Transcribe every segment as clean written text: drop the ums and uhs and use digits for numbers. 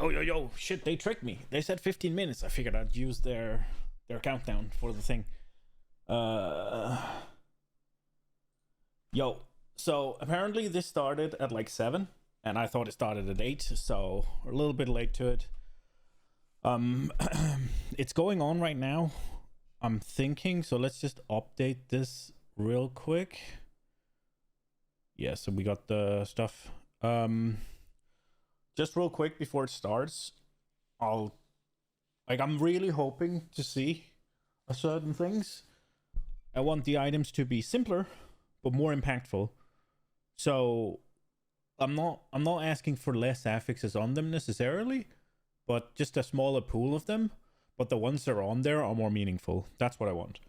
Yo, shit, they tricked me. They said 15 minutes. I figured I'd use their countdown for the thing. Yo, so apparently this started at like 7, and I thought it started at 8, so we're a little bit late to it. It's going on right now, I'm thinking, so let's just update this real quick. Yeah, so we got the stuff. Just real quick before it starts, I'm really hoping to see certain things. I want the items to be simpler, but more impactful. So I'm not asking for less affixes on them necessarily, but just a smaller pool of them. But the ones that are on there are more meaningful. That's what I want.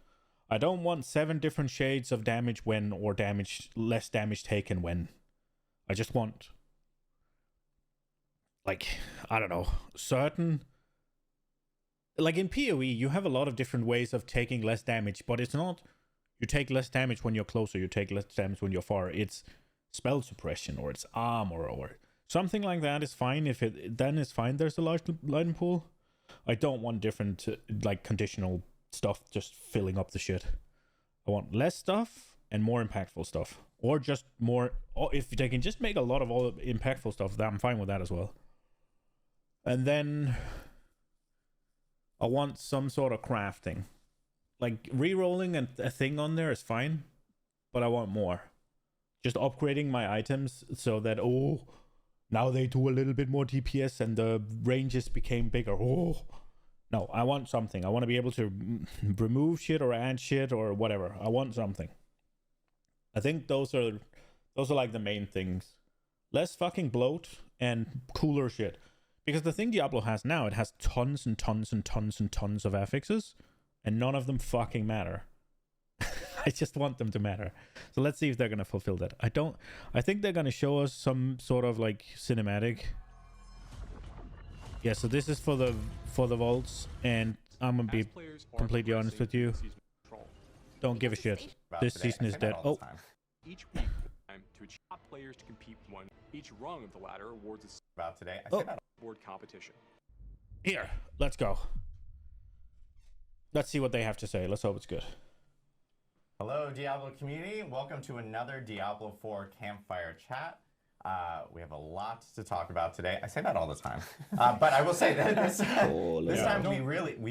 I don't want 7 different shades of damage when, or less damage taken when. I just want, like, I don't know, certain... Like in PoE, you have a lot of different ways of taking less damage, but it's not you take less damage when you're closer, you take less damage when you're far. It's spell suppression, or it's armor, or something like that is fine. If it then is fine, there's a large lightning pool. I don't want different, like, conditional stuff just filling up the shit. I want less stuff and more impactful stuff. Or just more... Or if they can just make a lot of all impactful stuff, I'm fine with that as well. And then... I want some sort of crafting. Like, re-rolling a thing on there is fine, but I want more. Just upgrading my items so that, now they do a little bit more DPS and the ranges became bigger. No, I want something. I want to be able to remove shit or add shit or whatever. I want something. I think those are like the main things. Less fucking bloat and cooler shit. Because the thing Diablo has now, it has tons and tons and tons and tons of affixes, and none of them fucking matter. I just want them to matter. So let's see if they're going to fulfill that. I think they're going to show us some sort of, like, cinematic. Yeah, so this is for the vaults, and I'm going to be completely honest with you. Don't give a shit. This season is dead. Oh. Each week, to achieve top players to compete one. Each rung of the ladder awards a about today. I say that board competition. Here, let's go. Let's see what they have to say. Let's hope it's good. Hello, Diablo community. Welcome to another Diablo 4 campfire chat. We have a lot to talk about today. I say that all the time, but I will say that this time we really do.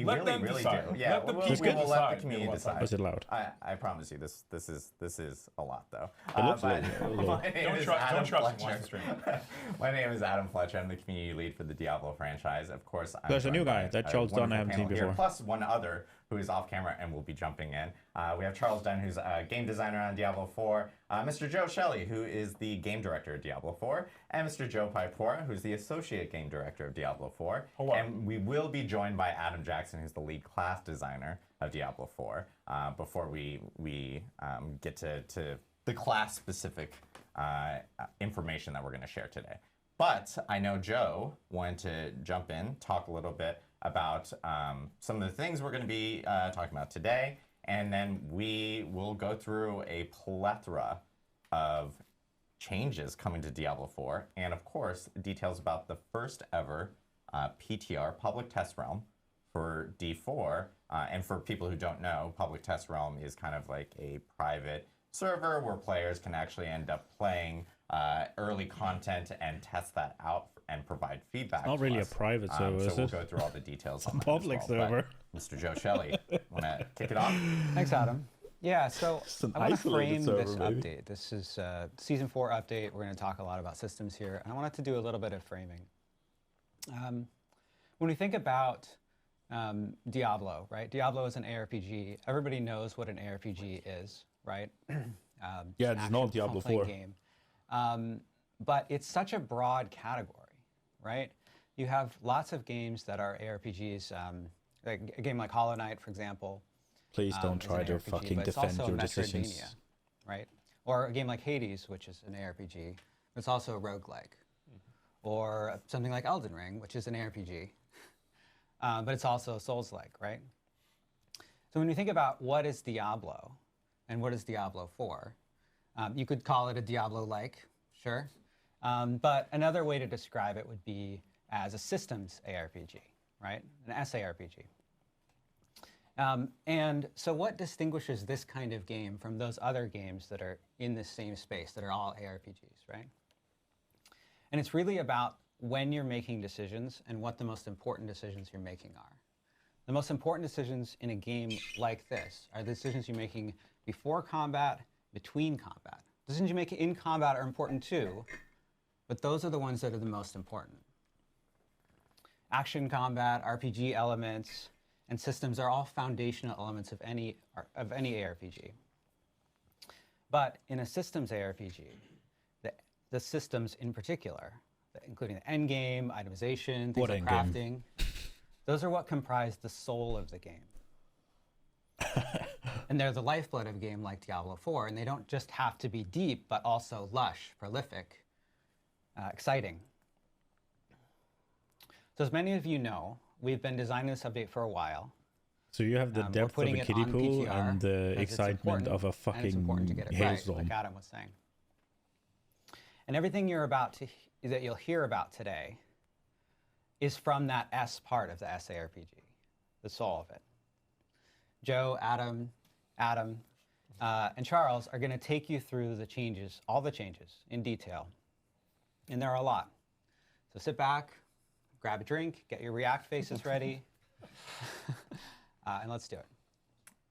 Yeah, we will let the community decide. Was it loud? I promise you, this is a lot though. It looks but Don't trust one stream. My name is Adam Fletcher. I'm the community lead for the Diablo franchise. Of course, there's a new guy that Charles Dunn I haven't seen before. Plus one other who is off camera and will be jumping in. We have Charles Dunn, who's a game designer on Diablo 4, Mr. Joe Shelley, who is the game director of Diablo 4, and Mr. Joe Paipora, who's the associate game director of Diablo 4. Hello. And we will be joined by Adam Jackson, who's the lead class designer of Diablo 4, before we get to the class-specific information that we're going to share today. But I know Joe wanted to jump in, talk a little bit about some of the things we're going to be talking about today, and then we will go through a plethora of changes coming to Diablo 4, and of course, details about the first ever PTR, Public Test Realm, for D4. And for people who don't know, Public Test Realm is kind of like a private server where players can actually end up playing early content and test that out and provide feedback. It's not really a private server, so is we'll it? go through all the details on that Public as well. server. But Mr. Joe Shelley, want to kick it off? Thanks, Adam. Yeah, so I want to frame this maybe. update. This is Season 4 update. We're going to talk a lot about systems here, and I wanted to do a little bit of framing. When we think about Diablo, right? Diablo is an ARPG. Everybody knows what an ARPG is, right? Yeah, it's not Diablo 4. Game. But it's such a broad category, right? You have lots of games that are ARPGs, like a game like Hollow Knight, for example. Please don't try to RPG, fucking but it's defend also your Metroidvania, decisions. right? Or a game like Hades, which is an ARPG. It's also a roguelike. Or something like Elden Ring, which is an ARPG. But it's also Souls-like, right? So when you think about what is Diablo and what is Diablo 4, you could call it a Diablo-like, sure. But another way to describe it would be as a systems ARPG, right? An SARPG. And so what distinguishes this kind of game from those other games that are in the same space, that are all ARPGs, right? And it's really about when you're making decisions and what the most important decisions you're making are. The most important decisions in a game like this are the decisions you're making before combat, between combat. Decisions you make in combat are important too, but those are the ones that are the most important. Action combat, RPG elements, and systems are all foundational elements of any ARPG. But in a systems ARPG, the systems in particular, including the end game, itemization, things like crafting, those are what comprise the soul of the game. And they're the lifeblood of a game like Diablo IV, and they don't just have to be deep, but also lush, prolific, exciting. So as many of you know, we've been designing this update for a while. So you have the depth of a kiddie pool and the excitement of a fucking hailstorm. Like Adam was saying. And everything that you'll hear about today is from that S part of the SARPG, the soul of it. Joe, Adam, and Charles are going to take you through the changes, all the changes, in detail. And there are a lot. So sit back, grab a drink, get your React faces ready, and let's do it.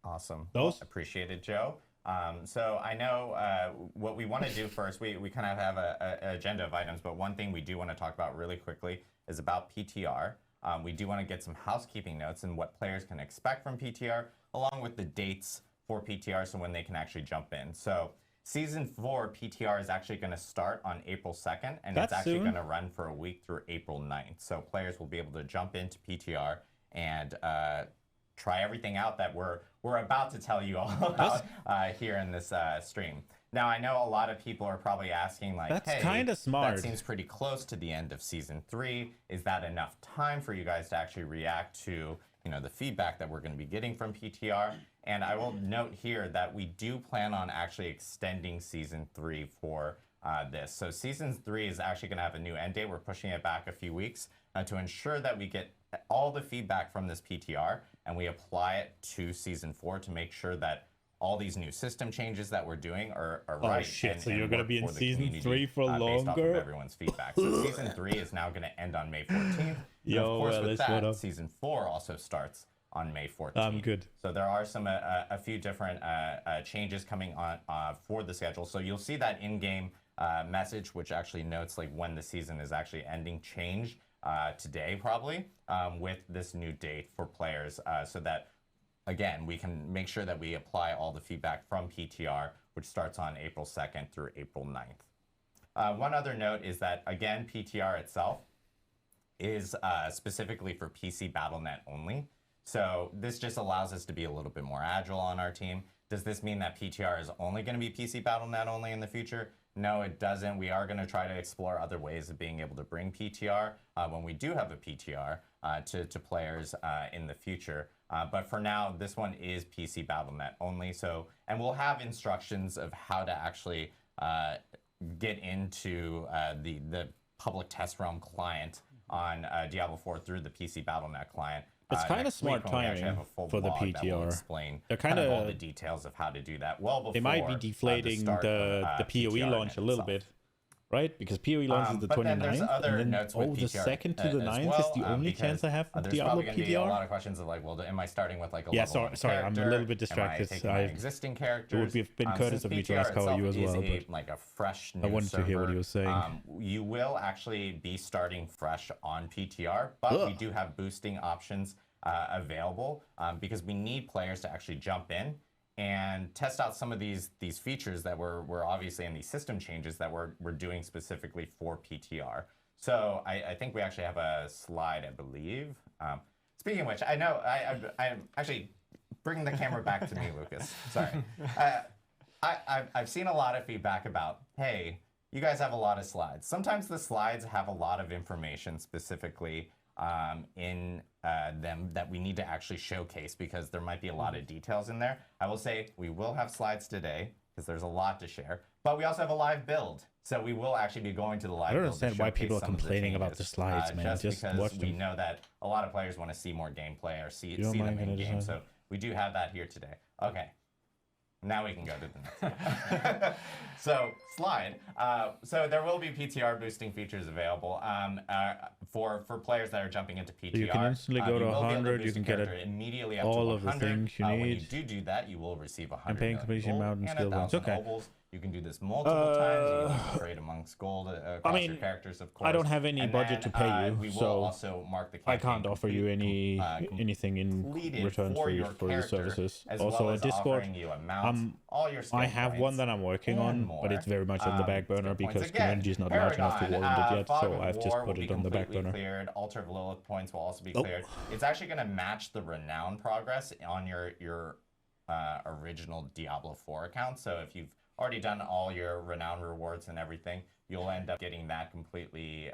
Awesome. Well, appreciate it, Joe. So I know what we want to do first, we kind of have an agenda of items, but one thing we do want to talk about really quickly is about PTR. We do want to get some housekeeping notes and what players can expect from PTR, along with the dates for PTR, so when they can actually jump in. So Season 4 PTR is actually going to start on April 2nd, and it's actually going to run for a week through April 9th. So players will be able to jump into PTR and try everything out that we're about to tell you all about here in this stream. Now, I know a lot of people are probably asking, like, that's hey, kind of smart. That seems pretty close to the end of Season 3. Is that enough time for you guys to actually react to, the feedback that we're going to be getting from PTR? And I will note here that we do plan on actually extending Season 3 for this. So Season 3 is actually going to have a new end date. We're pushing it back a few weeks to ensure that we get all the feedback from this PTR and we apply it to Season 4 to make sure that all these new system changes that we're doing are right. Oh shit, so you're going to be in Season 3 for based longer? off of everyone's feedback. So Season 3 is now going to end on May 14th. And of course, with that, Season 4 also starts on May 14th. I'm good. So there are a few different changes coming on for the schedule. So you'll see that in-game message, which actually notes like when the season is actually ending, change today probably with this new date for players, so that again we can make sure that we apply all the feedback from PTR, which starts on April 2nd through April 9th. One other note is that again PTR itself is specifically for PC BattleNet only. So this just allows us to be a little bit more agile on our team. Does this mean that PTR is only going to be PC BattleNet only in the future? No, it doesn't. We are going to try to explore other ways of being able to bring PTR when we do have a PTR to players in the future. But for now, this one is PC BattleNet only. So, and we'll have instructions of how to actually get into the public test realm client on Diablo 4 through the PC BattleNet client. It's kind of smart timing for the PTR. Explain they're kind of all the details of how to do that well before they might be deflating the PoE launch a little bit, right? Because PoE launches the 29th, and then the 2nd to the 9th is the only chance I have for Diablo PTR. Be a lot of questions of like, well, am I starting with like a level 1 sorry, I'm a little bit distracted. Existing characters. It would have been courteous of me to ask how you as well, but like a fresh new I wanted to hear what he was saying. You will actually be starting fresh on PTR, but we do have boosting options available because we need players to actually jump in and test out some of these features that we're obviously in these system changes that we're doing specifically for PTR. So I think we actually have a slide, I believe. Speaking of which, I know I'm actually bringing the camera back to me, Lucas. Sorry. I've seen a lot of feedback about, hey, you guys have a lot of slides. Sometimes the slides have a lot of information specifically in them that we need to actually showcase because there might be a lot of details in there. I will say we will have slides today. because there's a lot to share. But we also have a live build. So we will actually be going to the live I don't build to understand why showcase people are some of the complaining about the changes, slides, man. Just because watch we them. know that a lot of players want to see more gameplay or see don't them mind in gonna game. design So we do have that here today. Okay. Now we can go to the next one. So slide. So there will be PTR boosting features available for players that are jumping into PTR. You can instantly go to you will be able 100. boost You can a get character immediately up all to of the 100. things you When you need. do that, you will receive 100 Campaign million completion, gold mountain and skill points. 1,000 Okay. ovals. You can do this multiple times. You can trade amongst gold across your characters, of course. I don't have any And budget then, to pay you, we will so also mark the I campaign can't offer you anything in completed return for your character, services. as Also, well on as Discord, offering you a mount, all your skill I have one points, that I'm working and on, more. but it's very much on the back burner Skill points because again. community is not large enough to Paragon, warrant it yet, Fog so of I've just War put will it be on the back completely burner. Cleared. Altar of Lilith points will also be Oh. cleared. It's actually going to match the renown progress on your original Diablo 4 account. So if you've already done all your renown rewards and everything, you'll end up getting that completely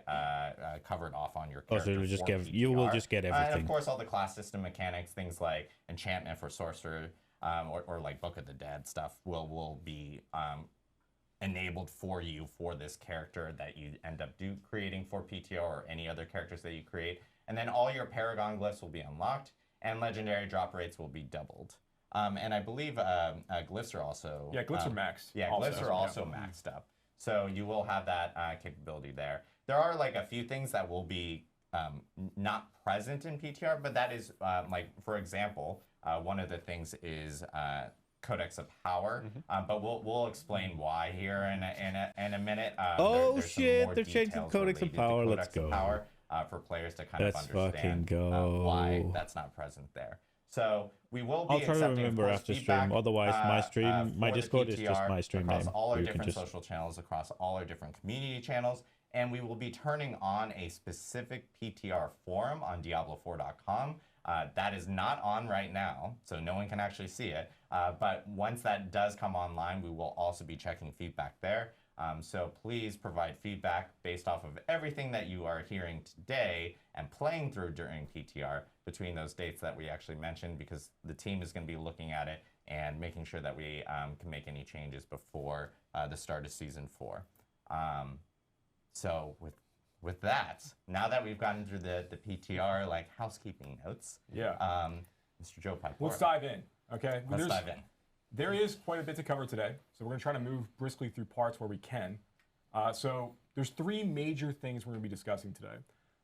covered off on your character. So you'll just for get, you will PTR. just get And everything. of course, all the class system mechanics, things like enchantment for sorcerer, or like Book of the Dead stuff will be enabled for you for this character that you end up creating for PTR or any other characters that you create. And then all your Paragon glyphs will be unlocked, and legendary drop rates will be doubled. And I believe glyphs are also... Yeah, glyphs are maxed. Yeah, glyphs are also maxed up. So you will have that capability there. There are like a few things that will be not present in PTR, but that is like, for example, one of the things is Codex of Power, but we'll explain why here in a minute. There's some more they're changing details Codex of related to Power. Codex Let's of go. Power, for players to kind Let's of understand fucking go. why that's not present there. So we will be I'll try to accepting, remember of course, after feedback, stream. Otherwise, my stream, my for the Discord is just PTR my stream across name. all our You can different just social channels, across all our different community channels, and we will be turning on a specific PTR forum on Diablo4.com. That is not on right now, so no one can actually see it. But once that does come online, we will also be checking feedback there. So please provide feedback based off of everything that you are hearing today and playing through during PTR between those dates that we actually mentioned, because the team is going to be looking at it and making sure that we can make any changes before the start of Season 4. So with that, now that we've gotten through the PTR like housekeeping notes, Mr. Joe Pipe, let's dive in. Okay, let's dive in. There is quite a bit to cover today, so we're going to try to move briskly through parts where we can. So there's three major things we're going to be discussing today.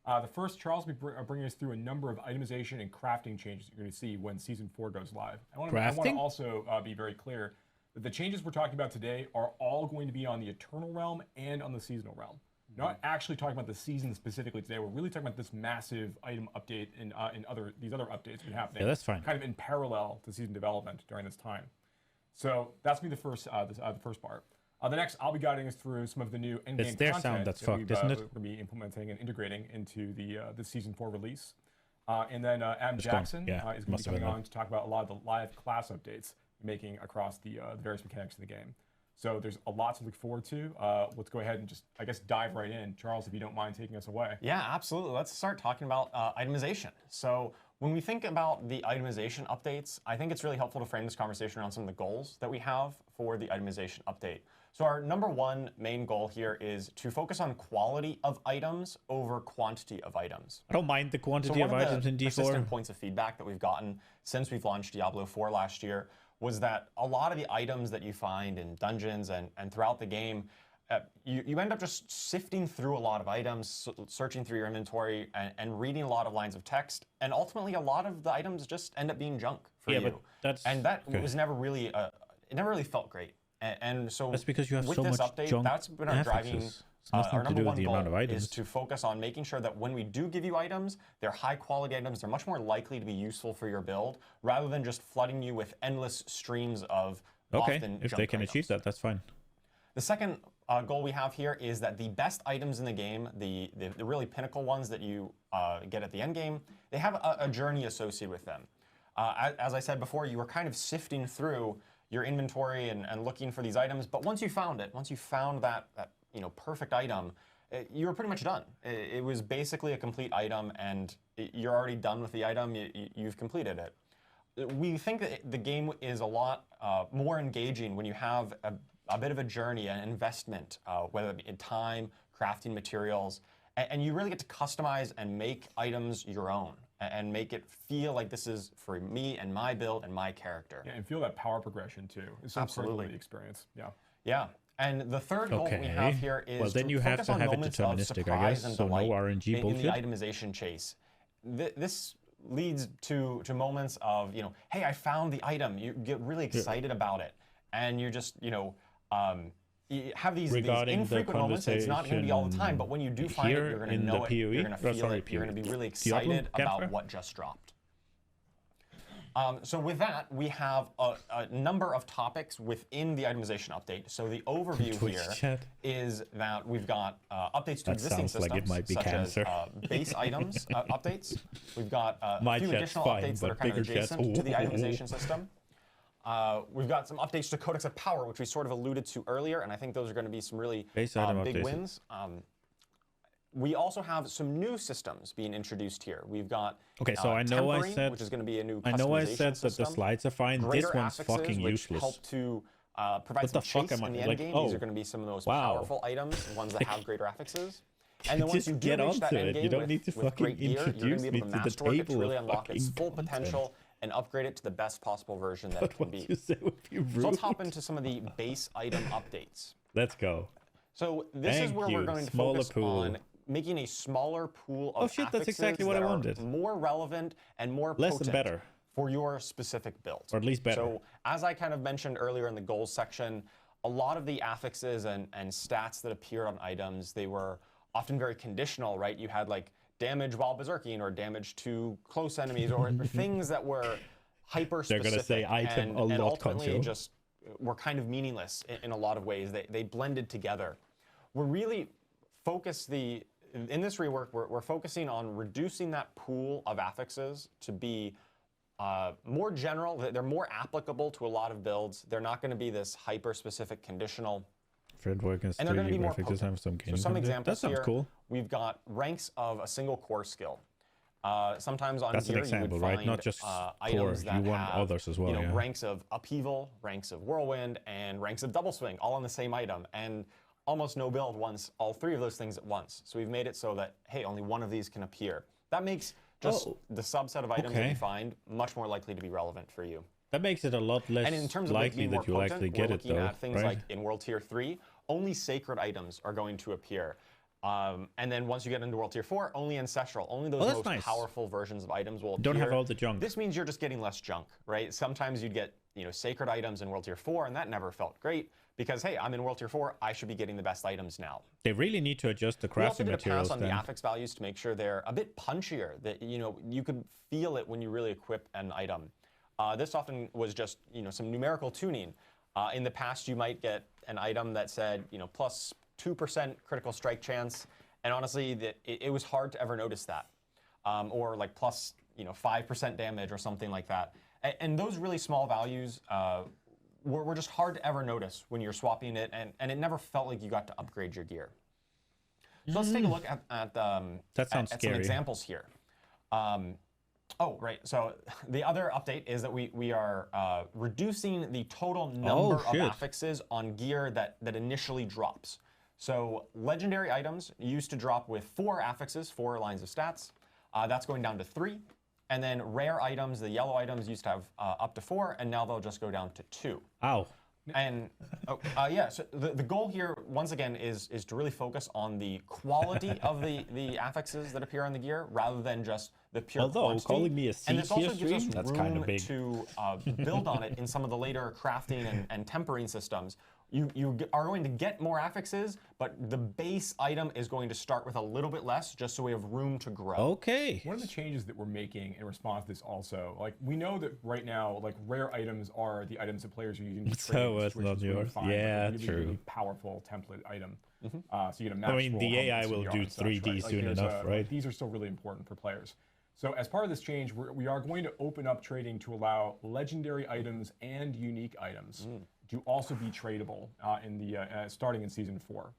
The first, Charles will be bringing us through a number of itemization and crafting changes you're going to see when Season 4 goes live. I want to also be very clear that the changes we're talking about today are all going to be on the Eternal Realm and on the Seasonal Realm. Not actually talking about the season specifically today. We're really talking about this massive item update and these other updates been happening. Yeah, that's fine. Kind of in parallel to season development during this time. So that's going to be the first part. The next, I'll be guiding us through some of the new endgame It's their content sound that's that fucked, isn't it? we're going to be implementing and integrating into the Season 4 release. And then Adam Jackson is going to be coming on to talk about a lot of the live class updates we're making across the various mechanics of the game. So there's a lot to look forward to. Let's go ahead and just, I guess, dive right in. Charles, if you don't mind taking us away. Yeah, absolutely. Let's start talking about itemization. So when we think about the itemization updates, I think it's really helpful to frame this conversation around some of the goals that we have for the itemization update. So our number one main goal here is to focus on quality of items over quantity of items. I don't mind the quantity of items in D4. Persistent points of feedback that we've gotten since we've launched Diablo 4 last year was that a lot of the items that you find in dungeons and throughout the game, you end up just sifting through a lot of items, searching through your inventory, and reading a lot of lines of text, and ultimately a lot of the items just end up being junk for you. But was never really, it never really felt great. And so that's because you have with so this much update, junk that's been our driving. It's nothing Our to number do with one the goal amount of items. is to focus on making sure that when we do give you items, they're high quality items, they're much more likely to be useful for your build, rather than just flooding you with endless streams of often if junk they can items. achieve that, that's fine. The second goal we have here is that the best items in the game, the really pinnacle ones that you get at the end game, they have a journey associated with them. As I said before, you were kind of sifting through your inventory and looking for these items, but once you found that perfect item, you were pretty much done. It was basically a complete item, and you're already done with the item. You've completed it. we think that the game is a lot more engaging when you have a bit of a journey, an investment, whether it be in time, crafting materials, and you really get to customize and make items your own and make it feel like this is for me and my build and my character. Yeah, and feel that power progression too. It's so critical to the experience. Yeah. Yeah. And the third goal we have here is well, then you have focus to on have it moments of deterministic, I surprise guess. and So no delight RNG in bullshit. the itemization chase. This leads to moments of, hey, I found the item. You get really excited about it, and you're just, you have these infrequent moments. It's not going to be all the time, but when you do find it, you're going to know it. You're going to feel it. You're going to be really excited about what just dropped. So with that, we have a number of topics within the itemization update. So the overview here is that we've got updates to existing systems, like it might be such cancer. as base items updates. We've got a few chat's additional fine, updates that are but kind of bigger adjacent to the itemization system. We've got some updates to Codex of Power, which we sort of alluded to earlier, and I think those are going to be some really big wins. We also have some new systems being introduced here. We've got so I know I said, which is going to be a new I know I said system. that the slides are fine. Greater this one's affixes, fucking which useless. help to provide some chase in the end game. These are going to be some of the most powerful items, ones that have greater affixes. And then once you do reach that end game you don't need to with great gear, you're going to be able to masterwork it to really unlock its full potential and upgrade it to the best possible version that it can be. So let's hop into some of the base item updates. Let's go. So this is where we're going to focus on making a smaller pool of affixes that's exactly what I wanted. More relevant and more less potent and better for your specific build. Or at least better. So as I kind of mentioned earlier in the goals section, a lot of the affixes and stats that appeared on items, they were often very conditional, right? You had like damage while berserking or damage to close enemies or things that were hyper specific. They're going to say item and a lot, ultimately just were kind of meaningless in a lot of ways. They blended together. We're really focused in this rework, we're focusing on reducing that pool of affixes to be more general. They're more applicable to a lot of builds. They're not going to be this hyper-specific conditional. And they're going to be more potent. So some examples that sounds here, cool. We've got ranks of a single core skill. Sometimes on That's gear an example, you would find right? Not just items core. that You want have others as well. ranks of upheaval, ranks of whirlwind, and ranks of double swing, all on the same item. And almost no build wants all three of those things at once. So we've made it so that, hey, only one of these can appear. That makes just the subset of items that you find much more likely to be relevant for you. That makes it a lot less and in terms of likely that you'll actually get it, though. We're looking at things like in World Tier 3, only sacred items are going to appear. And then once you get into World Tier 4, only ancestral. Only those most powerful versions of items will appear. Don't have all the junk. This means you're just getting less junk, right? Sometimes you'd get sacred items in World Tier 4, and that never felt great. Because, hey, I'm in World Tier 4, I should be getting the best items now. They really need to adjust the crafting materials. We also did a pass on the affix values to make sure they're a bit punchier, that you could feel it when you really equip an item. This often was just some numerical tuning. In the past, you might get an item that said plus 2% critical strike chance, and honestly, it was hard to ever notice that, or like plus 5% damage or something like that. And those really small values were just hard to ever notice when you're swapping it, and it never felt like you got to upgrade your gear. So let's take a look at some examples here. Oh, right. So the other update is that we are reducing the total number of affixes on gear that initially drops. So legendary items used to drop with 4 affixes, 4 lines of stats. That's going down to 3. And then rare items, the yellow items, used to have up to 4, and now they'll just go down to 2. Ow. And so the goal here, once again, is to really focus on the quality of the affixes that appear on the gear, rather than just the pure quantity. Calling me a C and this also gives us that's room kind of big. to build on it in some of the later crafting and tempering systems. You are going to get more affixes, but the base item is going to start with a little bit less, just so we have room to grow. Okay. One of the changes that we're making in response to this also, like we know that right now, like rare items are the items that players are using to trade. It's not yours. Yeah, really, true. really powerful template item. So you get a max I mean, roll the AI will helmets do and such, 3D right? soon enough, right? These are still really important for players. So as part of this change, we are going to open up trading to allow legendary items and unique items to also be tradable in the starting in Season 4.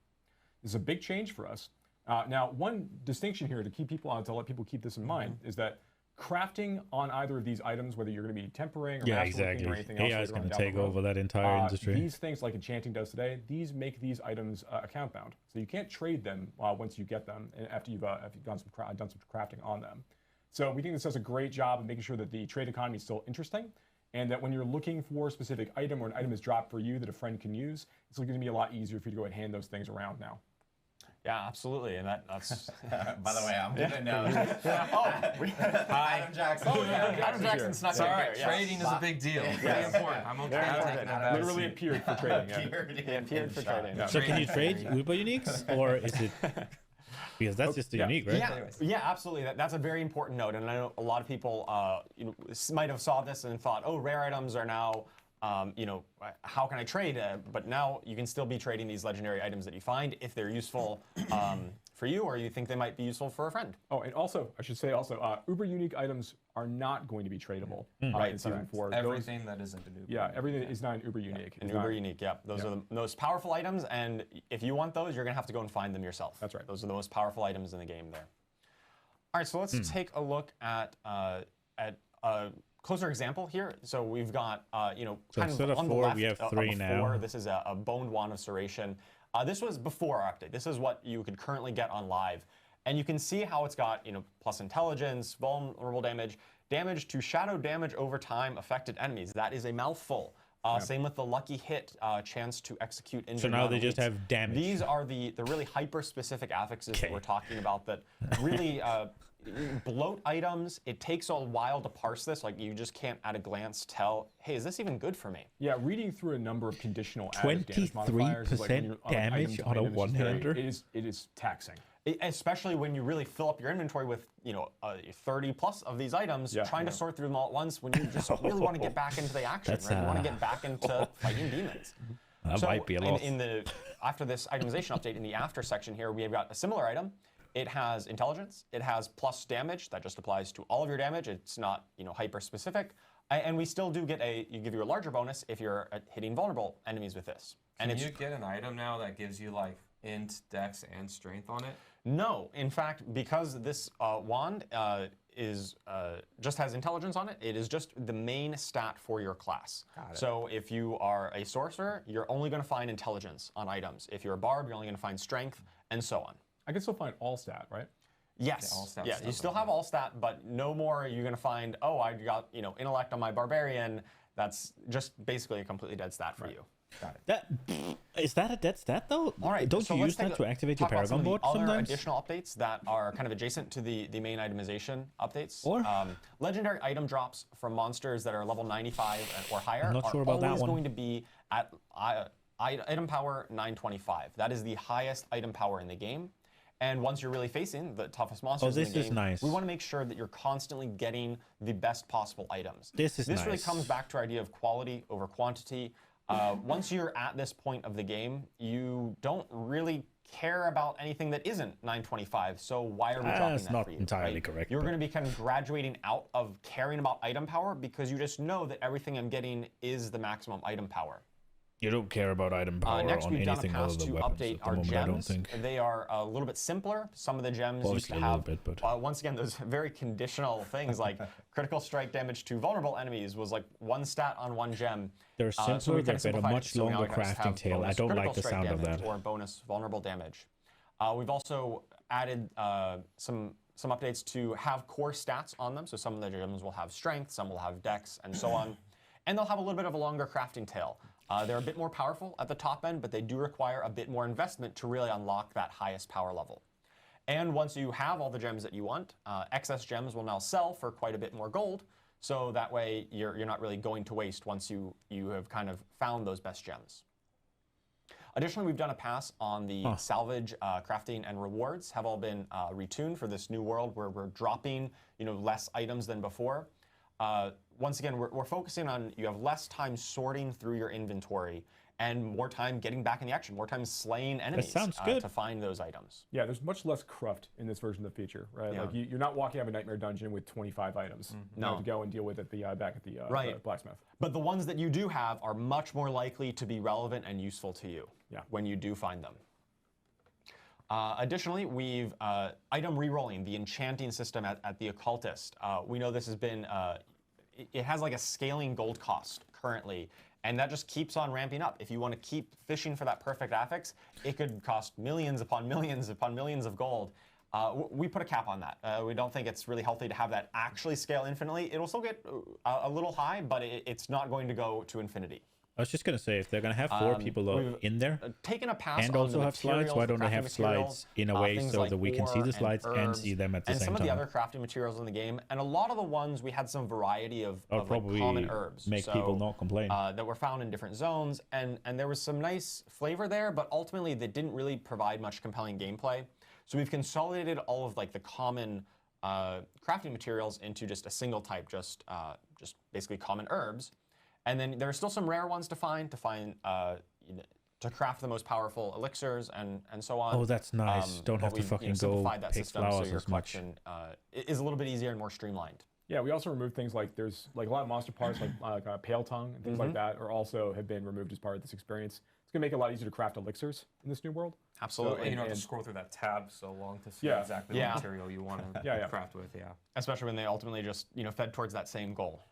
This is a big change for us. Now, one distinction here to keep people on, to let people keep this in mind, is that crafting on either of these items, whether you're going to be tempering or Yeah, masterworking exactly. or anything else AI is later on going to down take the road, over that entire industry. these things like enchanting does today, these make these items account bound. So you can't trade them once you get them and after you've done some crafting on them. So we think this does a great job of making sure that the trade economy is still interesting, and that when you're looking for a specific item or an item is dropped for you that a friend can use, it's going to be a lot easier for you to go ahead and hand those things around now. Yeah, absolutely, and that's. By the way, I'm gonna know. Adam Jackson. Oh, yeah, Adam Jackson snuck in Sorry, here. trading is a big deal. Very important. I'm okay taking that back. Literally appeared for trading. Yeah. Appeared for trading. So can you trade Uber uniques, or is it because that's just the unique, right? Yeah, absolutely. That's a very important note, and I know a lot of people, might have saw this and thought, oh, rare items are now, how can I trade? But now you can still be trading these legendary items that you find if they're useful for you, or you think they might be useful for a friend. Oh, and also, I should say Uber unique items are not going to be tradable in Season 4. Everything that isn't an Uber. Yeah, everything that is not an Uber unique. An Uber unique, yeah. Those are the most powerful items, and if you want those, you're going to have to go and find them yourself. That's right. Those are the most powerful items in the game there. All right, so let's take a look at a closer example here. So we've got, So kind instead of of on four, the left we have of three a now. 4. This is a boned wand of serration. This was before our update. This is what you could currently get on live. And you can see how it's got, plus intelligence, vulnerable damage, damage to shadow damage over time affected enemies. That is a mouthful. Same with the lucky hit, chance to execute injured. So now they just have damage. These are the really hyper-specific affixes that we're talking about that really bloat items. It takes a while to parse this. Like, you just can't at a glance tell, hey, is this even good for me? Yeah, reading through a number of conditional additive damage 23% damage on a one-hander? It is taxing. Especially when you really fill up your inventory with 30 plus of these items, trying to sort through them all at once when you just really want to get back into the action, right? You want to get back into fighting demons. That might be a lot. After this itemization update in the after section here, we have got a similar item. It has intelligence. It has plus damage. That just applies to all of your damage. It's not hyper specific. And we still do get give you a larger bonus if you're hitting vulnerable enemies with this. Can you get an item now that gives you like int, dex, and strength on it? No, in fact, because this wand just has intelligence on it, it is just the main stat for your class. So if you are a sorcerer, you're only going to find intelligence on items. If you're a barb, you're only going to find strength, and so on. I can still find all stat, right? Yes. Yeah, you still have all stat, but no more are you going to find, oh, I got intellect on my barbarian. That's just basically a completely dead stat for you. Got it. Is that a dead stat though? All right. Don't you use that to activate your Paragon board other sometimes? Additional updates that are kind of adjacent to the main itemization updates. Or legendary item drops from monsters that are level 95 or higher not are sure about that always one. going to be at item power 925. That is the highest item power in the game. And once you're really facing the toughest monsters in the game, nice. we want to make sure that you're constantly getting the best possible items. This really nice. comes back to our idea of quality over quantity. Once you're at this point of the game, you don't really care about anything that isn't 925. So why are we dropping That's that not for you? entirely right? correct. You're going to be kind of graduating out of caring about item power because you just know that everything I'm getting is the maximum item power. You don't care about item power Next, on we've done a anything pass other to than weapons update at the our moment, I don't gems. think. They are a little bit simpler. Some of the gems used to Obviously a little have, bit, but- once again, those very conditional things like critical strike damage to vulnerable enemies was like one stat on one gem. They're So simpler, we kind of they've got a simplified it, much so we now longer just crafting have tail. I bonus don't like critical the strike sound of damage that. or bonus vulnerable damage. We've also added some updates to have core stats on them. So some of the gems will have strength, some will have dex, and so on. And they'll have a little bit of a longer crafting tail. They're a bit more powerful at the top end, but they do require a bit more investment to really unlock that highest power level. And once you have all the gems that you want, excess gems will now sell for quite a bit more gold. So that way you're not really going to waste once you have kind of found those best gems. Additionally, we've done a pass on the salvage, crafting, and rewards have all been retuned for this new world where we're dropping less items than before. Once again, we're focusing on you have less time sorting through your inventory and more time getting back in the action, more time slaying enemies sounds good. to find those items. Yeah, there's much less cruft in this version of the feature, right? Yeah. Like you're not walking out of a nightmare dungeon with 25 items. You have to go and deal with it back at the blacksmith. But the ones that you do have are much more likely to be relevant and useful to you when you do find them. Additionally, we've item rerolling, the enchanting system at the occultist. We know this has been, it has like a scaling gold cost currently, and that just keeps on ramping up. If you want to keep fishing for that perfect affix, it could cost millions upon millions upon millions of gold. We put a cap on that. We don't think it's really healthy to have that actually scale infinitely. It'll still get a little high, but it's not going to go to infinity. I was just gonna say, if they're gonna have 4 people in there Taken a pass and on also the have slides, materials, why the don't they crafting have materials, slides in a way things so like that we can see ore the slides and herbs, see them at the and same some of time? the other crafting materials in the game, and a lot of the ones we had some variety of like probably common herbs. make people not complain. That were found in different zones, and there was some nice flavor there, but ultimately they didn't really provide much compelling gameplay. So we've consolidated all of like the common crafting materials into just a single type, just basically common herbs. And then there are still some rare ones to find, to craft the most powerful elixirs and so on. Oh, that's nice. Don't have to we've, fucking go simplified that pick system flowers so your as much. collection is a little bit easier and more streamlined. Yeah, we also removed things like there's like a lot of monster parts like pale tongue and things like that are also have been removed as part of this experience. It's gonna make it a lot easier to craft elixirs in this new world. Absolutely. So, You don't have to scroll through that tab so long to see Yeah. exactly Yeah. what material you want to Yeah. craft with. Yeah. Especially when they ultimately just fed towards that same goal.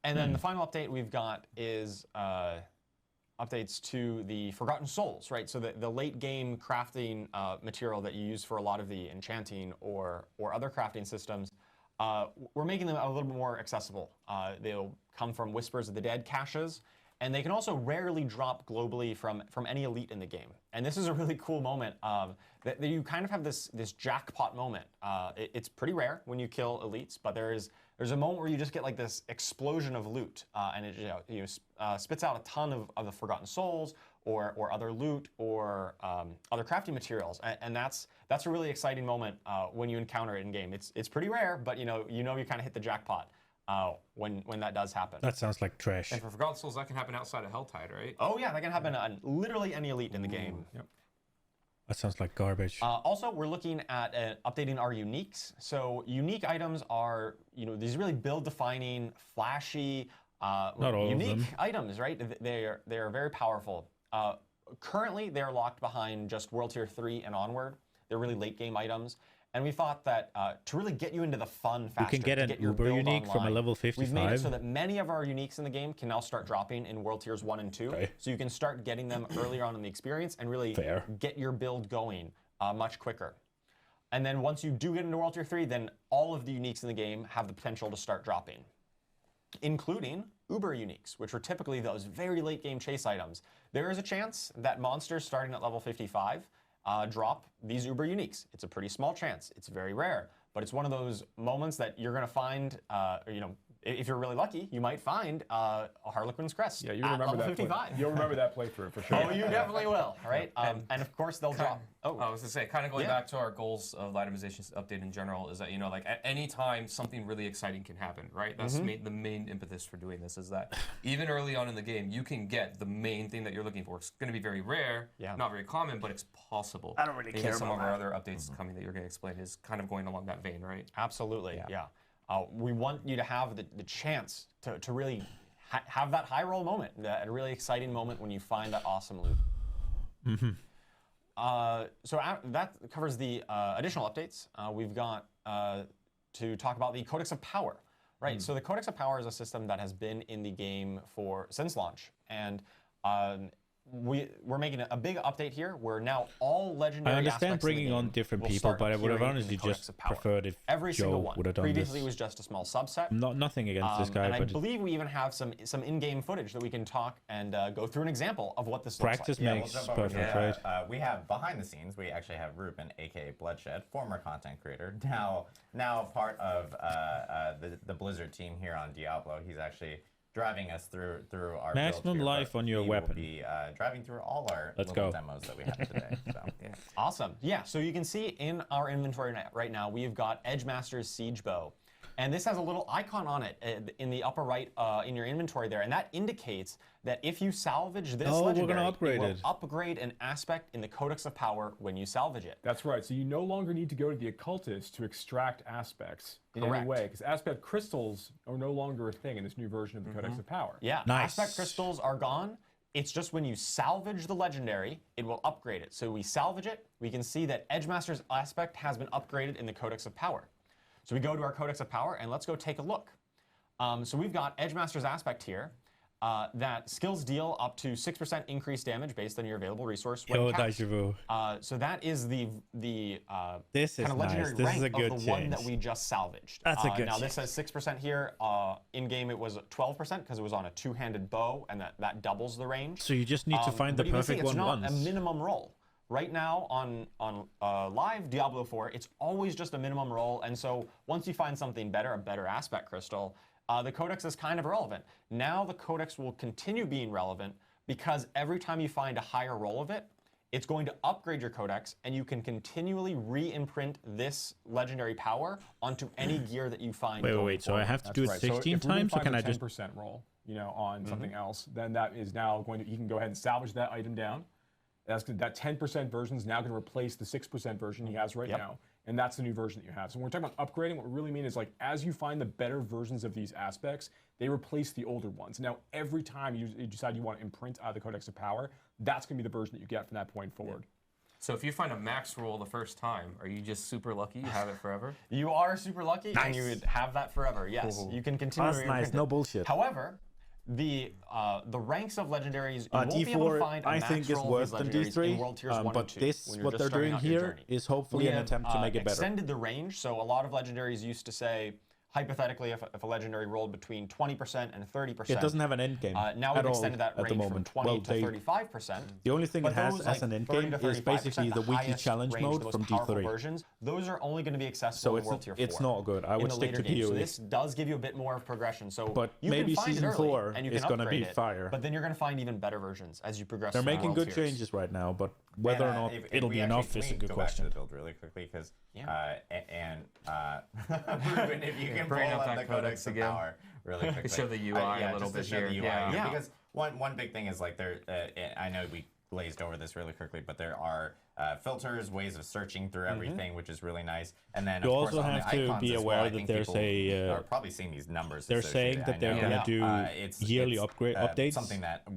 And then the final update we've got is updates to the Forgotten Souls, right? So the late game crafting material that you use for a lot of the enchanting or other crafting systems, we're making them a little bit more accessible. They'll come from Whispers of the Dead caches, and they can also rarely drop globally from any elite in the game. And this is a really cool moment that you kind of have this jackpot moment. It's pretty rare when you kill elites, but there's a moment where you just get like this explosion of loot, and it spits out a ton of the Forgotten Souls or other loot or other crafting materials, and that's a really exciting moment when you encounter it in game. It's pretty rare, but you kind of hit the jackpot when that does happen. That sounds like trash. And for Forgotten Souls, that can happen outside of Helltide, right? Oh yeah, that can happen on literally any elite in the game. Yep. That sounds like garbage. Also, we're looking at updating our uniques. So unique items are, these really build-defining, flashy, unique items, right? They are very powerful. Currently, they're locked behind just World Tier 3 and onward. They're really late-game items. And we thought that to really get you into the fun faster, you can get an Uber unique from a level 55. We've made it so that many of our uniques in the game can now start dropping in World Tiers 1 and 2. Okay. So you can start getting them earlier on in the experience and really get your build going much quicker. And then once you do get into World Tier 3, then all of the uniques in the game have the potential to start dropping, including Uber uniques, which are typically those very late game chase items. There is a chance that monsters starting at level 55 drop these Uber uniques. It's a pretty small chance. It's very rare, but it's one of those moments that you're going to find, if you're really lucky, you might find a Harlequin's Crest Yeah, you at remember level that. 55. You'll remember that playthrough for sure. Oh, you definitely will, right? And of course, they'll drop. I was gonna say, kind of going Yeah. back to our goals of the itemization update in general, is that like at any time something really exciting can happen, right? That's the main impetus for doing this. Is that even early on in the game, you can get the main thing that you're looking for. It's going to be very rare, not very common, but it's possible. I don't really care some about of our other updates coming that you're going to explain is kind of going along that vein, right? Absolutely, yeah. We want you to have the chance to really have that high roll moment, that really exciting moment when you find that awesome loot. So that covers the additional updates. We've got to talk about the Codex of Power, right? So the Codex of Power is a system that has been in the game since launch, and we're making a big update here where now all legendary I understand aspects of the bringing game on different will people, start but I would have appearing in honestly the Codex just of Power. preferred if Every single Joe one. would have done Previously, this. it was just a small subset. Nothing against this guy, And I but believe we even have some in-game footage that we can talk and go through an example of what this practice looks like. makes jump over to perfect, that. right? We have behind the scenes, we actually have Ruben, aka Bloodshed, former content creator, now part of the Blizzard team here on Diablo. He's actually driving us through our Maximum build here, life but on your he weapon. Will be driving through all our Let's little go. demos that we have today. So. Awesome. Yeah, so you can see in our inventory right now, we've got Edgemaster's Siege Bow. And this has a little icon on it in the upper right in your inventory there. And that indicates that if you salvage this legendary, we're gonna upgrade it will it. upgrade an aspect in the Codex of Power when you salvage it. That's right. So you no longer need to go to the occultist to extract aspects in any Correct. way, because aspect crystals are no longer a thing in this new version of the Codex of Power. Yeah, Nice. aspect crystals are gone. It's just when you salvage the legendary, it will upgrade it. So we salvage it, we can see that Edgemaster's aspect has been upgraded in the Codex of Power. So we go to our Codex of Power and let's go take a look. So we've got Edgemaster's aspect here. That skills deal up to 6% increased damage based on your available resource when cast. So that is the This is kind of legendary nice. This rank is a good of the one that change. we just salvaged. That's a good Now this says 6% here. In game it was 12% because it was on a two-handed bow, and that doubles the range. So you just need to find the but you can see perfect it's one not once. a minimum roll. Right now on live Diablo 4, it's always just a minimum roll, and so once you find something better, a better aspect crystal, the Codex is kind of irrelevant. Now the Codex will continue being relevant because every time you find a higher roll of it, it's going to upgrade your Codex, and you can continually re-imprint this legendary power onto any gear that you find. Wait. So I have to do it Right. 16 so if times, or can I a just? 10% roll, on something else, then that is now going to, you can go ahead and salvage that item down. That 10% version is now going to replace the 6% version he has right now. And that's the new version that you have. So when we're talking about upgrading, what we really mean is like as you find the better versions of these aspects, they replace the older ones. Now, every time you decide you want to imprint the Codex of Power, that's going to be the version that you get from that point forward. So if you find a max roll the first time, are you just super lucky? You have it forever? You are super lucky, and you would have that forever. Yes, you can continue. That's to nice. re-imprint No it. bullshit. However, the ranks of legendaries, you won't be able to D4 find a I max think is roll worse of than these legendaries in D3, World Tiers 1 but and 2. this, when you're what just they're starting doing out your here journey. is hopefully We an have, attempt to make it better. Extended the range, so a lot of legendaries used to say, hypothetically, if a legendary rolled between 20% and 30%. It doesn't have an end game Now at we've all extended that at the range from moment. 20 to 35%. The only thing But it has those, as an end game 30 to is 35%, basically the weekly highest challenge range, mode the most from powerful D3. versions, those are only going to be So accessible in World Tier 4. it's not good. I in would the stick to later games. So PoE. this does give you a bit more of progression. So But you maybe can find Season it early, 4 and you is can gonna upgrade be it, fire. But then you're going to find even better versions as you progress. They're through making World good Tiers. changes right now, but whether or not it'll be enough is a good Go question. back to the build really quickly because Ruben, if you can pull Bring up up that the Codex Codex of again. Power really quickly. Show the UI a little just to bit show here. the UI Yeah. because one big thing is like there. I know we glazed over this really quickly, but there are filters, ways of searching through everything, which is really nice. And then You of course, also on the have to icons be as aware well, I that think there's people a, are probably seeing these numbers. They're saying associated. that they're I know gonna that, do it's yearly upgrade updates. Something that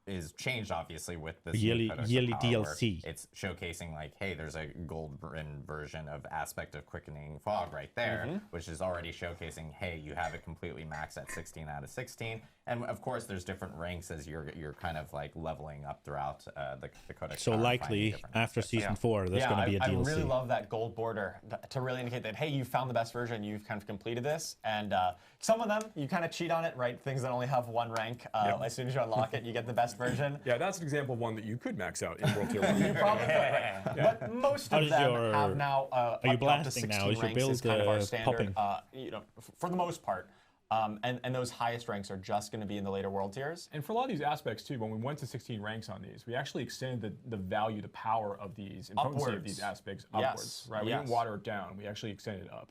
is changed obviously with this Yearly- new Codex of yearly Power, where DLC. It's showcasing like, hey, there's a golden version of Aspect of Quickening Fog right there, which is already showcasing, hey, you have it completely maxed at 16 out of 16. And of course, there's different ranks as you're kind of like leveling up throughout the Codex. So Power and finding likely different after aspects. Season 4, there's Yeah, going to be a I DLC. really love that gold border to really indicate that, hey, you found the best version, you've kind of completed this. And some of them, you kind of cheat on it, right? Things that only have one rank. As soon as you unlock it, you get the best version. Yeah, that's an example of one that you could max out in World Tier 1. You probably could, right? But most How of does them your- have now are you up to blasting 16 now? Is your ranks build is kind of our standard, popping? for the most part. And those highest ranks are just going to be in the later world tiers. And for a lot of these aspects too, when we went to 16 ranks on these, we actually extended the value, the power of these, and potency of Upwards. these aspects Yes. upwards. Right? We didn't Yes. water it down. We actually extended it up.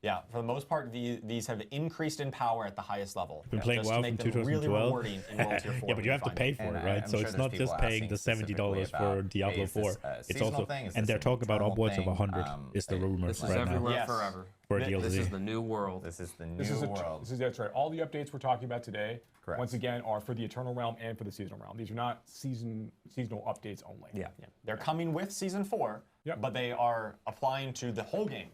Yeah, for the most part, these have increased in power at the highest level. Been playing just WoW to make from them really 2012. rewarding in World Tier 4. Yeah, but you have to find pay it. for And it, right? I'm So sure it's there's not people just paying asking the $70 specifically for about, Diablo hey, is 4. this a It's seasonal also, thing? Is and this they're an talking about eternal upwards of thing? 100 is the rumors This is right everywhere now Yes. forever. for This This is DLC. the new world. This is the This is new world. that's right. All the updates we're talking about today, Correct. once again, are for the Eternal Realm and for the Seasonal Realm. These are not seasonal updates only. Yeah. They're coming with Season 4, Yep. but they are applying to the whole game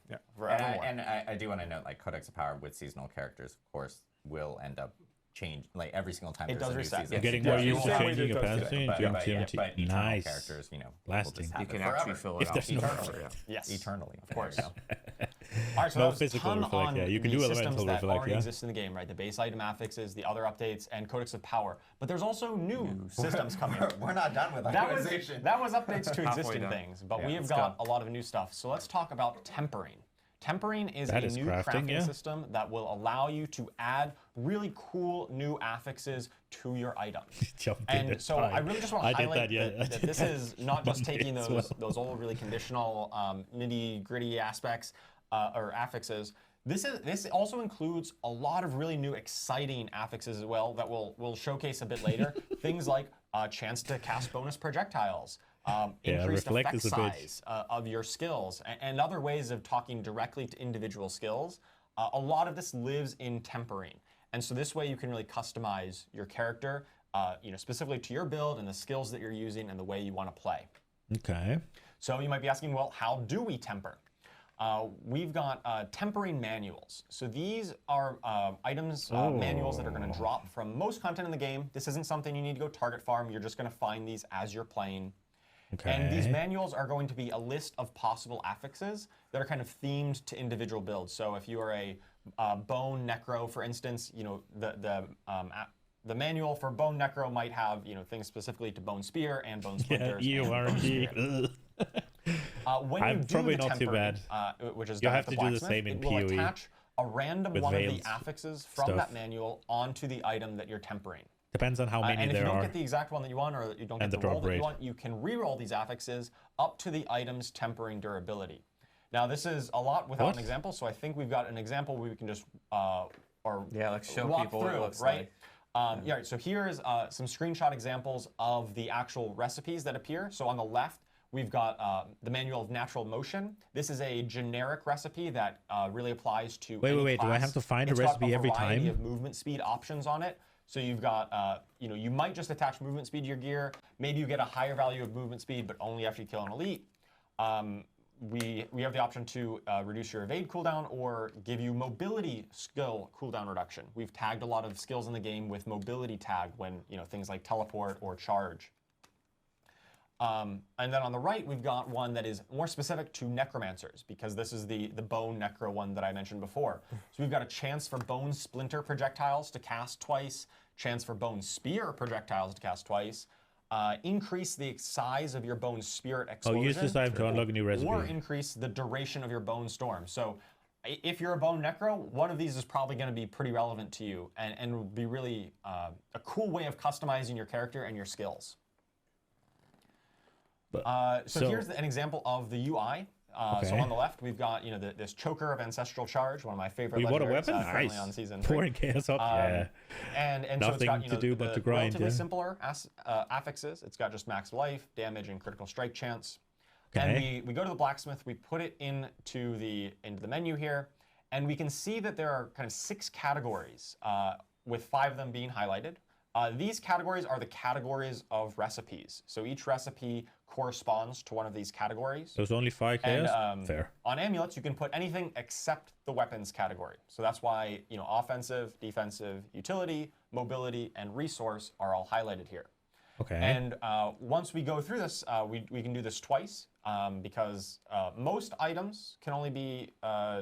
Yeah. for And everyone. I do want to note, like Codex of Power with seasonal characters, of course, will end up change like every single time. It there's does a new reset. season. Yeah. Getting Yeah, more you used to will. changing It does capacity today. and But, doing but, yeah, TMT. but eternal Nice. characters, will Lasting. just You have can it actually forever. fill it If out. there's no Eternally. Yes. Eternally. Of course. There you go. All right, so No that was a physical ton reflect, on yeah. You can the do systems elemental that reflect, already yeah. exist in the game, right? The base item affixes, the other updates, and Codex of Power. But there's also new systems coming. We're not done with That was itemization. updates to Halfway existing done. things, but Yeah, we have let's got a lot of new stuff. So let's talk about tempering. Tempering is That a is new crafting, yeah. system that will allow you to add really cool new affixes to your items. Jump in And at so time. I really just want to I did highlight that, yeah. I that did this that is not just Monday taking as those old really conditional nitty-gritty aspects or affixes. This also includes a lot of really new exciting affixes as well that we'll showcase a bit later. Things like a chance to cast bonus projectiles, increased reflect effect is a bitch. size of your skills, and other ways of talking directly to individual skills. A lot of this lives in tempering. And so this way you can really customize your character specifically to your build and the skills that you're using and the way you want to play. Okay. So you might be asking, well, how do we temper? We've got tempering manuals. So these are items, manuals that are going to drop from most content in the game. This isn't something you need to go target farm. You're just going to find these as you're playing. Okay. And these manuals are going to be a list of possible affixes that are kind of themed to individual builds. So if you are a bone necro, for instance, the manual for bone necro might have things specifically to bone spear and bone splinters. Yeah, and bone spear. When you I'm do probably the not too tempering, bad. Which is You'll done have at the to do the blacksmith, same in it will PoE attach a random with one of the veils affixes from stuff. that manual onto the item that you're tempering. Depends on how many And if you there don't are. get the exact one that you want, or you don't get And the the roll drop that you rate. want, you can re-roll these affixes up to the item's tempering durability. Now, this is a lot without What? an example, so I think we've got an example where we can just let's show walk people what it through, looks right? like. Yeah, so here's some screenshot examples of the actual recipes that appear. So on the left, we've got the Manual of Natural Motion. This is a generic recipe that really applies to any Wait. Do I class. have to find a It's got recipe every variety time? of movement speed options on it. So you've got, you might just attach movement speed to your gear. Maybe you get a higher value of movement speed, but only after you kill an elite. We have the option to reduce your evade cooldown or give you mobility skill cooldown reduction. We've tagged a lot of skills in the game with mobility tag when things like teleport or charge. And then on the right, we've got one that is more specific to necromancers, because this is the bone necro one that I mentioned before. So we've got a chance for bone splinter projectiles to cast twice, chance for bone spear projectiles to cast twice, increase the size of your bone spirit explosion. Use this item to unlock a new recipe. Or increase the duration of your bone storm. So if you're a bone necro, one of these is probably going to be pretty relevant to you and will be really a cool way of customizing your character and your skills. So here's an example of the UI. So on the left, we've got this choker of ancestral charge, one of my favorite. What a legendaries, weapon! currently Nice. on season 3. Pouring chaos up. Yeah. And so it's Nothing got to do but to grind, relatively yeah. simpler affixes. It's got just max life, damage, and critical strike chance. Okay. And we go to the blacksmith. We put it into the menu here, and we can see that there are kind of 6 categories, with 5 of them being highlighted. These categories are the categories of recipes. So each recipe corresponds to one of these categories. There's only 5 chaos? And Fair. on amulets, you can put anything except the weapons category. So that's why offensive, defensive, utility, mobility, and resource are all highlighted here. Okay. And once we go through this, we can do this twice because most items can only be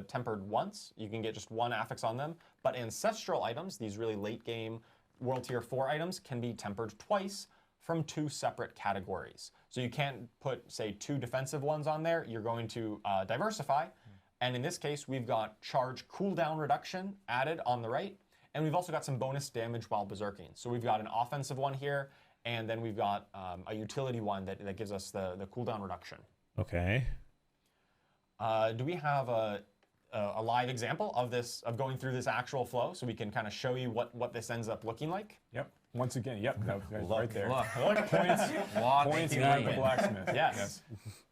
tempered once. You can get just one affix on them. But ancestral items, these really late game World Tier 4 items, can be tempered twice from 2 separate categories. So you can't put, say, 2 defensive ones on there. You're going to diversify. And in this case, we've got charge cooldown reduction added on the right. And we've also got some bonus damage while berserking. So we've got an offensive one here. And then we've got a utility one that gives us the cooldown reduction. Okay. Do we have a live example of this, of going through this actual flow, so we can kind of show you what this ends up looking like? Yep. Once again, yep. That's right there. Look. Points. Walking Points in. at the blacksmith. Yes.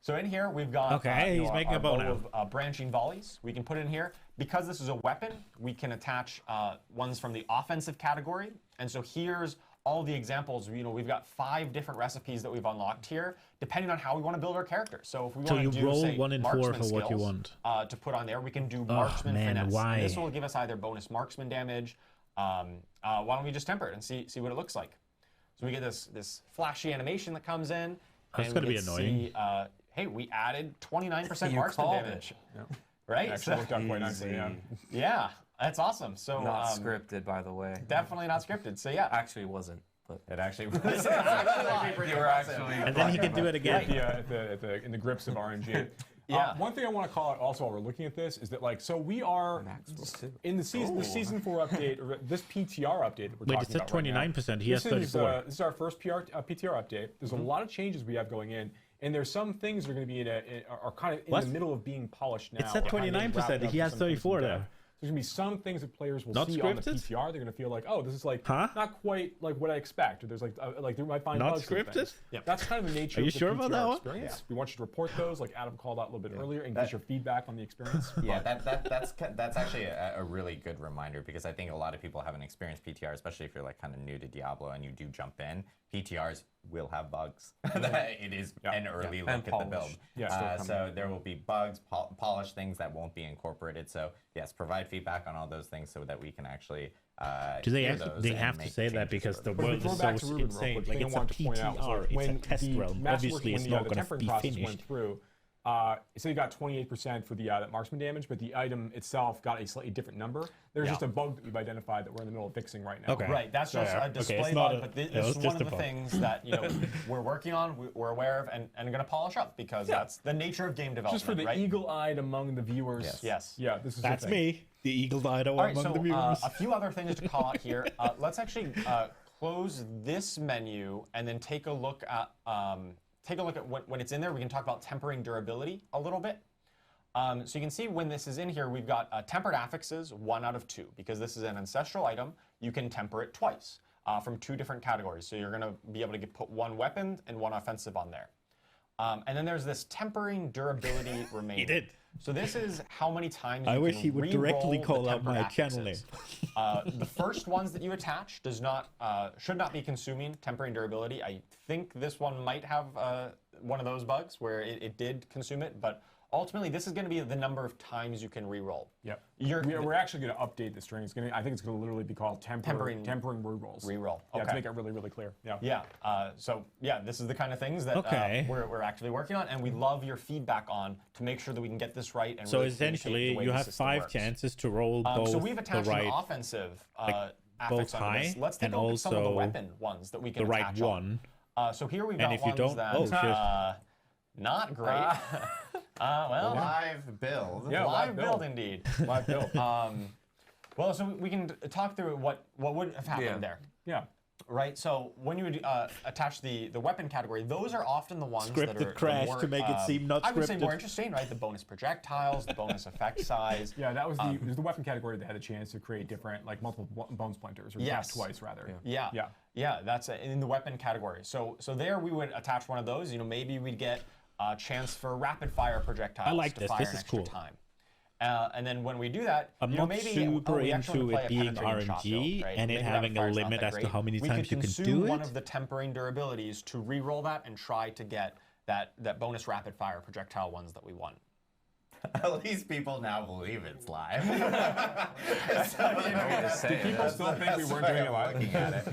So in here we've got he's making our a bow bow of branching volleys. We can put in here because this is a weapon. We can attach ones from the offensive category, and so here's all the examples. We've got 5 different recipes that we've unlocked here, depending on how we want to build our character. So if we want to do, roll say, 1 in 4 marksman for what you skills, want. to put on there, we can do marksman man, finesse. why? And this will give us either bonus marksman damage. Why don't we just temper it and see what it looks like? So we get this flashy animation that comes in. That's and gonna we be get to annoying. See, hey, we added 29% You marksman called damage. Yep. Right? Actually worked out quite nicely, yeah. Yeah, that's awesome. So Not scripted, by the way. definitely not scripted. So yeah. Actually, it wasn't. But It actually was. you were actually. And then he can do it again. In the grips of RNG. Yeah. One thing I want to call out also while we're looking at this is that so we are in the season 4 update, or this PTR update that we're Wait, it talking said about right now. 29%. He has This is, 34. this is our first PTR update. There's a lot of changes we have going in, and there's some things that are going to be are kind of in What? the middle of being polished now. It said or kind of being 29%. wrapped up He in has some 34 depth. there. there's gonna be some things that players will Not see on the scripted? PTR. They're gonna feel like, oh, this is like Huh? not quite like what I expect. Or there's like they might find Not bugs and things. scripted? That's kind of the nature Are you of the sure PTR about that one? experience. We want you to report those, like Adam called out a little bit earlier, and get your feedback on the experience. Yeah, that's actually a really good reminder, because I think a lot of people haven't experienced PTR, especially if you're like kind of new to Diablo and you do jump in. PTRs will have bugs. It is an early look at the build. Yeah, so there will be bugs, polished things that won't be incorporated. So yes, provide feedback on all those things so that we can actually Do they hear actually? those They and have to make say that changes because to the it. But if we world throw is back so to Ruben real insane. quick, Like thing I it's a wanted to point out was, PTR, like, it's a when test the realm. masterwork, Obviously, when it's the not going to tempering be process finished. went through, so you got 28% for the that marksman damage, but the item itself got a slightly different number. There's just a bug that we've identified that we're in the middle of fixing right now. Okay. Right, that's just Yeah. a display it's not bug, a- but this yeah, is it's one just of a the bug. things that we're working on, we're aware of, and going to polish up, because that's the nature of game development. Just for the right? eagle-eyed among the viewers. Yes. Yeah, this is That's the thing. me, the eagle-eyed All right, among so the viewers. a few other things to call out here. Let's actually close this menu and then take a look at when it's in there. We can talk about tempering durability a little bit. So you can see when this is in here, we've got tempered affixes, 1 out of 2, because this is an ancestral item. You can temper it twice from 2 different categories. So you're going to be able to put 1 weapon and 1 offensive on there. And then there's this tempering durability remaining. He did. So this is how many times I you wish can he would directly re-roll call the out my tempered channel name. affixes. The first ones that you attach should not be consuming tempering durability. I think this one might have one of those bugs where it did consume it, but ultimately this is going to be the number of times you can re-roll. Yep. You're- We're actually going to update the string. I think it's going to literally be called tempering rerolls. Re-roll. Yeah, Okay. to make it really, really clear. Yeah. Yeah. So yeah, this is the kind of things that Okay. we're actively working on, and we love your feedback on to make sure that we can get this right. And So really communicate essentially, the way you the have system 5 works. chances to roll both So we've the attached right, an offensive both affix onto this. high Let's take and a look at some of the also weapon ones that we can the right attach one. on. So here we've And got if you ones don't- that oh, shit. not great. Well, Live build. Yeah, live live build build. indeed. Live build. Well, so we can talk through what would have happened Yeah. there. Yeah. Right, so when you would attach the weapon category, those are often the ones that Scripted are crash the more, to make it seem not I would say scripted. more interesting, right? The bonus projectiles, the bonus effect size. Yeah, that was it was the weapon category that had a chance to create different, like multiple bone splinters, or Yes. twice rather. Yeah, Yeah. That's in the weapon category. So there we would attach one of those. You know, maybe we'd get a chance for rapid fire projectiles I like to this. fire This an is extra cool. time. And then when we do that, I'm you know, not maybe super we actually into wanna play it a being penetrating shot RNG build, right? and it Maybe having a rapid fire's not limit that as to great. how many We times could you can consume do one it. of the tempering durabilities to re-roll that and try to get that bonus rapid fire projectile ones that we want. At least people now believe it's live. People still think we weren't doing it live. Looking at it.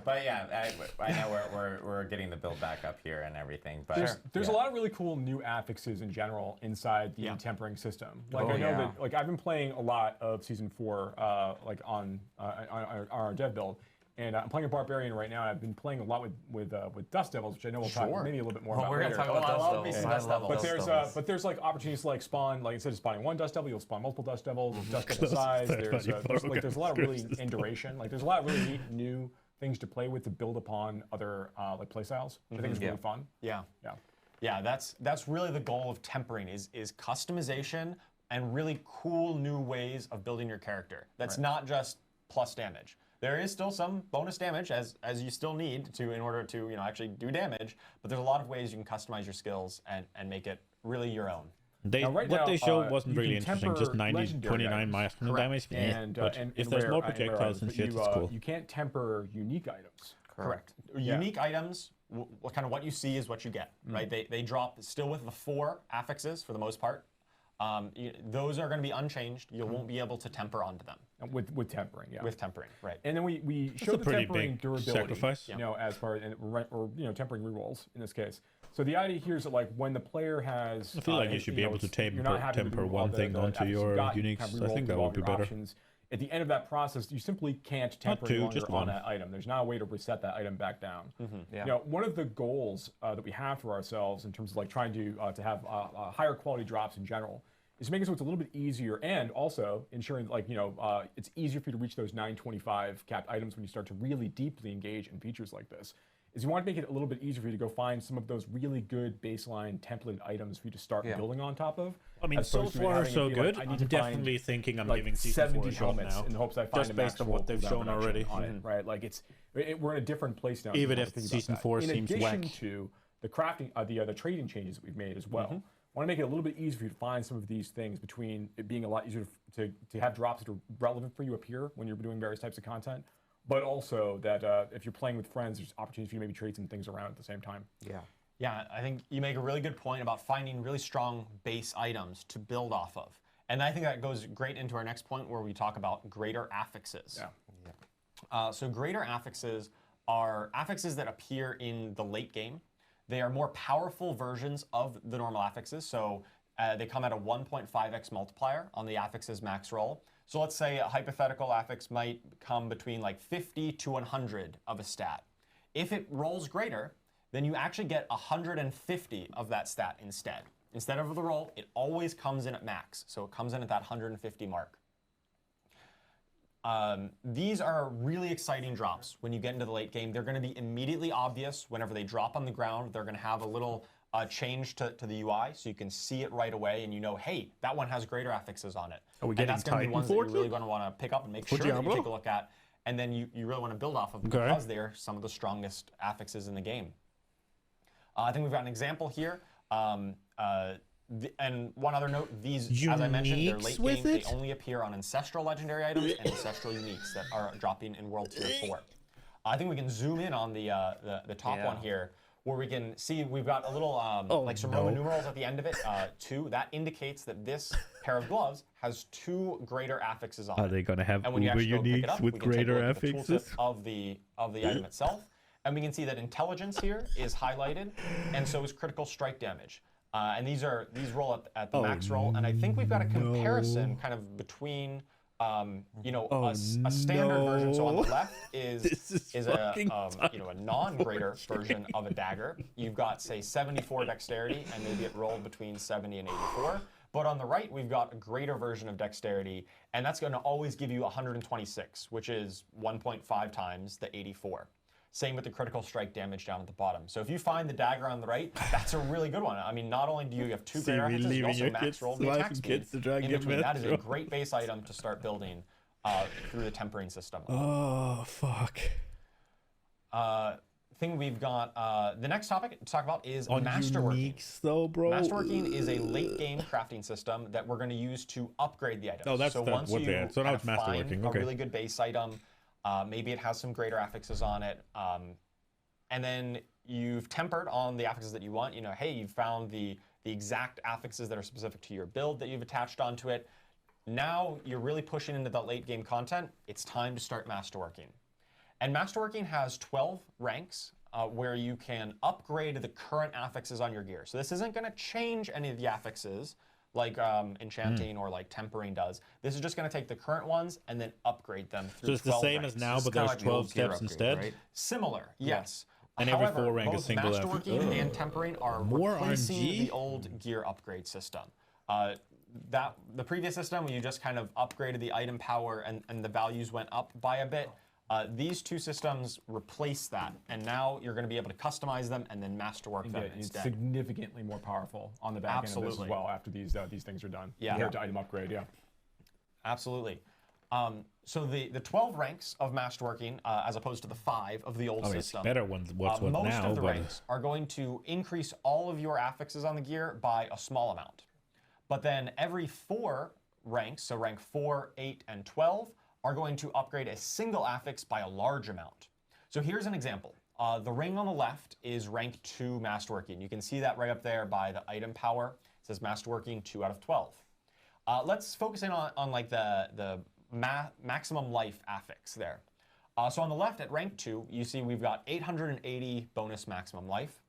But yeah, I know we're getting the build back up here and everything. But There's a lot of really cool new affixes in general inside the tempering system. Like I know that, like I've been playing a lot of season 4, like on our dev build, and I'm playing a barbarian right now. And I've been playing a lot with Dust Devils, which I know we'll talk maybe a little bit more about We're later. gonna talk about I love Dust me Devils. some Dust I love Devils. Dust But there's like opportunities to like spawn, like instead of spawning 1 Dust Devil, you'll spawn multiple Dust Devils, Dust Devil size. There's a lot of really in duration. Like there's a lot of really neat new things to play with to build upon other like playstyles. I think it's really fun. Yeah, that's really the goal of tempering is customization and really cool new ways of building your character. That's not just plus damage. There is still some bonus damage as you still need to in order to actually do damage, but there's a lot of ways you can customize your skills and make it really your own. Right what now, they showed wasn't you really can interesting, just temper 90, legendary 29 items. maximum damage. But if there's more projectiles and shit, it's cool. You can't temper unique items. Correct. Unique items, kind of what you see is what you get, right? They drop still with the 4 affixes for the most part. Those are going to be unchanged. You won't be able to temper onto them. With tempering, yeah. With tempering, right. And then we a showed the pretty tempering big durability, sacrifice. as far as tempering rerolls in this case. So the idea here is that like when the player has, I feel like you should be able to temper one thing onto your uniques. I think that would be better. At the end of that process, you simply can't temper two, any longer just on one. that item. There's not a way to reset that item back down. One of the goals that we have for ourselves in terms of like trying to have higher quality drops in general is to make it so it's a little bit easier, and also ensuring like it's easier for you to reach those 925 capped items when you start to really deeply engage in features like this. is you want to make it a little bit easier for you to go find some of those really good baseline template items for you to start building on top of. I mean, as so opposed to far having it so be good. like, I I'm need to definitely find, thinking I'm like giving season 4 70 a shot helmets now. in the hopes I find Just a based on max what they've roll shown cooldown already. reduction on it, right? Like we're in a different place now. Even if if season 4 in seems addition whack. to the crafting, the trading changes that we've made as well. I want to make it a little bit easier for you to find some of these things, between it being a lot easier to have drops that are relevant for you appear when you're doing various types of content, but also that if you're playing with friends, there's opportunities for you to maybe trade some things around at the same time. Yeah, I think you make a really good point about finding really strong base items to build off of. And I think that goes great into our next point where we talk about greater affixes. So greater affixes are affixes that appear in the late game. They are more powerful versions of the normal affixes. So they come at a 1.5x multiplier on the affixes max roll. So let's say a hypothetical affix might come between like 50 to 100 of a stat. If it rolls greater, then you actually get 150 of that stat instead. Instead of the roll, it always comes in at max. So it comes in at that 150 mark. These are really exciting drops when you get into the late game. They're going to be immediately obvious whenever they drop on the ground. They're going to have a little change to the UI, so you can see it right away, and you know, hey, that one has greater affixes on it. Are we And getting that's going to be ones that Titanfall you're really going to want to pick up and make For sure that you Diablo? take a look at, and then you really want to build off of them Okay. because they're some of the strongest affixes in the game. I think we've got an example here. And one other note, these, as I mentioned, they're late Uniques with game. it? They only appear on Ancestral Legendary items and Ancestral Uniques that are dropping in World Tier 4. I think we can zoom in on the top one here, where we can see we've got a little like some Roman numerals at the end of it, 2. That indicates that this pair of gloves has 2 greater affixes on it. Are they going to have And when you Uber actually go pick it uniques up, with we can take a greater look at the tooltip affixes? of the item itself. And we can see that intelligence here is highlighted, and so is critical strike damage. And these roll at the max roll, and I think we've got a comparison kind of between you know, a standard version. So on the left is a you know, a non-greater version of a dagger. You've got, say, 74 dexterity, and maybe it rolled between 70 and 84. But on the right, we've got a greater version of dexterity, and that's going to always give you 126, which is 1.5 times the 84. Same with the critical strike damage down at the bottom. So if you find the dagger on the right, that's a really good one. I mean, not only do you have 2 greater affixes, you also max roll the attack speed in between. That is a great base item to start building through the tempering system. Oh, fuck. Thing we've got, the next topic to talk about is On masterworking. uniques, though, bro. Masterworking is a late game crafting system that we're going to use to upgrade the items. Oh, that's so what once you they had. So now kind it's of find masterworking. a Okay. really good base item, maybe it has some greater affixes on it, and then you've tempered on the affixes that you want. You know, hey, you've found the exact affixes that are specific to your build that you've attached onto it. Now you're really pushing into that late game content. It's time to start masterworking. And masterworking has 12 ranks where you can upgrade the current affixes on your gear. So this isn't going to change any of the affixes like enchanting or like tempering does. This is just going to take the current ones and then upgrade them through 12 So it's the same ranks. as now, It's but kinda there's like the old 12 gear steps upgrade, instead? right? Similar, yes. And every However, 4 rank both is single masterworking and tempering are More replacing RNG? the old gear upgrade system. The previous system, where you just kind of upgraded the item power and the values went up by a bit, these 2 systems replace that, and now you're going to be able to customize them and then masterwork them It's instead. significantly more powerful on the back end of this as Absolutely. well after these things are done. Yeah. Compared to item upgrade, Absolutely. So the 12 ranks of masterworking, as opposed to the 5 of the old Oh, it's system, better ones. What's what most now? of the But ranks are going to increase all of your affixes on the gear by a small amount. But then every 4 ranks, so rank 4, 8, and 12, are going to upgrade a single affix by a large amount. So here's an example. The ring on the left is rank 2 masterworking. You can see that right up there by the item power. It says masterworking 2 out of 12. Let's focus in on like the maximum life affix there. So on the left at rank 2, you see we've got 880 bonus maximum life.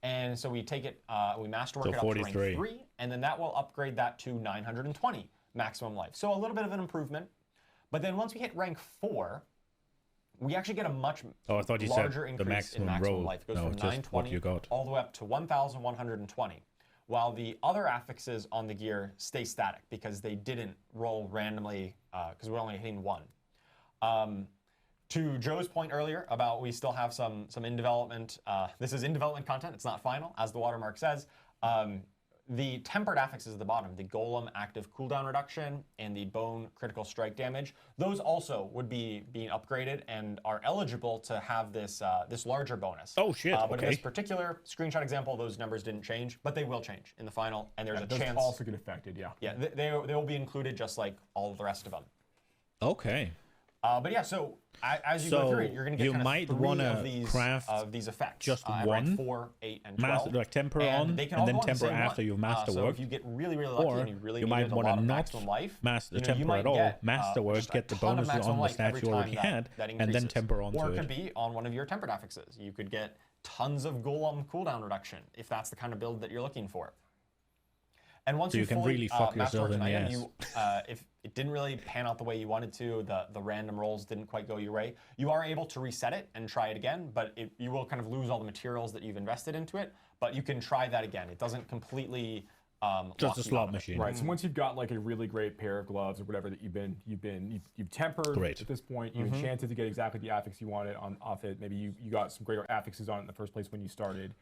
And so we take it, we masterwork So it up 43. to rank 3, and then that will upgrade that to 920 maximum life. So a little bit of an improvement. But then once we hit rank 4, we actually get a much I thought you said larger the increase in maximum maximum roll. life. It goes No, from just what 920 you got. all the way up to 1,120. While the other affixes on the gear stay static because they didn't roll randomly, because we're only hitting 1. To Joe's point earlier about we still have some in development. This is in development content. It's not final, as the watermark says. The tempered affixes at the bottom, the Golem active cooldown reduction and the Bone critical strike damage, those also would be being upgraded and are eligible to have this this larger bonus. Oh shit! But in this particular screenshot example, those numbers didn't change, but they will change in the final, and there's a chance. Those also get affected, yeah. Yeah, they will be included just like all of the rest of them. Okay. But yeah, so as you go through it, you're going to get you kind might of want three to craft of these effects. just at one, rank 4, 8, and 12. like temper on, they can and all then go on the temper same after run. you've So masterworked. if you get really, really lucky Or and you really you needed might a want lot to of not maximum life, you temper might at all, get, masterwork, just a get the ton of bonuses maximum on the life stats every you already time had, that and then increases. temper onto Or it it. could be on one of your tempered affixes. You could get tons of Golem cooldown reduction if that's the kind of build that you're looking for. And once So you you can fully really fuck yourself masterworked in an the item, ass. you, if it didn't really pan out the way you wanted to, the random rolls didn't quite go your way, you are able to reset it and try it again, but you will kind of lose all the materials that you've invested into it, but you can try that again. It doesn't completely Just lock a you out slot of it. machine. Right. So once you've got like a really great pair of gloves or whatever that you've tempered Great. at this point, you enchanted to get exactly the affix you wanted off it. Maybe you got some greater affixes on it in the first place when you started.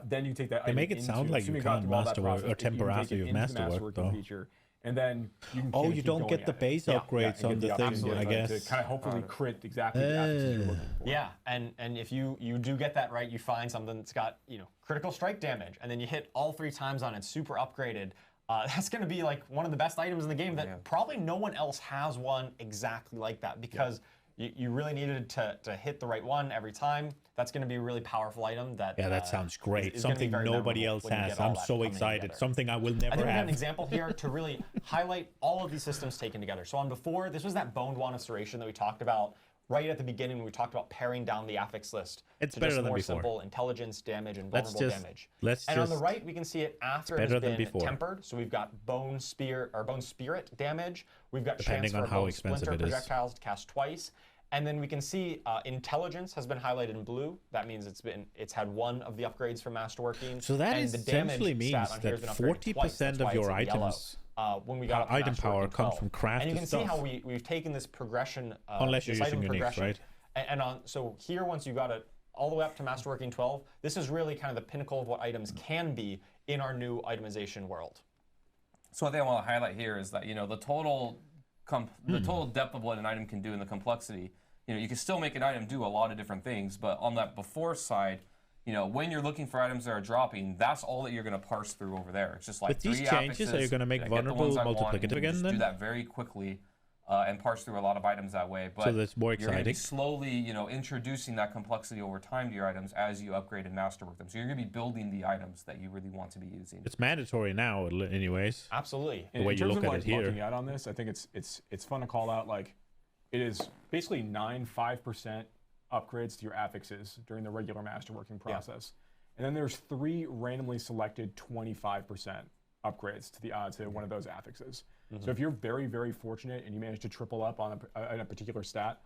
Then you take that. They item make it sound like you assuming got can't through all that masterwork process, or temper you can after take it you've into the masterworked, masterworking though. feature, and then you can. Oh, kinda you keep don't going get the at it. base Yeah, upgrades and on the get thing, absolutely, I like, guess. to kind of hopefully crit exactly the affixes you're looking for. Yeah, and if you do get that right, you find something that's got critical strike damage, and then you hit all 3 times on it, super upgraded. That's going to be like one of the best items in the game that probably no one else has one exactly like that because you really needed to hit the right one every time. That's going to be a really powerful item. That sounds great. is gonna be Something very nobody memorable else when you has. get all I'm that so coming excited. together. Something I will I never think we got have. an example here to really highlight all of these systems taken together. So on before, this was that boned one restoration that we talked about right at the beginning when we talked about paring down the affix list It's to better just than more before. simple intelligence, damage, and vulnerable damage. And on the right, we can see it after it better has than been before. tempered. So we've got bone spirit damage. We've got Depending chance for on how bone expensive splinter it is. projectiles to cast twice. And then we can see intelligence has been highlighted in blue. That means it's had one of the upgrades from masterworking. So that and is the damage essentially means stat on here has that been upgraded twice. 40% That's of why your it's in yellow. items, When we got item up to power masterworking comes 12. from crafted And you can stuff. see how we've taken this progression. Unless you're this item using uniques, progression, right? And so here, once you got it all the way up to masterworking 12, this is really kind of the pinnacle of what items can be in our new itemization world. So one thing I want to highlight here is that the total depth of what an item can do and the complexity. You can still make an item do a lot of different things, but on that before side, when you're looking for items that are dropping, that's all that you're going to parse through over there. It's just like With these 3 changes, are you affixes, going to make I get the vulnerable ones I want, multiplicative and again just then? do that very quickly and parse through a lot of items that way. But So that's more you're going to be exciting. slowly, introducing that complexity over time to your items as you upgrade and masterwork them. So you're going to be building the items that you really want to be using. It's mandatory now, anyways. Absolutely. The way in you terms look of at like it here. looking out on this, I think it's fun to call out like it is basically 5% upgrades to your affixes during the regular masterworking process, and then there's 3 randomly selected 25% upgrades to the to one of those affixes. So if you're very, very fortunate and you manage to triple up on a particular stat,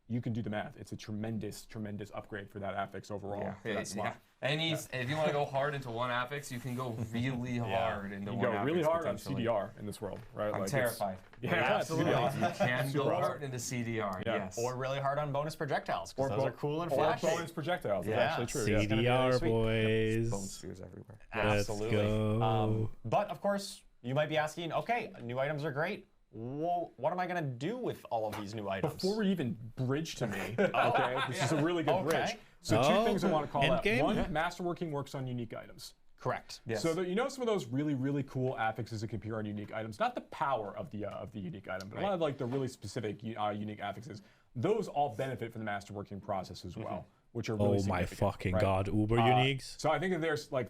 you can do the math. It's a tremendous, tremendous upgrade for that affix overall. For that slot. If you want to go hard into one affix, you can go really hard into You one affix. go really hard on potentially. CDR in this world, right? I'm it's- terrified. Yeah, absolutely. it's gonna be awesome. You can Super go awesome. hard into CDR, Yeah. yes. Or really hard on bonus projectiles, because those are cool and or flashy. bonus projectiles. That's Yeah. actually true. Yeah. gonna be really CDR, sweet. boys. Bone spheres everywhere. Let's Absolutely. go. But of course, you might be asking, okay, new items are great. Well, what am I going to do with all of these new items? Before we even bridge to me, okay, this is a really good bridge. So two things I want to call out. Endgame? One, masterworking works on unique items. Correct. Yes. So that some of those really, really cool affixes that can appear on unique items, not the power of the unique item, but a lot of like the really specific unique affixes, those all benefit from the masterworking process as well, which are really Oh my significant, fucking right? god, Uber uniques. So I think that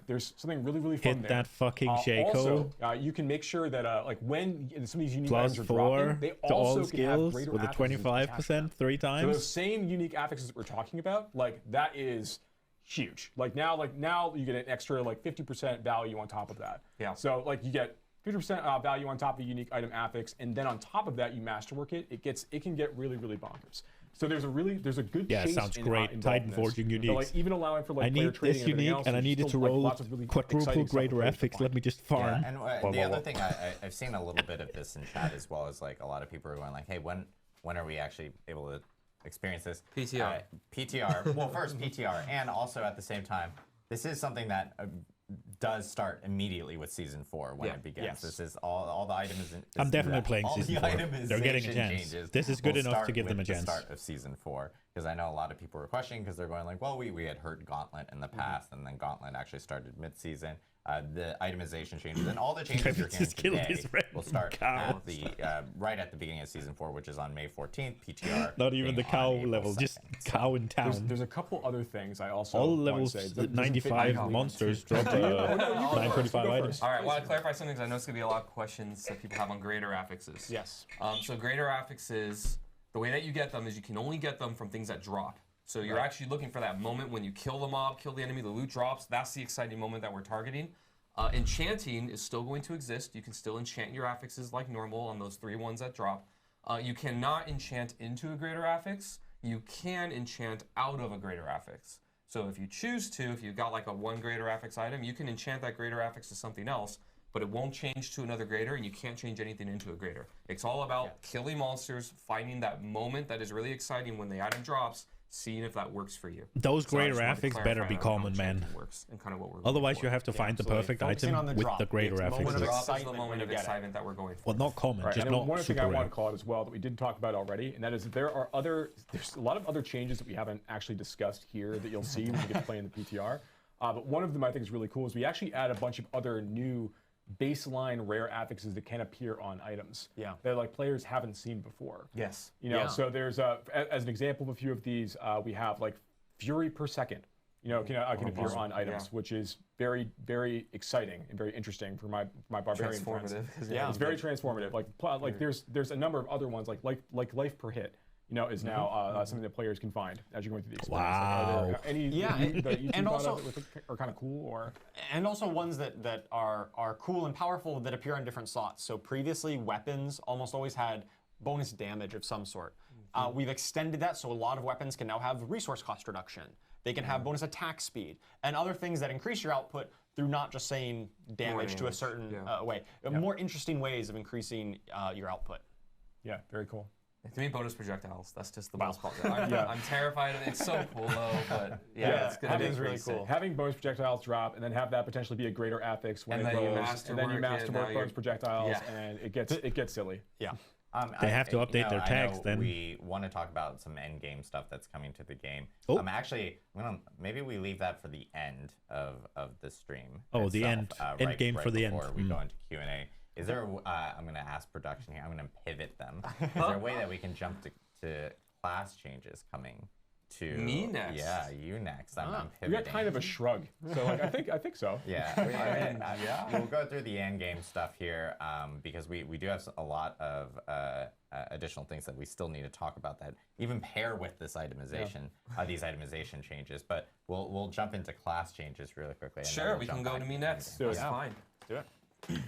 there's something really, really fun Hit there. that fucking Shaco. Also, you can make sure that like when some of these unique Plus items are 4 dropping, they to also all can have skills greater with a affixes attached to them. 25% 3 So those times. same unique affixes that we're talking about, like that is huge. Like now you get an extra like 50% value on top of that. Yeah. So like you get 50% value on top of a unique item affix, and then on top of that you masterwork it. It can get really, really bonkers. So there's a good Yeah, chase sounds in, great. involved Titan in this. forging But, uniques. like even allowing for like I player need trading this and everything unique, else, and I there's need it to still, like, roll lots of really quadruple exciting stuff greater for players to FX. find. Let me just farm. Yeah, and the other thing I've seen a little bit of this in chat as well is like a lot of people are going like, hey, when when are we actually able to experience this? PTR. PTR. Well, first PTR, and also at the same time, this is something that does start immediately with Season 4 when Yeah. it begins. Yes. This is all the items. I'm definitely playing all Season the 4. itemization They're getting a chance. changes This is good will enough to start give them a with the chance. Start of Season 4, because I know a lot of people were questioning because they're going like, well, we had heard Gauntlet in the past, and then Gauntlet actually started mid-season. The itemization changes and all the changes you're Just kill hearing this today random will start cow. at the right at the beginning of Season 4, which is on May 14th. PTR. Not even being the on cow April level, 2nd. just cow in town. There's a couple other things I also All want to levels say. Doesn't fit 95 neatly monsters into- drop No, you go 925 first, you go items. first. All right, I want to clarify something because I know it's going to be a lot of questions that people have on greater affixes. Yes. So greater affixes, the way that you get them is you can only get them from things that drop. So you're actually looking for that moment when you kill the mob, kill the enemy, the loot drops. That's the exciting moment that we're targeting. Enchanting is still going to exist. You can still enchant your affixes like normal on those 3 ones that drop. You cannot enchant into a greater affix. You can enchant out of a greater affix. So if you choose to, if you've got like a 1 greater affix item, you can enchant that greater affix to something else, but it won't change to another greater, and you can't change anything into a greater. It's all about killing monsters, finding that moment that is really exciting when the item drops, seeing if that works for you. Those So I greater just wanted to affix better clarify be how common, man. enchanting works and kind of what we're looking Otherwise, for. you have to find the absolutely. perfect Focusing item on the with drop. the greater It's moment affixes. of Drop is the excitement when moment you of get it. excitement that we're going for. Well, not common, Right, just and not one other thing super I want rare. to call out as well that we didn't talk about already, and that is there's a lot of other changes that we haven't actually discussed here that you'll see when we get to play in the PTR. But one of them I think is really cool is we actually add a bunch of other new baseline rare affixes that can appear on items. Yeah. That like players haven't seen before. Yes. You know, Yeah. so there's as an example of a few of these, we have like Fury per second. You know, can appear on items, which is very, very exciting and very interesting for my barbarian friends. Transformative. Yeah. It's very transformative. Like there's a number of other ones like life per hit. You know, is now something that players can find as you're going through the experience. Like, are there any that you and thought also- of that are kind of cool or? And also ones that are cool and powerful that appear on different slots. So previously, weapons almost always had bonus damage of some sort. We've extended that, so a lot of weapons can now have resource cost reduction. They can have bonus attack speed and other things that increase your output through not just saying damage to a damage, certain yeah. way. More interesting ways of increasing your output. Yeah, very cool. To me, bonus projectiles. That's just the most popular. I'm terrified of it. It's so cool though, but it's gonna be is really pretty sick. cool. Having bonus projectiles drop and then have that potentially be a greater affix when And it then you grows, and then you masterwork it, now masterwork you're- bonus projectiles, Yeah. and it gets silly. Yeah. They have to update their I tags know then. We want to talk about some end game stuff that's coming to the game. Oh. Actually, maybe we leave that for the end of the stream. Oh, the itself, end game for the end. Before we go into Q&A. Is there? I'm going to ask production here. I'm going to pivot them. Is there a way that we can jump to class changes coming to Me next? Yeah, you next. I'm We pivoting. got kind of a shrug, so like, I think so. Yeah, we'll go through the end game stuff here because we do have a lot of additional things that we still need to talk about that even pair with this itemization, these itemization changes. But we'll jump into class changes really quickly. and then Sure, we'll we jump can go back to me the next. Do it. That's Yeah. fine. Do it.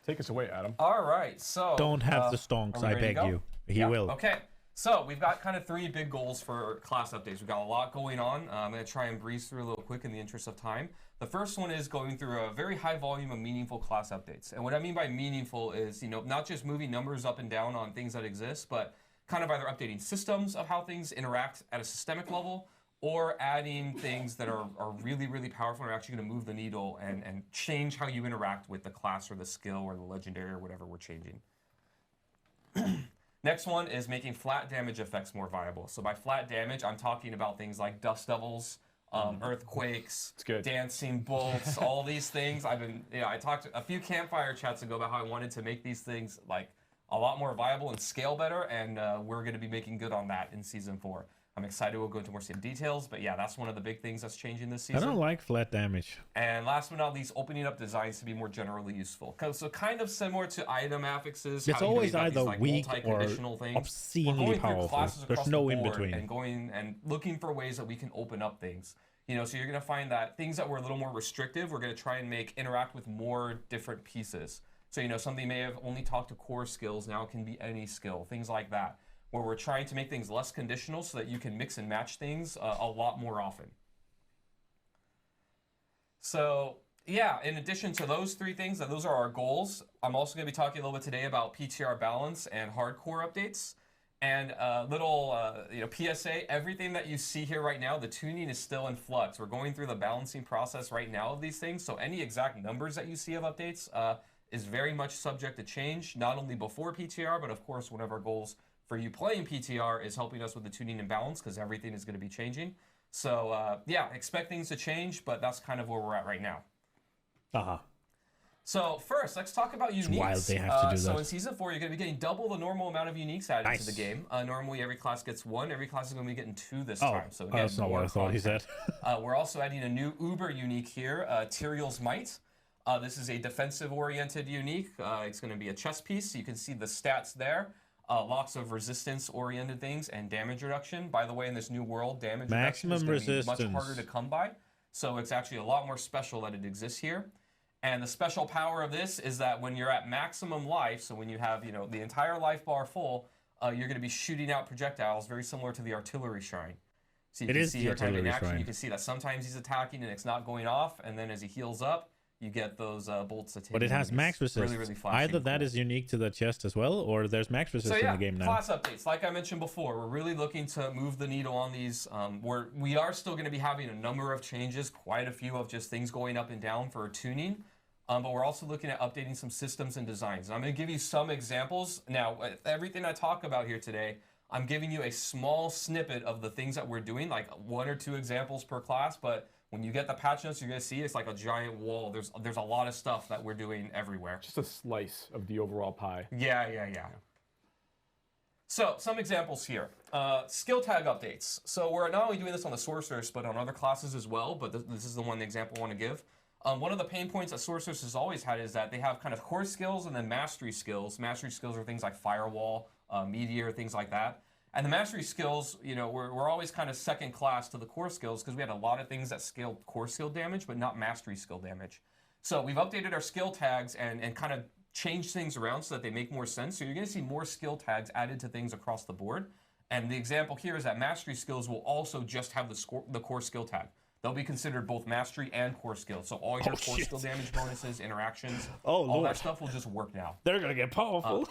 Take us away, Adam. All right, so Don't have the stonks, are we I ready to beg go? you. He Yeah, will. Okay, so we've got kind of 3 big goals for class updates. We've got a lot going on. I'm going to try and breeze through a little quick in the interest of time. The first one is going through a very high volume of meaningful class updates. And what I mean by meaningful is, not just moving numbers up and down on things that exist, but kind of either updating systems of how things interact at a systemic level, or adding things that are really, really powerful and are actually going to move the needle and change how you interact with the class or the skill or the legendary or whatever we're changing. Next one is making flat damage effects more viable. So by flat damage, I'm talking about things like dust devils, earthquakes, good. dancing bolts, all these things. I talked a few campfire chats ago about how I wanted to make these things like a lot more viable and scale better, and we're going to be making good on that in Season 4. I'm excited. We'll go into more details, but yeah, that's one of the big things that's changing this I season. don't like flat damage. And last but not least, opening up designs to be more generally useful. So kind of similar to item affixes. It's how, always you've got either these, like, weak or multi-conditional things. obscenely We're going through powerful. classes There's across no the in board between. And going and looking for ways that we can open up things. So you're going to find that things that were a little more restrictive, we're going to try and make interact with more different pieces. So something may have only talked to core skills, now it can be any skill, things like that, where we're trying to make things less conditional so that you can mix and match things a lot more often. So yeah, in addition to those 3 things, those are our goals. I'm also going to be talking a little bit today about PTR balance and hardcore updates. And little PSA, everything that you see here right now, the tuning is still in flux. We're going through the balancing process right now of these things. So any exact numbers that you see of updates is very much subject to change, not only before PTR, but of course one of our goals for you playing PTR is helping us with the tuning and balance because everything is going to be changing. So yeah, expect things to change, but that's kind of where we're at right now. So first, let's talk about uniques. Wild they have to do so that. in Season 4, you're going to be getting double the normal amount of uniques added to the game. Normally, every class gets 1. Every class is going to be getting 2 this time. So again, that's not what I thought he said. We're also adding a new Uber unique here, Tyrael's Might. This is a defensive-oriented unique. It's going to be a chess piece. You can see the stats there. Lots of resistance-oriented things and damage reduction. By the way, in this new world, damage reduction is going to be much harder to come by. So it's actually a lot more special that it exists here. And the special power of this is that when you're at maximum life, so when you have the entire life bar full, you're going to be shooting out projectiles, very similar to the artillery shrine. So you can see here kind of in action, you can see that sometimes he's attacking and it's not going off, and then as he heals up, you get those bolts that take. But it has max resist. Really, really flashy. Either that is unique to the chest as well, or there's max resist in the game now. Class updates. Like I mentioned before, we're really looking to move the needle on these. We are still going to be having a number of changes, quite a few of just things going up and down for tuning. But we're also looking at updating some systems and designs. And I'm going to give you some examples. Now, everything I talk about here today, I'm giving you a small snippet of the things that we're doing, like 1 or 2 examples per class. But when you get the patch notes, you're going to see it's like a giant wall. There's a lot of stuff that we're doing everywhere. Just a slice of the overall pie. Yeah. So, some examples here. Skill tag updates. So we're not only doing this on the Sorceress, but on other classes as well. But this is the one example I want to give. One of the pain points that Sorceress has always had is that they have kind of core skills and then mastery skills. Mastery skills are things like Firewall, Meteor, things like that. And the mastery skills, we're always kind of second class to the core skills because we had a lot of things that scaled core skill damage, but not mastery skill damage. So we've updated our skill tags and kind of changed things around so that they make more sense. So you're going to see more skill tags added to things across the board. And the example here is that mastery skills will also just have the core skill tag. They'll be considered both mastery and core skills. So all your core skill damage bonuses, interactions, all that stuff will just work now. They're going to get powerful.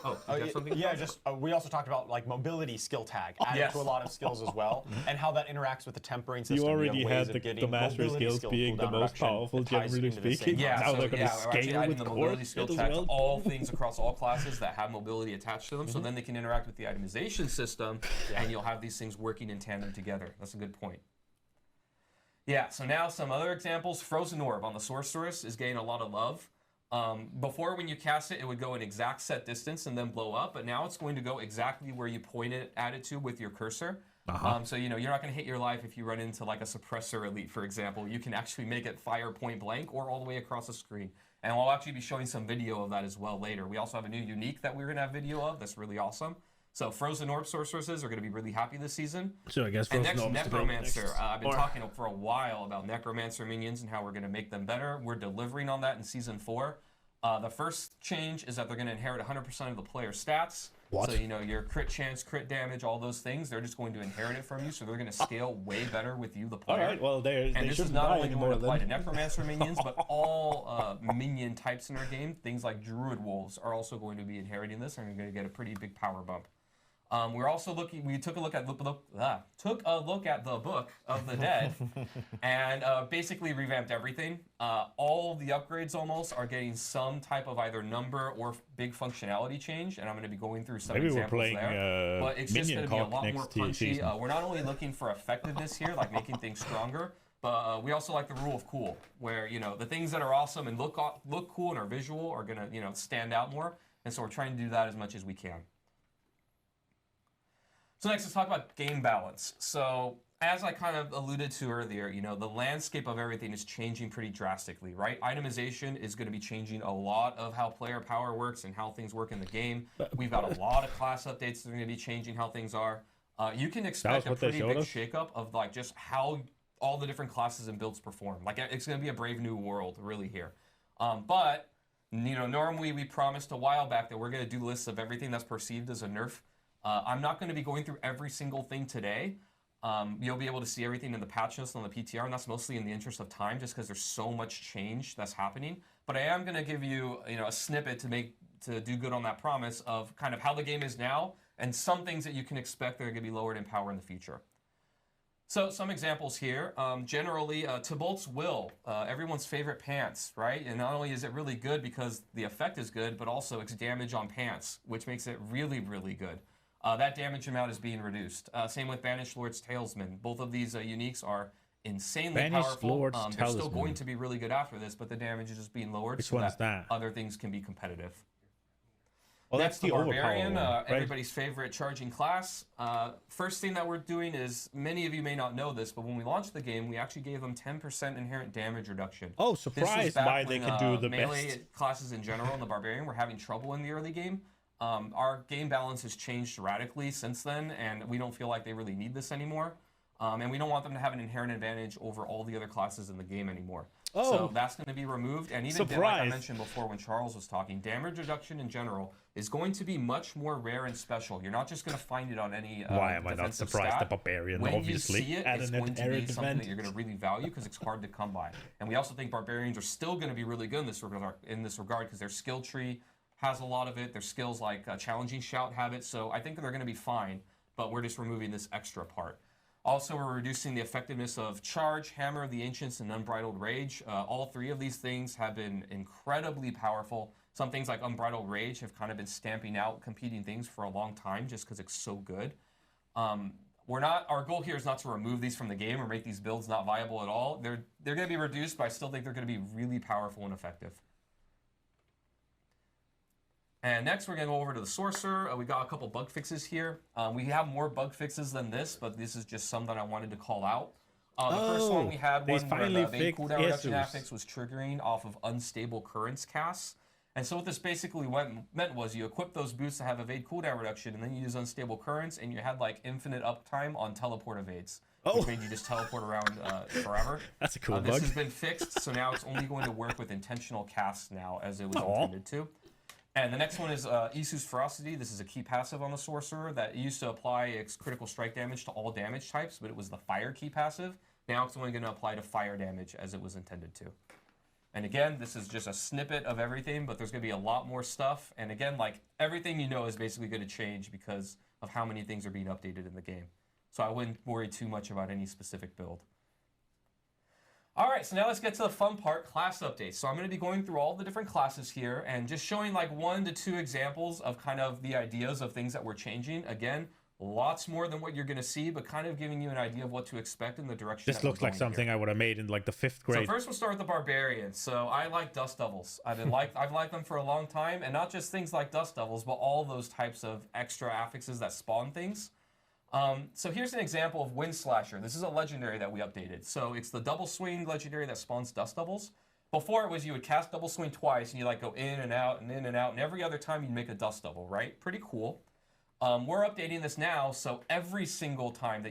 We also talked about like mobility skill tag added to a lot of skills as well, and how that interacts with the tempering system. You already had the mastery skills being the most powerful, generally speaking. Now they're going to scale with the core mobility skill as tag well. to all things across all classes that have mobility attached to them. So then they can interact with the itemization system, and you'll have these things working in tandem together. That's a good point. Yeah, so now some other examples. Frozen Orb on the Sorceress is getting a lot of love. Before, when you cast it, it would go an exact set distance and then blow up, but now it's going to go exactly where you point it at it to with your cursor. So you're not going to hit your life if you run into like a suppressor elite, for example. You can actually make it fire point blank or all the way across the screen. And we'll actually be showing some video of that as well later. We also have a new unique that we're going to have video of that's really awesome. So Frozen Orb Sorceresses are going to be really happy this season. So I guess and Frozen next, Necromancer. I've been talking for a while about Necromancer minions and how we're going to make them better. We're delivering on that in Season 4. The first change is that they're going to inherit 100% of the player stats. What? So, your crit chance, crit damage, all those things, they're just going to inherit it from you. So they're going to scale way better with you, the player. All right, well, and this is not only going to apply to Necromancer minions, but all minion types in our game. Things like Druid Wolves are also going to be inheriting this and are going to get a pretty big power bump. We're also looking. We took a look at the Book of the Dead, and basically revamped everything. All the upgrades almost are getting some type of either number or big functionality change, and I'm going to be going through some examples there. But it's just going to be a lot more punchy. We're not only looking for effectiveness here, like making things stronger, but we also like the rule of cool, where the things that are awesome and look cool and are visual are going to stand out more, and so we're trying to do that as much as we can. So next, let's talk about game balance. So as I kind of alluded to earlier, the landscape of everything is changing pretty drastically, right? Itemization is going to be changing a lot of how player power works and how things work in the game. We've got a lot of class updates that are going to be changing how things are. You can expect a pretty big shakeup of like just how all the different classes and builds perform. Like it's going to be a brave new world really here. But normally we promised a while back that we're going to do lists of everything that's perceived as a nerf. I'm not going to be going through every single thing today. You'll be able to see everything in the patch notes on the PTR, and that's mostly in the interest of time, just because there's so much change that's happening. But I am going to give you, a snippet to make to do good on that promise of kind of how the game is now and some things that you can expect that are going to be lowered in power in the future. So some examples here. Generally, Tybalt's Will, everyone's favorite pants, right? And not only is it really good because the effect is good, but also it's damage on pants, which makes it really, really good. That damage amount is being reduced. Same with Banished Lord's Talisman. Both of these uniques are insanely powerful. They're still going to be really good after this, but the damage is just being lowered. Which so one is that? Other things can be competitive. Well, Next, that's the Barbarian, overpower one, right? everybody's favorite charging class. First thing that we're doing is, many of you may not know this, but when we launched the game, we actually gave them 10% inherent damage reduction. Oh, This was surprised back why they when, can do the melee best. classes in general and the Barbarian were having trouble in the early game. Our game balance has changed radically since then, and we don't feel like they really need this anymore. And we don't want them to have an inherent advantage over all the other classes in the game anymore. Oh. So that's going to be removed. And even like I Surprise. mentioned before when Charles was talking, damage reduction in general is going to be much more rare and special. You're not just going to find it on any Why am I not defensive surprised? stat. The Barbarian, When obviously, you see it, at it's an going to be inherent something event. that you're going to really value because it's hard to come by. And we also think Barbarians are still going to be really good in this regard because their skill tree has a lot of it. Their skills like Challenging Shout have it. So I think that they're going to be fine, but we're just removing this extra part. Also, we're reducing the effectiveness of Charge, Hammer of the Ancients, and Unbridled Rage. All three of these things have been incredibly powerful. Some things like Unbridled Rage have kind of been stamping out competing things for a long time just because it's so good. Our goal here is not to remove these from the game or make these builds not viable at all. They're going to be reduced, but I still think they're going to be really powerful and effective. And next, we're going to go over to the Sorcerer. We got a couple bug fixes here. We have more bug fixes than this, but this is just some that I wanted to call out. The first one we had they one where finally the evade fixed cooldown reduction Jesus. affix was triggering off of unstable currents casts. And so what this basically meant was you equip those boots to have evade cooldown reduction, and then you use unstable currents, and you had like infinite uptime on teleport evades. Which made you just teleport around forever. That's a cool This bug. has been fixed, so now it's only going to work with intentional casts now, as it was intended to. And the next one is Isu's Ferocity. This is a key passive on the Sorcerer that used to apply its critical strike damage to all damage types, but it was the fire key passive. Now it's only going to apply to fire damage as it was intended to. And again, this is just a snippet of everything, but there's going to be a lot more stuff. And again, like everything you know is basically going to change because of how many things are being updated in the game. So I wouldn't worry too much about any specific build. All right, so now let's get to the fun part, class updates. So I'm going to be going through all the different classes here and just showing like 1 to 2 examples of kind of the ideas of things that we're changing. Again, lots more than what you're going to see, but kind of giving you an idea of what to expect in the direction. This looks like something I would have made in like the 5th grade. So first we'll start with the Barbarian. So I like Dust Devils. I've liked them for a long time, and not just things like Dust Devils, but all those types of extra affixes that spawn things. So here's an example of Wind Slasher. This is a legendary that we updated. So it's the double swing legendary that spawns Dust Devils. Before it was you would cast double swing twice and you like go in and out and in and out, and every other time you'd make a Dust Devil, right? Pretty cool. We're updating this now, so every single time that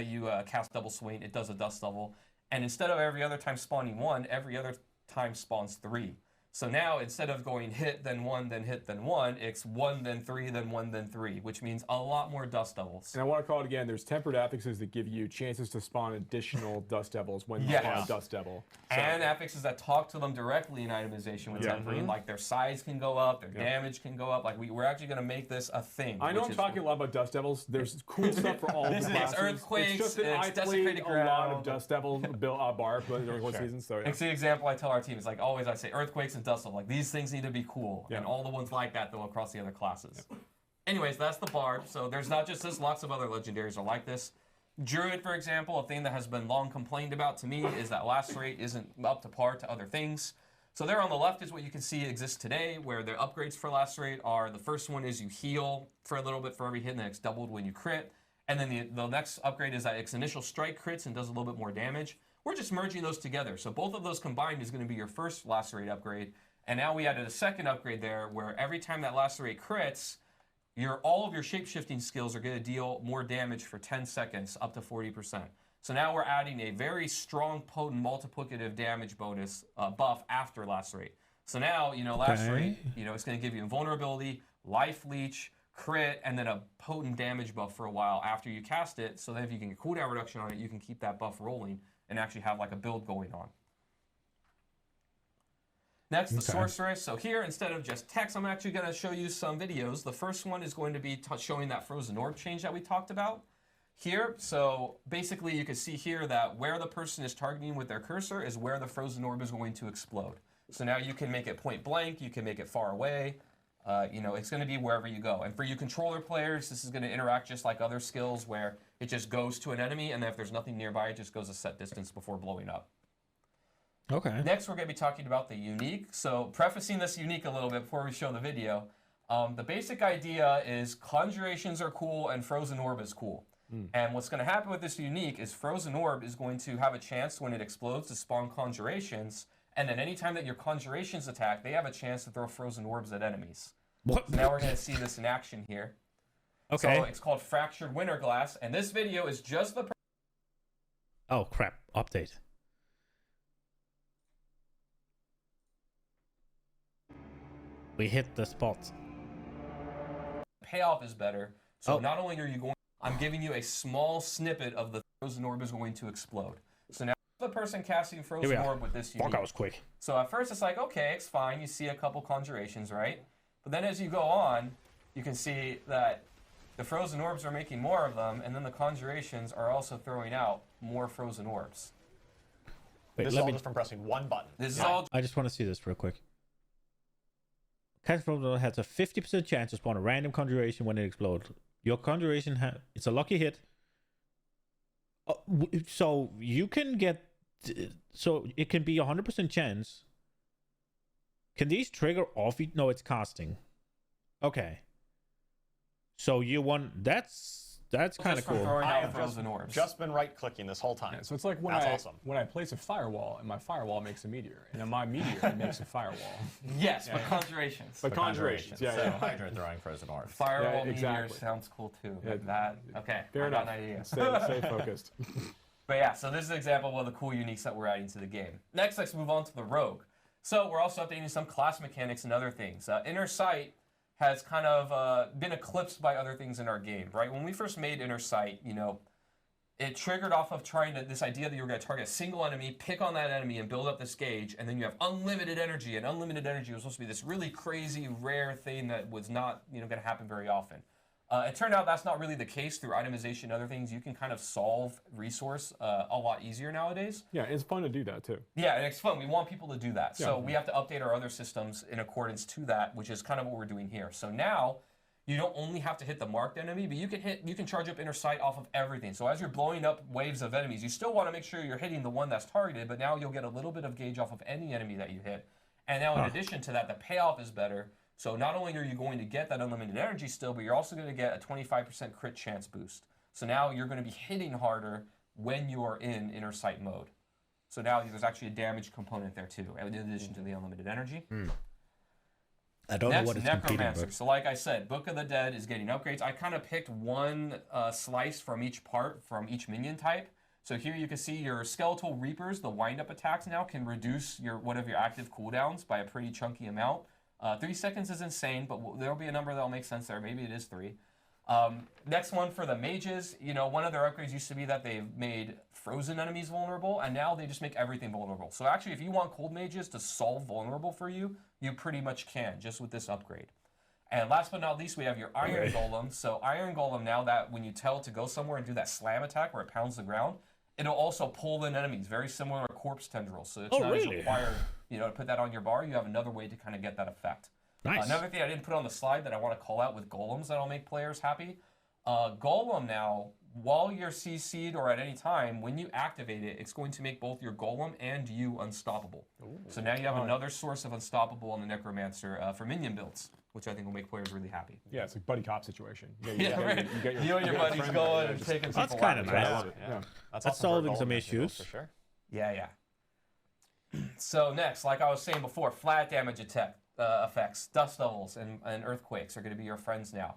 you cast double swing, it does a Dust Devil, and instead of every other time spawning 1, every other time spawns 3. So now, instead of going hit, then 1, then hit, then 1, it's 1, then 3, then 1, then 3, which means a lot more Dust Devils. And I want to call it again, there's tempered affixes that give you chances to spawn additional Dust Devils when you spawn a Dust Devil. So, And affixes that talk to them directly in itemization with tempering, like their size can go up, their damage can go up. Like we're actually going to make this a thing. I know I'm talking a lot about Dust Devils. There's cool stuff for all of the classes. Earthquakes, it's just that I played Desecrated a lot Ground. of Dust Devil bar during one season. So yeah. It's the example I tell our team. It's like always I say Earthquakes and Dust Devil. Like these things need to be cool. And all the ones like that though across the other classes. Anyways, that's the Bard. So there's not just this, lots of other legendaries are like this. Druid, for example, a thing that has been long complained about to me is that lacerate isn't up to par to other things. So there on the left is what you can see exists today, where the upgrades for lacerate are, the first one is you heal for a little bit for every hit, and then it's doubled when you crit. And then the next upgrade is that its initial strike crits and does a little bit more damage. We're just merging those together. So both of those combined is going to be your first lacerate upgrade. And now we added a second upgrade there, where every time that lacerate crits, all of your shape-shifting skills are going to deal more damage for 10 seconds, up to 40%. So now we're adding a very strong, potent, multiplicative damage bonus buff after lacerate. So now, lacerate, it's going to give you invulnerability, life leech, crit, and then a potent damage buff for a while after you cast it. So then if you can get cooldown reduction on it, you can keep that buff rolling and actually have like a build going on. Next, the sorceress. So here, instead of just text, I'm actually going to show you some videos. The first one is going to be showing that frozen orb change that we talked about here. So basically, you can see here that where the person is targeting with their cursor is where the frozen orb is going to explode. So now you can make it point blank. You can make it far away. You know, it's going to be wherever you go. And for you controller players, this is going to interact just like other skills where it just goes to an enemy, and then if there's nothing nearby, it just goes a set distance before blowing up. Okay. Next, we're going to be talking about the unique. So prefacing this unique a little bit before we show the video, the basic idea is conjurations are cool and frozen orb is cool. And what's going to happen with this unique is frozen orb is going to have a chance when it explodes to spawn conjurations, and then anytime that your conjurations attack, they have a chance to throw frozen orbs at enemies. What? So now we're going to see this in action here. Okay. So it's called Fractured Winter Glass, and this video is just the... Oh, crap. Update. We hit the spot. payoff is better. So not only are you going... I'm giving you a small snippet of the frozen orb is going to explode. So now the person casting frozen orb with this unique. Fuck, I was quick. So at first it's like, okay, it's fine. You see a couple conjurations, right? But then as you go on, you can see that the frozen orbs are making more of them, and then the conjurations are also throwing out more frozen orbs. Wait, This is all just from pressing one button. This is all... I just want to see this real quick. Casting frozen orb has a 50% chance to spawn a random conjuration when it explodes. Your conjuration it's a lucky hit. So you can get... So it can be 100% chance. Can these trigger off? No, it's casting. Okay. So you want... That's kind of cool. I have just been right-clicking this whole time. Yeah, so it's like when when I place a firewall, and my firewall makes a meteor, and then my meteor makes a firewall. Yes, but conjurations. But conjurations, So Hydra throwing frozen orbs. Firewall meteor sounds cool too. Yeah, okay. Fair enough. Stay focused. But yeah, so this is an example of one of the cool uniques that we're adding to the game. Next, let's move on to the rogue. So we're also updating some class mechanics and other things. Inner sight has kind of been eclipsed by other things in our game, right? When we first made Inner Sight, you know, it triggered off of this idea that you were going to target a single enemy, pick on that enemy, and build up this gauge, and then you have unlimited energy, and unlimited energy was supposed to be this really crazy, rare thing that was not, going to happen very often. It turned out that's not really the case through itemization and other things. You can kind of solve resource a lot easier nowadays. Yeah, it's fun to do that too. Yeah, and it's fun. We want people to do that. So we have to update our other systems in accordance to that, which is kind of what we're doing here. So now you don't only have to hit the marked enemy, but you can charge up Inner Sight off of everything. So as you're blowing up waves of enemies, you still want to make sure you're hitting the one that's targeted, but now you'll get a little bit of gauge off of any enemy that you hit. And now in addition to that, the payoff is better. So not only are you going to get that unlimited energy still, but you're also going to get a 25% crit chance boost. So now you're going to be hitting harder when you are in Inner Sight mode. So now there's actually a damage component there too, in addition to the unlimited energy. I don't know what it's Necromancer. So like I said, Book of the Dead is getting upgrades. I kind of picked one slice from each part, from each minion type. So here you can see your Skeletal Reapers, the wind-up attacks now, can reduce one of your active cooldowns by a pretty chunky amount. 3 seconds is insane, but there'll be a number that'll make sense there. Maybe it is 3. Next one for the mages, one of their upgrades used to be that they've made frozen enemies vulnerable, and now they just make everything vulnerable. So actually, if you want cold mages to solve vulnerable for you, you pretty much can, just with this upgrade. And last but not least, we have your Iron Golem. So Iron Golem, now that when you tell it to go somewhere and do that slam attack where it pounds the ground, it'll also pull in enemies, very similar to Corpse Tendrils. So it's not as required, to put that on your bar. You have another way to kind of get that effect. Nice. Another thing I didn't put on the slide that I want to call out with golems that'll make players happy. Golem now, while you're CC'd or at any time, when you activate it, it's going to make both your golem and you unstoppable. Ooh. So now you have another source of unstoppable on the Necromancer for minion builds, which I think will make players really happy. Yeah, it's a buddy cop situation. You and your buddies going and taking people out. That's kind of nice. Yeah. That's solving some issues. For sure. Yeah. So next, like I was saying before, flat damage effects, dust devils, and earthquakes are going to be your friends now.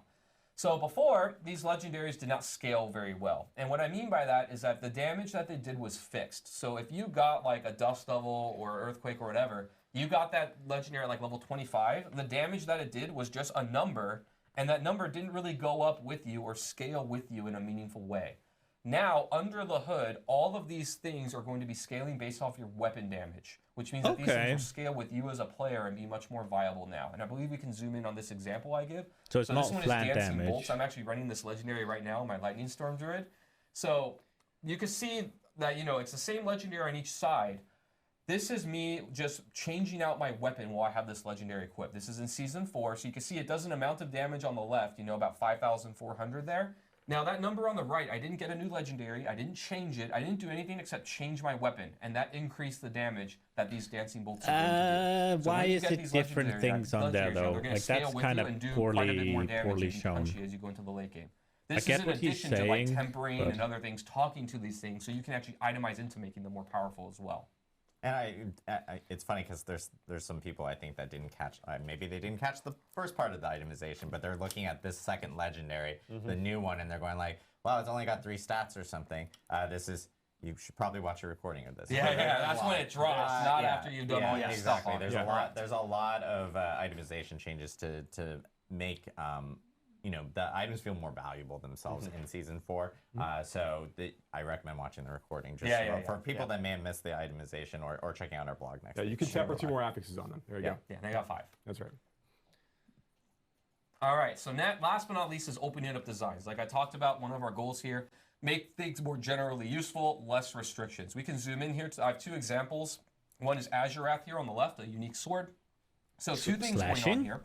So before, these legendaries did not scale very well. And what I mean by that is that the damage that they did was fixed. So if you got like a dust devil or earthquake or whatever, you got that legendary at like level 25, the damage that it did was just a number, and that number didn't really go up with you or scale with you in a meaningful way. Now, under the hood, all of these things are going to be scaling based off your weapon damage, which means that these things will scale with you as a player and be much more viable now. And I believe we can zoom in on this example I give. So it's not this one flat is Dancing damage. Bolts. I'm actually running this legendary right now, my Lightning Storm Druid. So you can see that, it's the same legendary on each side. This is me just changing out my weapon while I have this legendary equipped. This is in Season 4, so you can see it does an amount of damage on the left, about 5,400 there. Now, that number on the right, I didn't get a new legendary, I didn't change it, I didn't do anything except change my weapon, and that increased the damage that these Dancing Bolts are going to do. So why is it different things on there, though? Like, that's kind of poorly shown. As you go into the late game. This get is in what he's addition to like saying, tempering but- and other things, talking to these things, so you can actually itemize into making them more powerful as well. And it's funny because there's some people I think that didn't catch, maybe they didn't catch the first part of the itemization, but they're looking at this second legendary, the new one, and they're going like, wow, it's only got 3 stats or something. You should probably watch a recording of this. Yeah, that's when it drops, not after you've done all your stuff exactly. on it. There's a lot of itemization changes to make the items feel more valuable themselves in Season 4. I recommend watching the recording just for people that may have missed the itemization or checking out our blog next week. You can temper 2 more affixes on them. There you go. Yeah, they got 5. That's right. All right, so last but not least is opening up designs. Like I talked about, one of our goals here, make things more generally useful, less restrictions. We can zoom in here. I have 2 examples. One is Azurath here on the left, a unique sword. So 2 things going on here.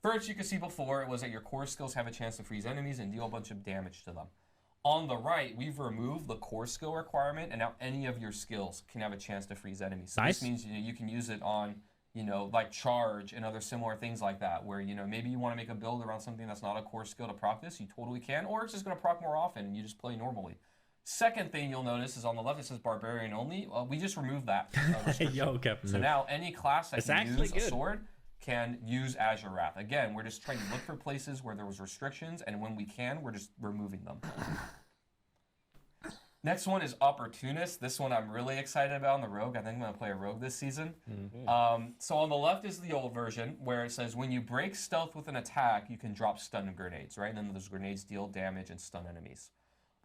First, you can see before it was that your core skills have a chance to freeze enemies and deal a bunch of damage to them. On the right, we've removed the core skill requirement, and now any of your skills can have a chance to freeze enemies. So this means you can use it on, like charge and other similar things like that, where maybe you want to make a build around something that's not a core skill to proc this, you totally can, or it's just going to proc more often and you just play normally. Second thing you'll notice is on the left it says Barbarian only. We just removed that restriction. So now any class that can use a sword can use Azurath. Again, we're just trying to look for places where there was restrictions, and when we can, we're just removing them. Next one is Opportunist. This one I'm really excited about on the Rogue. I think I'm going to play a Rogue this season. So on the left is the old version, where it says when you break stealth with an attack, you can drop stun grenades, right? And then those grenades deal damage and stun enemies.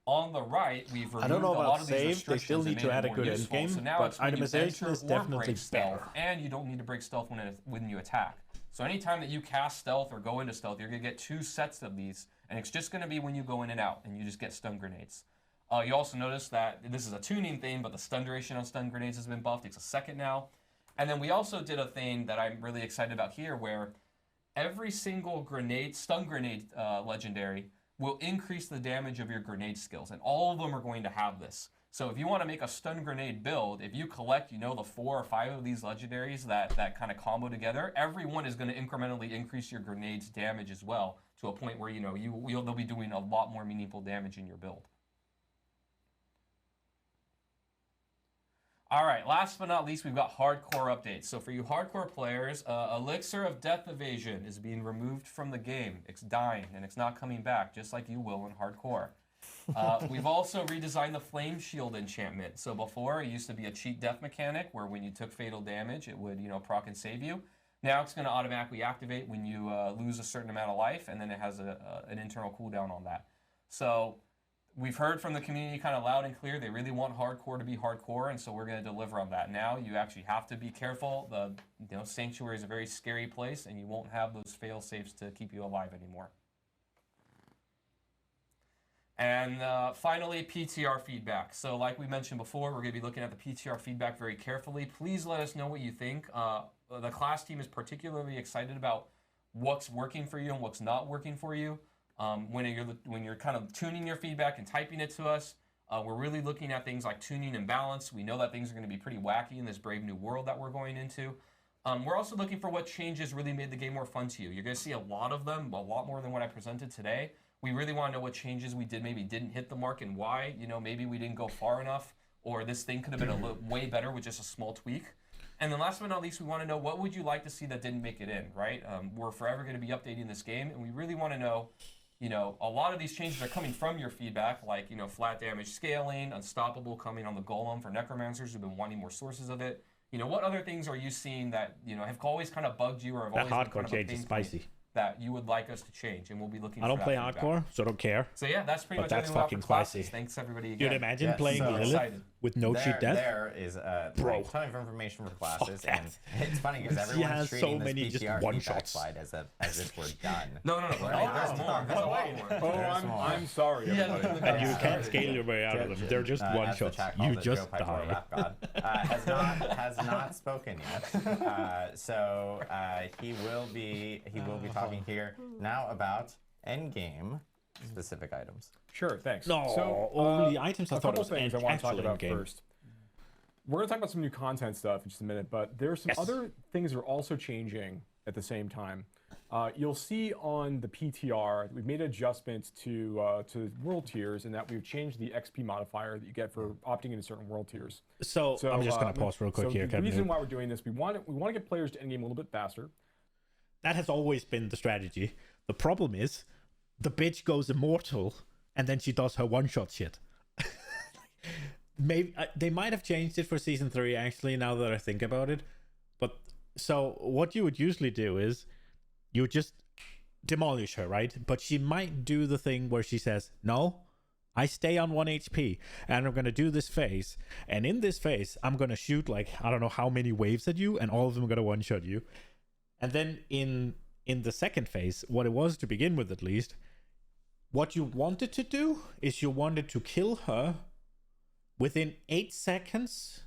On the right, we've removed a lot of these restrictions. They still need to add a good end game, so now but it's when itemization is definitely stealth, and you don't need to break stealth when you attack. So anytime that you cast stealth or go into stealth, you're going to get 2 sets of these, and it's just going to be when you go in and out, and you just get stun grenades. You also notice that this is a tuning thing, but the stun duration on stun grenades has been buffed. It's a second now. And then we also did a thing that I'm really excited about here, where every single stun grenade legendary will increase the damage of your grenade skills, and all of them are going to have this. So if you want to make a stun grenade build, if you collect, the 4 or 5 of these legendaries that kind of combo together, every one is going to incrementally increase your grenade's damage as well, to a point where they'll be doing a lot more meaningful damage in your build. All right, last but not least, we've got hardcore updates. So for you hardcore players, Elixir of Death Evasion is being removed from the game. It's dying, and it's not coming back, just like you will in hardcore. We've also redesigned the Flame Shield enchantment. So before, it used to be a cheat death mechanic, where when you took fatal damage, it would proc and save you. Now it's going to automatically activate when you lose a certain amount of life, and then it has an internal cooldown on that. So we've heard from the community kind of loud and clear. They really want hardcore to be hardcore, and so we're going to deliver on that. Now you actually have to be careful. The Sanctuary is a very scary place, and you won't have those fail safes to keep you alive anymore. And finally, PTR feedback. So like we mentioned before, we're going to be looking at the PTR feedback very carefully. Please let us know what you think. The class team is particularly excited about what's working for you and what's not working for you. When you're kind of tuning your feedback and typing it to us, we're really looking at things like tuning and balance. We know that things are going to be pretty wacky in this brave new world that we're going into. We're also looking for what changes really made the game more fun to you. You're going to see a lot of them, a lot more than what I presented today. We really want to know what changes we did, maybe didn't hit the mark, and why. Maybe we didn't go far enough, or this thing could have been way better with just a small tweak. And then last but not least, we want to know what would you like to see that didn't make it in, right? We're forever going to be updating this game, and we really want to know, a lot of these changes are coming from your feedback, like, flat damage scaling, Unstoppable coming on the Golem for Necromancers who've been wanting more sources of it. What other things are you seeing that, have always kind of bugged you, or have always been kind of a pain point that you would like us to change, and we'll be looking. I don't for play that feedback. hardcore, so I don't care. So yeah, that's pretty But much that's everything we have fucking for classes. spicy. Thanks everybody again. You'd imagine Yeah, playing so Lilith excited. with no cheat death? There is a Bro. ton of information for classes, that. and it's funny because She everyone's has so treating many this just PTR one feedback shots. slide as if we're done. No. There's more. There's a lot more. Oh, I'm sorry, everybody. And you can't scale your way out of them. They're just one As the shots. chat calls You it, just Joe Piper, die. Rap God, has not spoken yet. So he will be talking here now about endgame specific items. Sure, thanks. No, so, only items I a thought couple was things I want to talk actual about in-game. first. We're going to talk about some new content stuff in just a minute, but there's some Yes. other things that are also changing at the same time. You'll see on the PTR, we've made adjustments to world tiers, and that we've changed the XP modifier that you get for opting into certain world tiers. So I'm just going to pause real quick so here, the Kevin. reason why we're doing this, we want to get players to endgame a little bit faster. That has always been the strategy. The problem is, the bitch goes immortal, and then she does her one-shot shit. Maybe they might have changed it for season 3, actually, now that I think about it. But so what you would usually do is you just demolish her, right? But she might do the thing where she says, no, I stay on 1 HP, and I'm going to do this phase. And in this phase, I'm going to shoot, like, I don't know how many waves at you, and all of them are going to one-shot you. And then in the second phase, what it was to begin with at least, what you wanted to do is you wanted to kill her within 8 seconds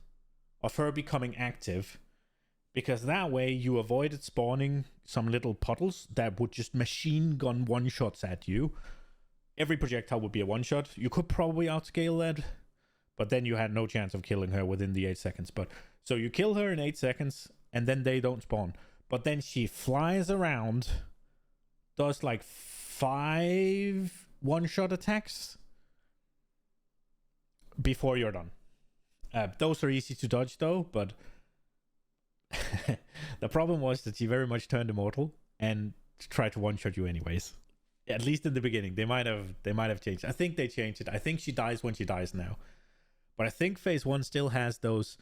of her becoming active, because that way you avoided spawning some little puddles that would just machine gun one-shots at you. Every projectile would be a one-shot. You could probably outscale that, but then you had no chance of killing her within the 8 seconds. But so you kill her in 8 seconds, and then they don't spawn. But then she flies around, does like 5 one-shot attacks before you're done. Those are easy to dodge though, but the problem was that she very much turned immortal and tried to one-shot you anyways. At least in the beginning. They might have changed. I think they changed it. I think she dies when she dies now. But I think phase 1 still has those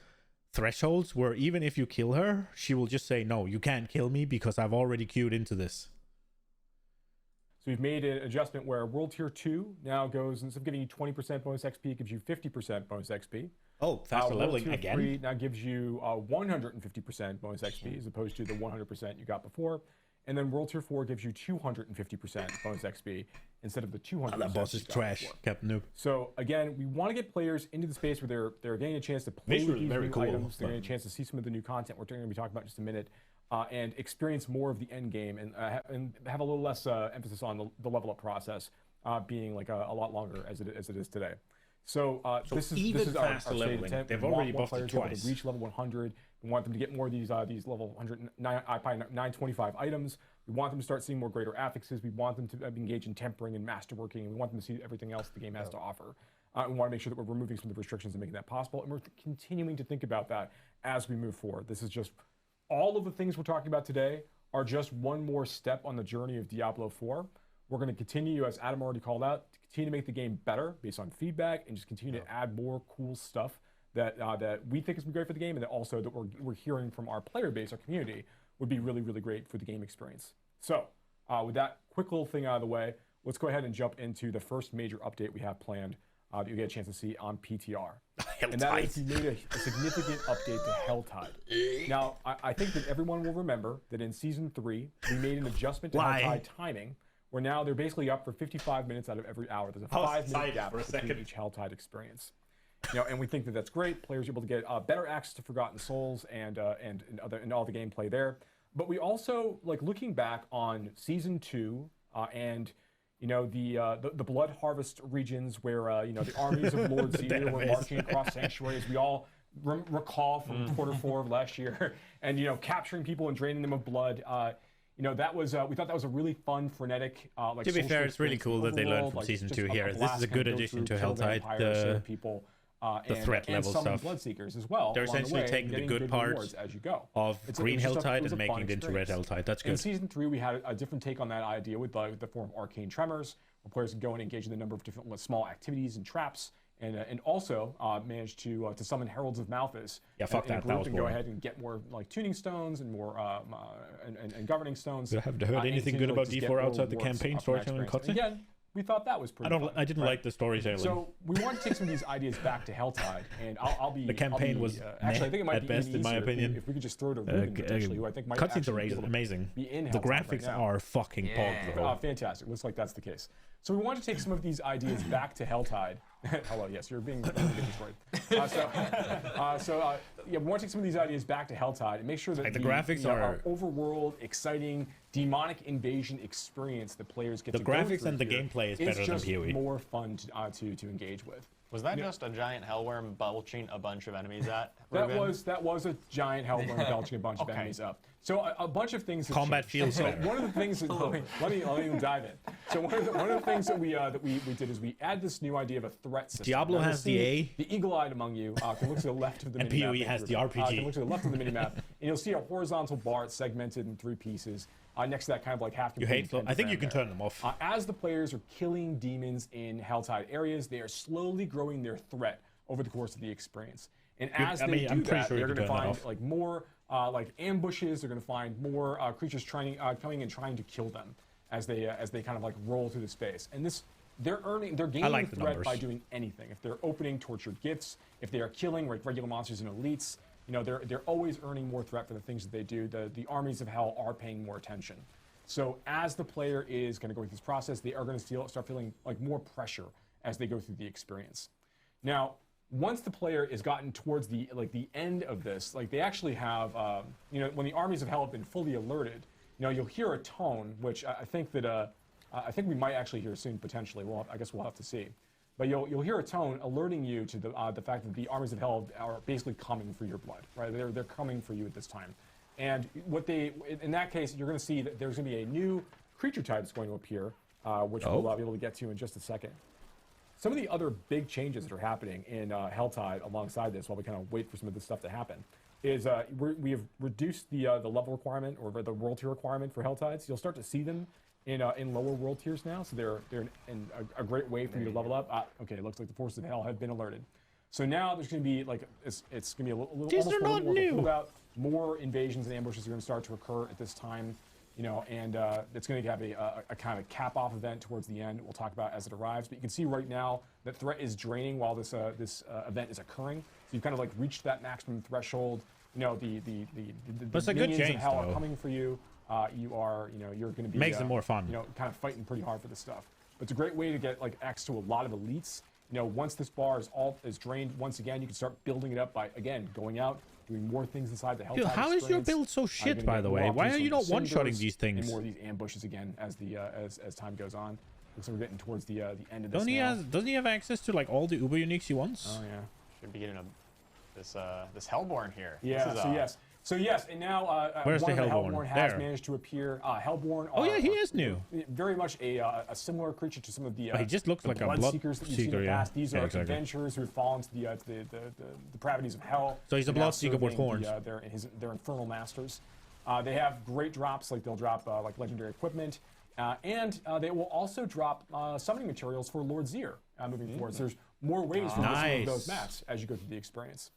thresholds where even if you kill her, she will just say, no, you can't kill me because I've already queued into this. So we've made an adjustment where World Tier 2 now goes, instead of giving you 20% bonus XP, it gives you 50% bonus XP. Oh, faster leveling World Tier again? 3 now gives you 150% bonus XP as opposed to the 100% you got before. And then World Tier 4 gives you 250% bonus XP instead of the 200%. That boss is you got trash, before. Captain Noob. So again, we want to get players into the space where they're getting a chance to play Visually with these very new cool, items. They're but- getting a chance to see some of the new content we're going to be talking about in just a minute, and experience more of the end game, and have a little less emphasis on the level up process being like a lot longer as it is today. So, this is our faster stated leveling. intent. They've We already want more buffed it players to be able twice. to reach level 100. We want them to get more of these level 925 items. We want them to start seeing more greater affixes. We want them to engage in tempering and masterworking. And we want them to see everything else the game has to offer. We want to make sure that we're removing some of the restrictions and making that possible. And we're continuing to think about that as we move forward. This is just all of the things we're talking about today are just one more step on the journey of Diablo 4. We're going to continue, as Adam already called out, to continue to make the game better based on feedback and just continue to add more cool stuff that we think is great for the game, and that also that we're hearing from our player base, our community, would be really, really great for the game experience. So with that quick little thing out of the way, let's go ahead and jump into the first major update we have planned that you'll get a chance to see on PTR. And that is we made a significant update to Helltide. Now, I think that everyone will remember that in Season 3, we made an adjustment to Helltide timing, where now they're basically up for 55 minutes out of every hour. There's a 5-minute gap between each Helltide experience. And we think that that's great. Players are able to get better access to Forgotten Souls and all the gameplay there. But we also, like, looking back on Season 2 and the Blood Harvest regions where the armies of Lord Zir were marching across sanctuaries. We all recall from quarter 4 of last year, and capturing people and draining them of blood. That was we thought that was a really fun, frenetic. To be fair, it's really cool that they learned from Season 2 here. This is a good addition to Helltide. The threat level stuff. Bloodseekers as well. They're essentially taking the good parts as you go of Green Helltide and making it into Red Helltide. That's good. In Season 3, we had a different take on that idea with the form of Arcane Tremors, where players can go and engage in a number of different small activities and traps and also managed to summon Heralds of Malthus. Yeah, fuck in a that. group That was and go boring. ahead and get more like tuning stones and more and governing stones. I haven't heard and anything to, good like, about just get D4 more outside the rewards campaign up from that storytelling experience. cutscene. Again, we thought that was pretty fun, I didn't right? like the storytelling. So we want to take some of these ideas back to Helltide, and I'll be The campaign I'll be, was actually I think it might at be best, even in my easier opinion. if we could just throw to Ruben potentially, who I think might cutscenes actually are be able to amazing. be in The Helltide right graphics now. are fucking Yeah. pog, though. Fantastic. Looks like that's the case. So we want to take some of these ideas back to Helltide. Hello, yes, you're being destroyed. We want to take some of these ideas back to Helltide and make sure that Like, the graphics are- overworld, exciting, demonic invasion experience that players get The to go graphics through and the here gameplay is better than just PoE. more fun to engage with. Was that just a giant hellworm belching a bunch of enemies at? That Ruben? was a giant hellworm belching a bunch of Okay. enemies up. So a bunch of things. Have Combat changed. feels So better. one of the things that let me dive in. So one of the things that we did is we add this new idea of a threat system. Diablo Now, you'll has the see A. The eagle-eyed among you can look to the left of the And minimap. PoE Thank you, has the Ruben. RPG. Can look to the left of the minimap, and you'll see a horizontal bar. It's segmented in 3 pieces. Next to that, kind of like half. You hate flow. I think you can turn them off. As the players are killing demons in Helltide areas, they are slowly growing their threat over the course of the experience. And as I'm they do pretty that, sure you they're can going to turn that find off. like more like ambushes. They're going to find more creatures coming and trying to kill them as they kind of like roll through the space. And they're gaining like the the threat numbers. by doing anything. If they're opening tortured gifts, if they are killing like regular monsters and elites, they're always earning more threat for the things that they do. The armies of hell are paying more attention. So as the player is going to go through this process, they are going to start feeling like more pressure as they go through the experience. Now, once the player is gotten towards the end of this, like they actually have, when the armies of hell have been fully alerted, you'll hear a tone, which I think we might actually hear soon potentially. I guess we'll have to see. But you'll hear a tone alerting you to the fact that the armies of hell are basically coming for your blood, right? They're coming for you at this time. And in that case, you're going to see that there's going to be a new creature type that's going to appear, which we'll be able to get to in just a second. Some of the other big changes that are happening in Helltide alongside this, while we kind of wait for some of this stuff to happen, is we have reduced the level requirement or the world tier requirement for Helltides. You'll start to see them in lower world tiers now, so they're a great way for you to level up. Okay, it looks like the forces of hell have been alerted. So now there's going to be like it's going to be a little These almost are a not little more new. holdout. More invasions and ambushes are going to start to occur at this time. And it's going to have a kind of cap-off event towards the end. We'll talk about as it arrives. But you can see right now that threat is draining while this event is occurring. So you've kind of like reached that maximum threshold. The That's a good minions of change, hell are though. coming for you. You're going to be Makes it more fun. Kind of fighting pretty hard for this stuff. But it's a great way to get like access to a lot of elites. Once this bar is drained once again, you can start building it up by again going out, doing more things inside the Helltide Dude, how is your experience. build so You're shit, gonna by get the more way? Why opportunities are you for not one-shotting cinders these and things? more of these ambushes again as time goes on. Looks like we're getting towards the end of this Doesn't he have access to like all the Uber uniques he wants? Oh yeah. Should be getting this Hellborn here. Yeah. This is, So yes, and now Where's one the of Hellborn? Hellborn has There. managed to appear. Hellborn. Oh, yeah, he is new. Very much a similar creature to some of the. He just looks the like a Bloodseekers that you've seen in Bloodseeker, the yeah. past. These Yeah, are exactly. adventurers who have fallen to the depravities of hell. So he's a They're now Bloodseeker with serving horns. Their infernal masters. They have great drops, like they'll drop like legendary equipment, and they will also drop summoning materials for Lord Zir moving forward. So there's more ways for Nice. those maps as you go through the experience.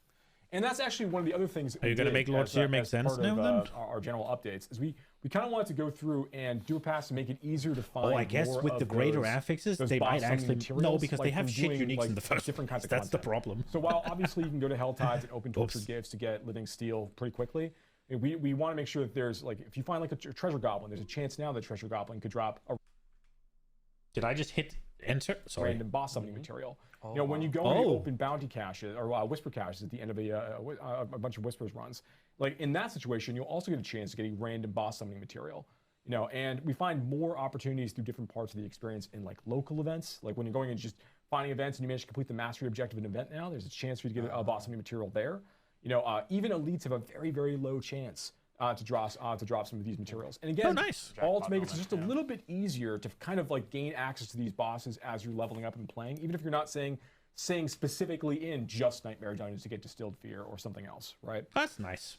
And that's actually one of the other things that Are we you gonna did make Lord as, Seer make as sense part now, of, then? our general updates is we kind of wanted to go through and do a pass to make it easier to find. Oh, I guess more with of the greater those- affixes, those they boss might summoning actually materials, because like they have from shit doing, uniques like, in the first different kinds place. of That's the content. problem. So while obviously you can go to Helltides and open tortured Oops. gifts to get living steel pretty quickly, we want to make sure that there's like if you find like a treasure goblin, there's a chance now that treasure goblin could drop a Did I just hit enter? Sorry. random boss summoning material. When you go and you open bounty caches or whisper caches at the end of a bunch of whispers runs, like in that situation, you'll also get a chance to get a random boss summoning material. And we find more opportunities through different parts of the experience in like local events. Like when you're going and just finding events and you manage to complete the mastery objective of an event now, there's a chance for you to get a boss summoning material there. Even elites have a very, very low chance to drop some of these materials. And again, nice. all to make it just a little bit easier to kind of like gain access to these bosses as you're leveling up and playing, even if you're not saying specifically in just Nightmare Dungeons to get Distilled Fear or something else, right? That's nice.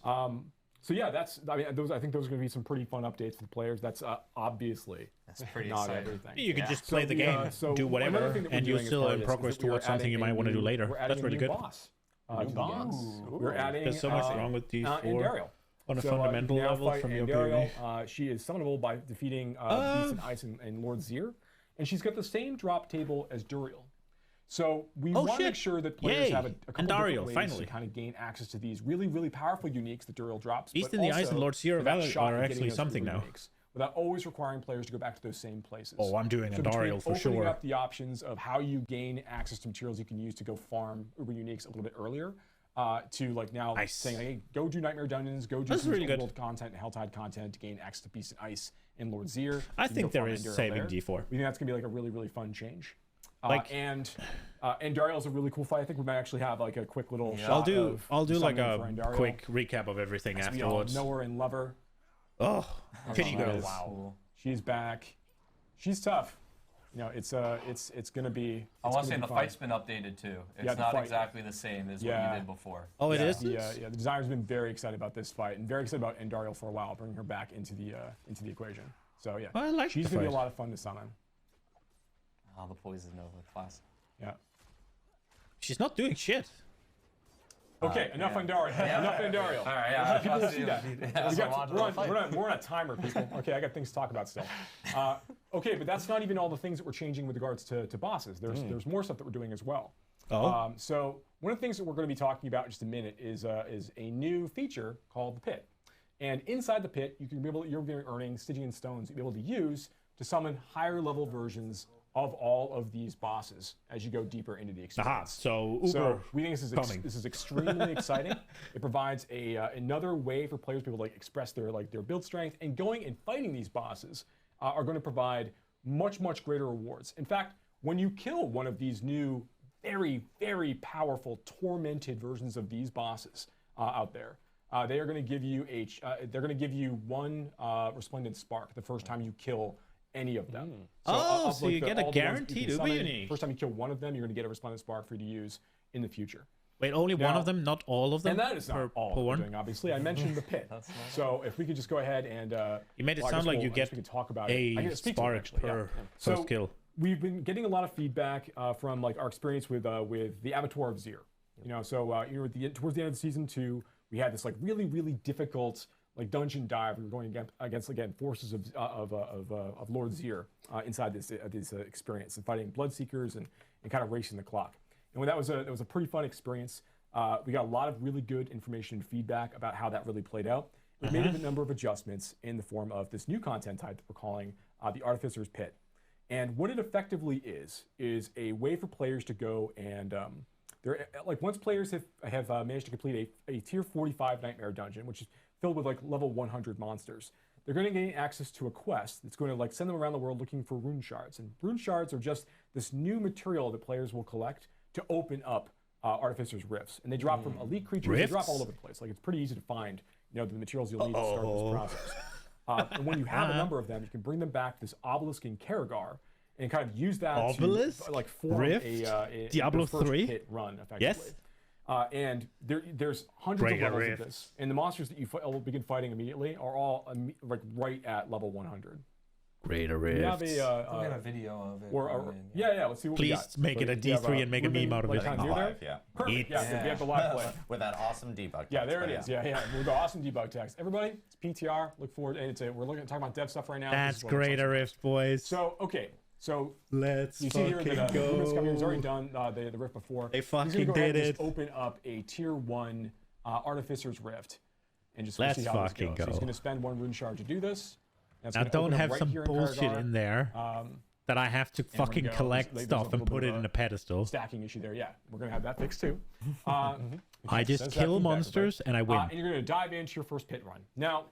So yeah, I think those are going to be some pretty fun updates for the players. That's obviously pretty not exciting. everything. You could just So play the game, do another whatever, thing that we're and you're doing as still part of in this is progress that we are towards something adding you a might want to do new- later. We're adding That's a really new good. boss. New to the boss? game. Ooh. We're adding. There's so much wrong with these four Andariel. on a So, fundamental you now level fight from your Andariel. POV. She is summonable by defeating Beast and Ice and Lord Zir, and she's got the same drop table as Duriel. So we want to make sure that players have a couple Andariel, different ways finally. to kind of gain access to these really, really powerful uniques that Duriel drops. Beast but in the Ice also and Lord Zir for that Valor shot are at getting actually those something really now. uniques, without always requiring players to go back to those same places. Oh, I'm doing So between Andariel for opening sure. up the options of how you gain access to materials you can use to go farm Uber uniques a little bit earlier, to like now Nice. saying, hey, go do Nightmare Dungeons, go do That's some really good. world content and Helltide content to gain access to Beast and Ice and Lord Zir. I You can think go there farm is Andariel saving there. D4. We think that's gonna be like a really, really fun change. Like- and Dariel's a really cool fight. I think we might actually have like a quick little shot. I'll do like a summoning for Andariel. quick recap of everything We all afterwards. know her and love her. Oh, pity That girls. is- Wow. She's back. She's tough. You know, it's gonna be. I it's want to say gonna the be fun. fight's been updated too. It's Yeah, the not fight. exactly the same as what Yeah. you did before. Oh, it Yeah, is. the designer's been very excited about this fight and very excited about Andariel for a while, bringing her back into the equation. So yeah, I like she's the gonna be a fight. lot of fun to summon. Oh, the Poison Nova class. Yeah. She's not doing shit. Okay, enough Andariel. Enough Andariel. All right, yeah. People will see that. Yeah, We're on a timer, people. Okay, I got things to talk about still. Okay, but that's not even all the things that we're changing with regards to bosses. There's more stuff that we're doing as well. Oh. So one of the things that we're going to be talking about in just a minute is a new feature called the Pit. And inside the Pit, you're going to be earning Stygian stones you'll be able to use to summon higher level versions of all of these bosses as you go deeper into the experience. Aha. So Uber. So we think coming. this is extremely exciting. It provides another way for players to be able to like express their build strength, and going and fighting these bosses are going to provide much greater rewards. In fact, when you kill one of these new very very powerful tormented versions of these bosses out there, they are going to give you one resplendent spark the first time you kill any of them. So you get a all the ones that you guaranteed can Uber summon, unique. First time you kill one of them, you're going to get a resplendent spark for you to use in the future. Wait, only one Now- of them, not all of them? And that is not all per we're one? doing, obviously. I mentioned the Pit. So if we could just go ahead and... You made it well, I sound guess like we'll- you I guess get we can talk about it. I a can speak to it, spark actually, yeah. per So first kill. we've been getting a lot of feedback from like our experience with the Abattoir of Zir. You know, so towards the end of season 2, we had this like really difficult like dungeon dive. We were going against again forces of Lord Zir inside this experience and fighting Bloodseekers and kind of racing the clock. And that was a pretty fun experience. We got a lot of really good information and feedback about how that really played out. We made a number of adjustments in the form of this new content type that we're calling the Artificer's Pit. And what it effectively is a way for players to go and once players have managed to complete a tier 45 nightmare dungeon, which is filled with like level 100 monsters, they're going to gain access to a quest that's going to like send them around the world looking for rune shards. And rune shards are just this new material that players will collect to open up Artificer's Rifts. And they drop from elite creatures. They drop Rifts? all over the place. Like it's pretty easy to find, the materials you'll need to start this process. And when you have a number of them, you can bring them back to this obelisk in Karagar and kind of use that Obelisk? to like form Rift? a Diablo the first 3? Pit run effectively. Yes. And there's hundreds Greater of levels Rift. of this, and the monsters that you will begin fighting immediately are all like right at level 100. Greater We have Rifts. We have a video of it. yeah. Let's see what we got. Please make it a Do you have, D3 and make a Ruben, meme out of like, it. kind of near there? Live, yeah. Perfect. It's- Yeah, we have the live play. With that awesome debug. Yeah, text, there it but is. Yeah. We've got awesome debug text. Everybody, it's PTR. Look forward, and we're talking about dev stuff right now. This That's is what we're Greater talking Rift, boys. about. So okay, so Let's you see here fucking that Ruben's coming here. He's already go. done the rift before. They He's gonna fucking go ahead did and it. just open up a tier 1 Artificer's Rift, and just Let's see how this fucking goes. So he's go. going to spend 1 rune shard to do this. That's Now gonna don't open up have right some here in bullshit Karagar. in there that I have to we're gonna fucking go. collect There's a stuff and little put bit it of in a a pedestal. Stacking issue there. Yeah, we're going to have that fixed too. I just Sends that kill feedback, monsters and I win. and you're going to dive into your first pit run. Now,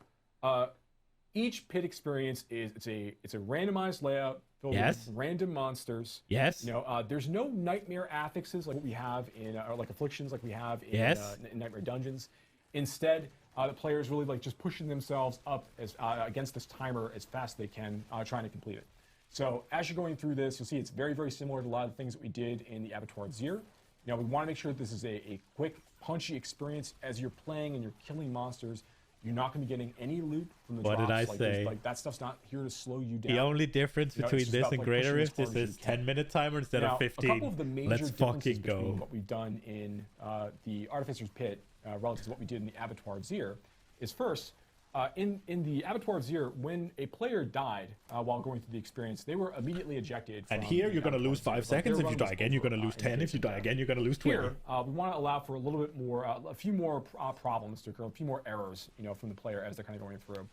each pit experience it's a randomized layout filled Yes. with random monsters. Yes. There's no nightmare affixes like what we have in, or like afflictions like we have in, Yes. in Nightmare Dungeons. Instead, the players really like just pushing themselves up as against this timer as fast as they can, trying to complete it. So as you're going through this, you'll see it's very, very similar to a lot of the things that we did in the Abattoir of Zir. We want to make sure that this is a quick, punchy experience as you're playing and you're killing monsters. You're not going to be getting any loot from the What drops. did I like, say? Like that stuff's not here to slow you down. The only difference You know, it's between just this about, and like, Greater pushing as Rift is hard as this you can. 10-minute timer instead Now, of 15. a couple of the major Let's differences fucking between go. what we've done in the Artificer's Pit relative to what we did in the Abattoir of Zir is first, in the Abattoir of Zir, when a player died while going through the experience, they were immediately ejected. And from here the you're going to Abattoir lose of Zir. 5 Like, seconds. their If you run die was again, you're over, going to lose in 10. case If you of die death. again, you're going to lose 20. Here, we want to allow for a little bit more, a few more problems to occur, a few more errors, from the player as they're kind of going through.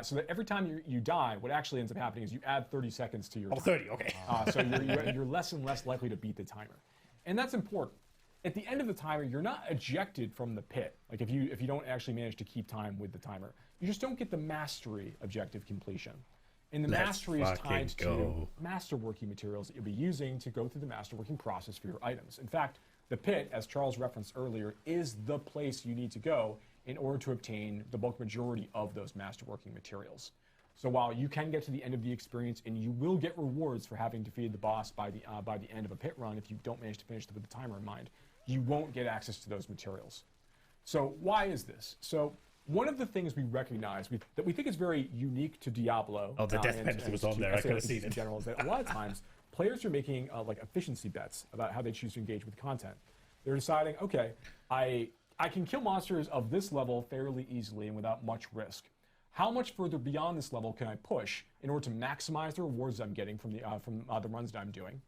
So that every time you die, what actually ends up happening is you add 30 seconds to your Oh, timer. 30, okay. So you're less and less likely to beat the timer. And that's important. At the end of the timer, you're not ejected from the pit. Like if you don't actually manage to keep time with the timer, you just don't get the mastery objective completion. And the Let's mastery is fucking tied to go. masterworking materials that you'll be using to go through the masterworking process for your items. In fact, the pit, as Charles referenced earlier, is the place you need to go in order to obtain the bulk majority of those masterworking materials. So while you can get to the end of the experience and you will get rewards for having defeated the boss by the end of a pit run if you don't manage to finish with the timer in mind, you won't get access to those materials. So why is this? So one of the things we recognize that we think is very unique to Diablo. Oh, the death penalty was on there. I could have seen in it. general, is that a lot of times players are making like efficiency bets about how they choose to engage with content. They're deciding, okay, I can kill monsters of this level fairly easily and without much risk. How much further beyond this level can I push in order to maximize the rewards I'm getting from the runs that I'm doing,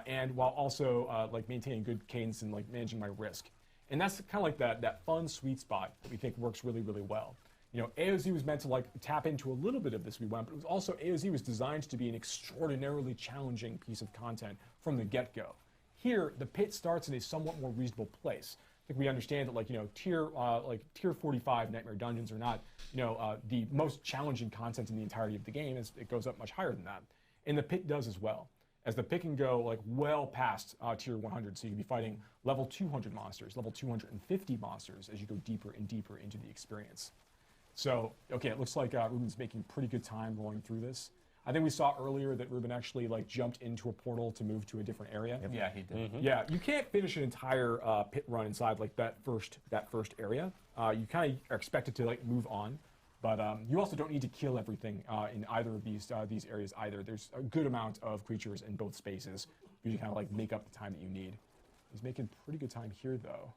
and while also like maintaining good cadence and like managing my risk? And that's kind of like that fun sweet spot that we think works really, really well. AOZ was meant to like tap into a little bit of this we want, but it was also AOZ was designed to be an extraordinarily challenging piece of content from the get-go. Here, the pit starts in a somewhat more reasonable place. I think we understand that, like tier 45 Nightmare Dungeons are not, the most challenging content in the entirety of the game. It goes up much higher than that, and the pit does as well. As the pit can go like well past tier 100, so you can be fighting level 200 monsters, level 250 monsters as you go deeper and deeper into the experience. So, okay, it looks like Ruben's making pretty good time going through this. I think we saw earlier that Ruben actually like jumped into a portal to move to a different area. Yep. Yeah, he did. Yeah, you can't finish an entire pit run inside like that first area. You kind of are expected to like move on, but you also don't need to kill everything in either of these areas either. There's a good amount of creatures in both spaces. You kind of like make up the time that you need. He's making pretty good time here though.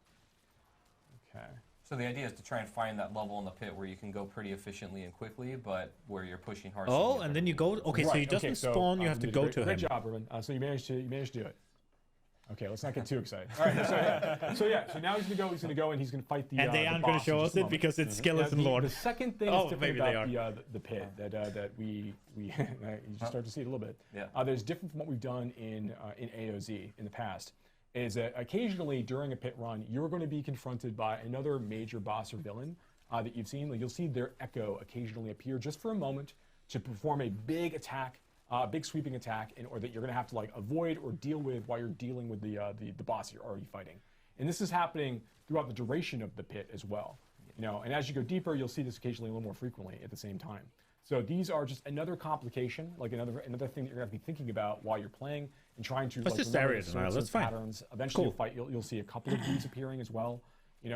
Okay. So the idea is to try and find that level in the pit where you can go pretty efficiently and quickly, but where you're pushing hard. Oh, and then you go. Okay, so he doesn't spawn. You have to go to him. Great job, Ruben. So you managed to do it. Okay, let's not get too excited. All right, so now he's gonna go, and he's gonna fight the. And they aren't going to show us it because it's skeleton lord. The second thing Oh, that's maybe different they about the pit that we you start to see it a little bit. Yeah. There's different from what we've done in AOZ in the past. Is that occasionally during a pit run, you're going to be confronted by another major boss or villain that you've seen. Like you'll see their echo occasionally appear just for a moment to perform a big attack, big sweeping attack, or that you're going to have to like avoid or deal with while you're dealing with the boss you're already fighting. And this is happening throughout the duration of the pit as well. And as you go deeper, you'll see this occasionally a little more frequently at the same time. So these are just another complication, like another thing that you're going to have to be thinking about while you're playing and trying to Let's like, just remember area the denial. sorts That's of fine. patterns. Eventually, Cool. you'll see a couple of these appearing as well.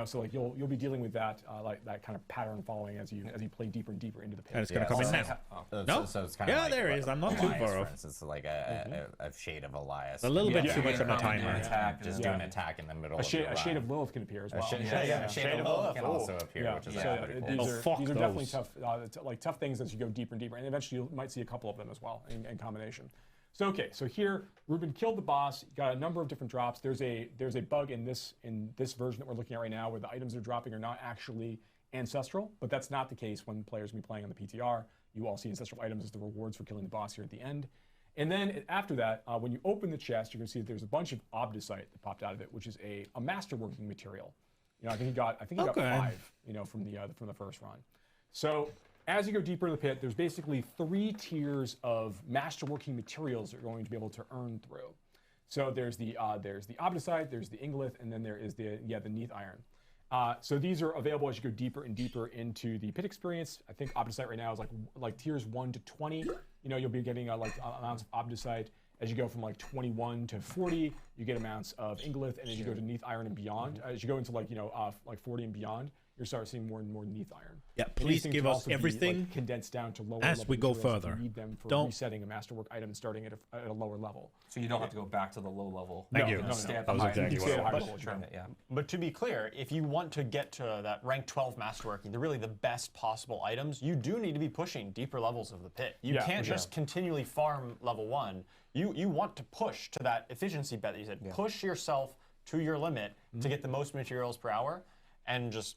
So like you'll be dealing with that like that kind of pattern following as you play deeper and deeper into the pit. And it's going to come in now. No? So it's kind of Yeah, like there what is. I'm not too Elias, far for off. instance, like a shade of Elias. A little bit Yeah. too much on the Yeah. timer. Attack. Just do an attack in the middle A of your shade, a shade run. of Lilith can appear as well. Shade Shade of of Lilith can Lilith. also appear, Yeah, which is so pretty cool. these Oh, are fuck definitely those. tough things as you go deeper and deeper, and eventually you might see a couple of them as well in combination. So here Ruben killed the boss, got a number of different drops. There's a bug in this version that we're looking at right now where the items they're dropping are not actually ancestral, but that's not the case when players will be playing on the PTR. You all see ancestral items as the rewards for killing the boss here at the end. And then after that, when you open the chest, you're going to see that there's a bunch of obdusite that popped out of it, which is a masterworking material. I think he got 5, from the first run. So as you go deeper in the pit, there's basically 3 tiers of masterworking materials that you're going to be able to earn through. So there's the obdusite, there's the ingolith, and then there is the neath iron. So these are available as you go deeper and deeper into the pit experience. I think obdusite right now is like tiers 1 to 20. You'll be getting amounts of obdusite. As you go from like 21 to 40, you get amounts of ingolith, and as you go to neath iron and beyond, as you go into like 40 and beyond, you're starting to see more and more neath iron. Yeah, And these please things give can us also be, everything like, condensed down to lower as level we go materials if you further. need them for Don't- resetting a masterwork item starting at a lower level. So you don't have to go back to the low level. Thank No, you. no, no. Stay at That the was high exactly You what stay I at a high wanted. level, Trying to- yeah. But to be clear, if you want to get to that rank 12 masterworking, they're really the best possible items, you do need to be pushing deeper levels of the pit. You Yeah, can't for just continually farm level 1. You want to push to that efficiency bet that you said. Push yourself to your limit to get the most materials per hour, and just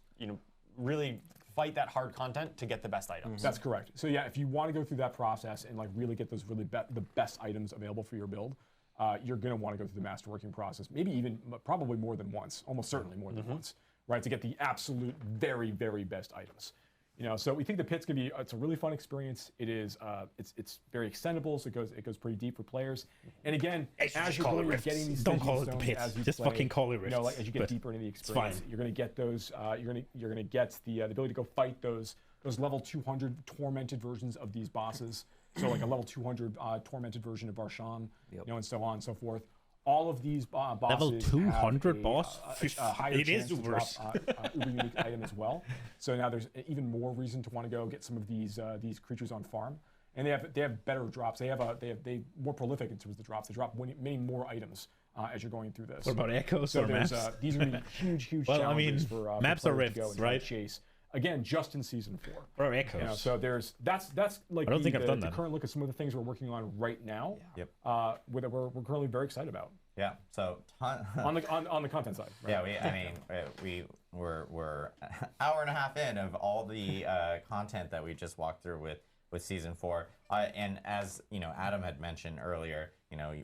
really fight that hard content to get the best items. That's correct. So yeah, if you want to go through that process and like really get those the best items available for your build, you're going to want to go through the masterworking process, maybe even probably more than once, almost certainly more than once, right? To get the absolute very, very best items. So we think the pit's gonna be, it's a really fun experience. It is, it's very extendable, so it goes pretty deep for players. And again, as you're going, you're getting these Don't staging call it the stones pits. as you Just play, fucking call it rifts. like as you get But deeper into the it's fine. experience, you're gonna get those, you're gonna get the ability to go fight those level 200 tormented versions of these bosses. So like a level 200 tormented version of Barshan, and so on and so forth. All of these bosses Level 200 have boss? a higher It chance is to drop worse. uber unique item as well. So now there's even more reason to want to go get some of these creatures on farm, and they have better drops. They more prolific in terms of the drops. They drop many more items as you're going through this. What about echoes So or there's maps? these are gonna be huge Well, I challenges mean, for maps or players to go rifts, and try to right? chase. Again, just in season 4. Or echoes. So that's like I don't think I've done the that. current look at some of the things we're working on right now. Yep. That we're currently very excited about Yeah. So on the content side. Right? Yeah, we're hour and a half in of all the content that we just walked through with season 4, and as Adam had mentioned earlier,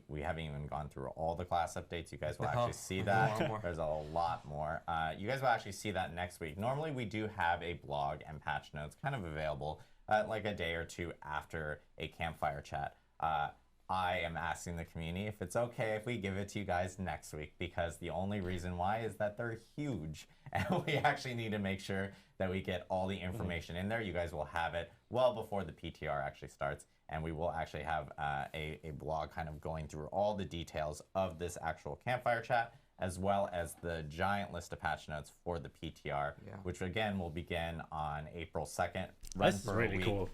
we haven't even gone through all the class updates. You guys will actually see that. There's a lot more. You guys will actually see that next week. Normally we do have a blog and patch notes kind of available like a day or two after a campfire chat. I am asking the community if it's okay if we give it to you guys next week, because the only reason why is that they're huge and we actually need to make sure that we get all the information in there. You guys will have it well before the PTR actually starts, and we will actually have a blog kind of going through all the details of this actual campfire chat, as well as the giant list of patch notes for the PTR, which again will begin on April 2nd. Run This is for a really week, cool.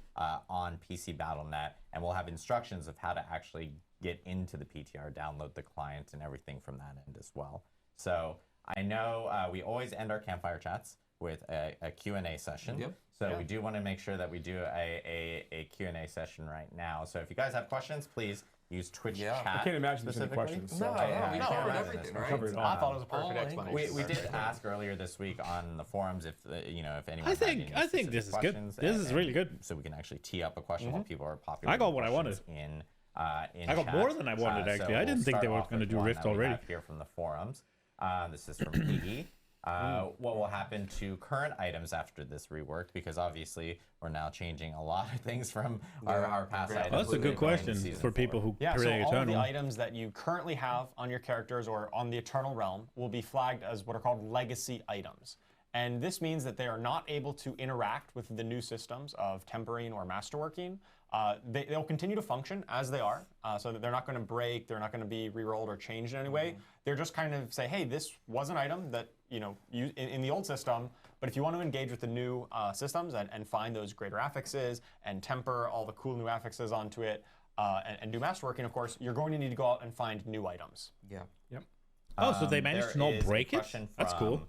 on PC Battle.net, and we'll have instructions of how to actually get into the PTR, download the client, and everything from that end as well. So I know we always end our campfire chats with a Q&A session. Yep. So we do want to make sure that we do a Q&A session right now. So if you guys have questions, please use Twitch chat. I can't imagine there's any specifically. questions. No, So, we no, covered no, everything, no, right? covered it all. I thought it was a All perfect explanation. We did ask earlier this week on the forums if if anyone. I think this is good. questions, This is really good. So we can actually tee up a question while people are popping. I got what I wanted. In I got chat. more than I wanted, actually. I didn't think they were start off gonna with do one Rift that we already. have here from the forums. This is from Iggy. What will happen to current items after this rework? Because obviously we're now changing a lot of things from our past items. Well, that's a good going into question season for 4. people who Yeah, so play all of the Eternal. items that you currently have on your characters or on the Eternal Realm will be flagged as what are called legacy items. And this means that they are not able to interact with the new systems of tempering or masterworking. They'll continue to function as they are, so that they're not going to break, they're not going to be re-rolled or changed in any way. They're just kind of say, hey, this was an item that you in the old system, but if you want to engage with the new systems and find those greater affixes and temper all the cool new affixes onto it and do masterworking, of course, you're going to need to go out and find new items. Yeah. Oh, so they managed to There not is a break it? question That's cool. from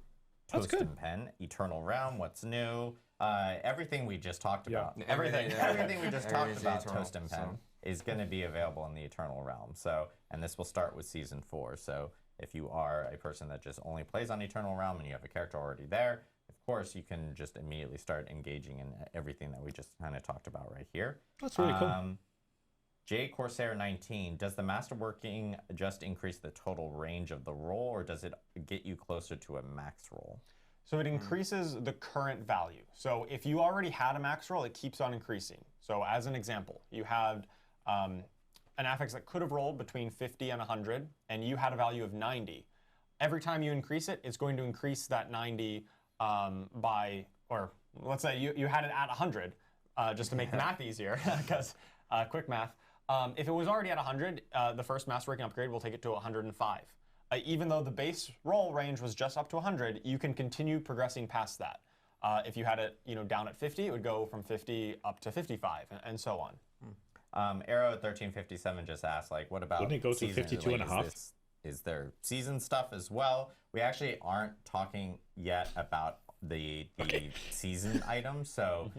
That's Toast good. and Pen, Eternal Realm, what's new? Everything we just talked Yeah. about. Everything. Everything we just talked Everything's about, Eternal, Toast and Pen, so. is going to be available in the Eternal Realm. So, and this will start with Season 4. So if you are a person that just only plays on Eternal Realm and you have a character already there, of course you can just immediately start engaging in everything that we just kind of talked about right here. That's really cool. J Corsair 19, does the masterworking just increase the total range of the roll, or does it get you closer to a max roll? So it increases the current value. So if you already had a max roll, it keeps on increasing. So as an example, you had an affix that could have rolled between 50 and 100, and you had a value of 90. Every time you increase it, it's going to increase that 90 by, or let's say you had it at 100, just to make the math easier, because quick math. If it was already at 100, the first masterworking upgrade will take it to 105. Even though the base roll range was just up to 100, you can continue progressing past that. If you had it, down at 50, it would go from 50 up to 55, and so on. Arrow1357 just asked, like, what about Wouldn't it go to season? 52 and a half? Is there season stuff as well? We actually aren't talking yet about the season items. So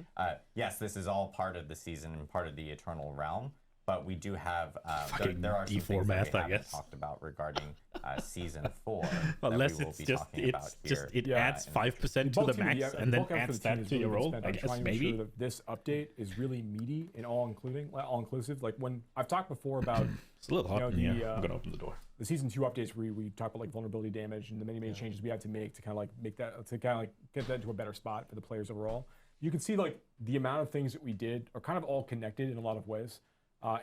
yes, this is all part of the season and part of the Eternal Realm. But we do have there are some D4 things math, that I we haven't guess. talked about regarding season 4. Unless that we will it's be just talking about here. it Yeah. adds 5% to the max and then adds that to your roll. I guess trying to make maybe. sure that this update is really meaty and all inclusive. Like when I've talked before about It's a little hot in the, here. I'm gonna open the door. the season 2 updates where we talk about like vulnerability damage and the many changes we have to make to kind of like make that to kind of like get that into a better spot for the players overall. You can see like the amount of things that we did are kind of all connected in a lot of ways.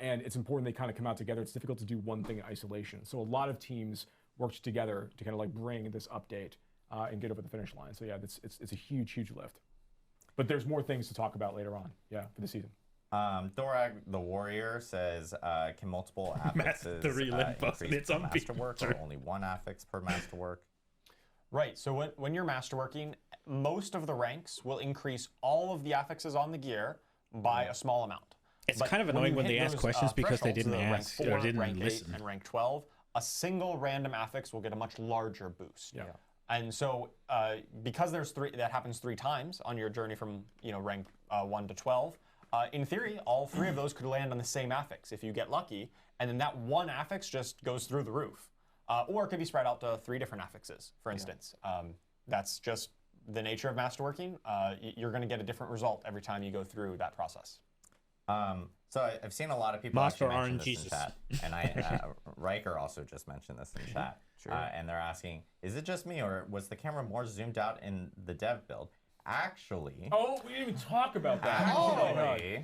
And it's important they kind of come out together. It's difficult to do one thing in isolation. So a lot of teams worked together to kind of like bring this update and get over the finish line. So yeah, it's a huge lift. But there's more things to talk about later on, for the season. Thorag the Warrior says, can multiple affixes Mastery limp bust, increase it's per on masterwork picture. or only one affix per masterwork? Right, so when you're masterworking, most of the ranks will increase all of the affixes on the gear by a small amount. It's But kind of when annoying you when hit they ask those, questions because they thresholds, didn't the rank ask 4, or didn't rank 8, listen. and rank 12, a single random affix will get a much larger boost. Yeah. And so because there's that happens 3 times on your journey from rank 1 to 12, in theory, all 3 of those could land on the same affix if you get lucky, and then that one affix just goes through the roof. Or it could be spread out to 3 different affixes, for instance. That's just the nature of masterworking. You're going to get a different result every time you go through that process. So I've seen a lot of people Master actually mention RNG this in chat, and Riker also just mentioned this in chat. And they're asking, is it just me or was the camera more zoomed out in the dev build? Actually, Oh, we didn't even talk about that. actually,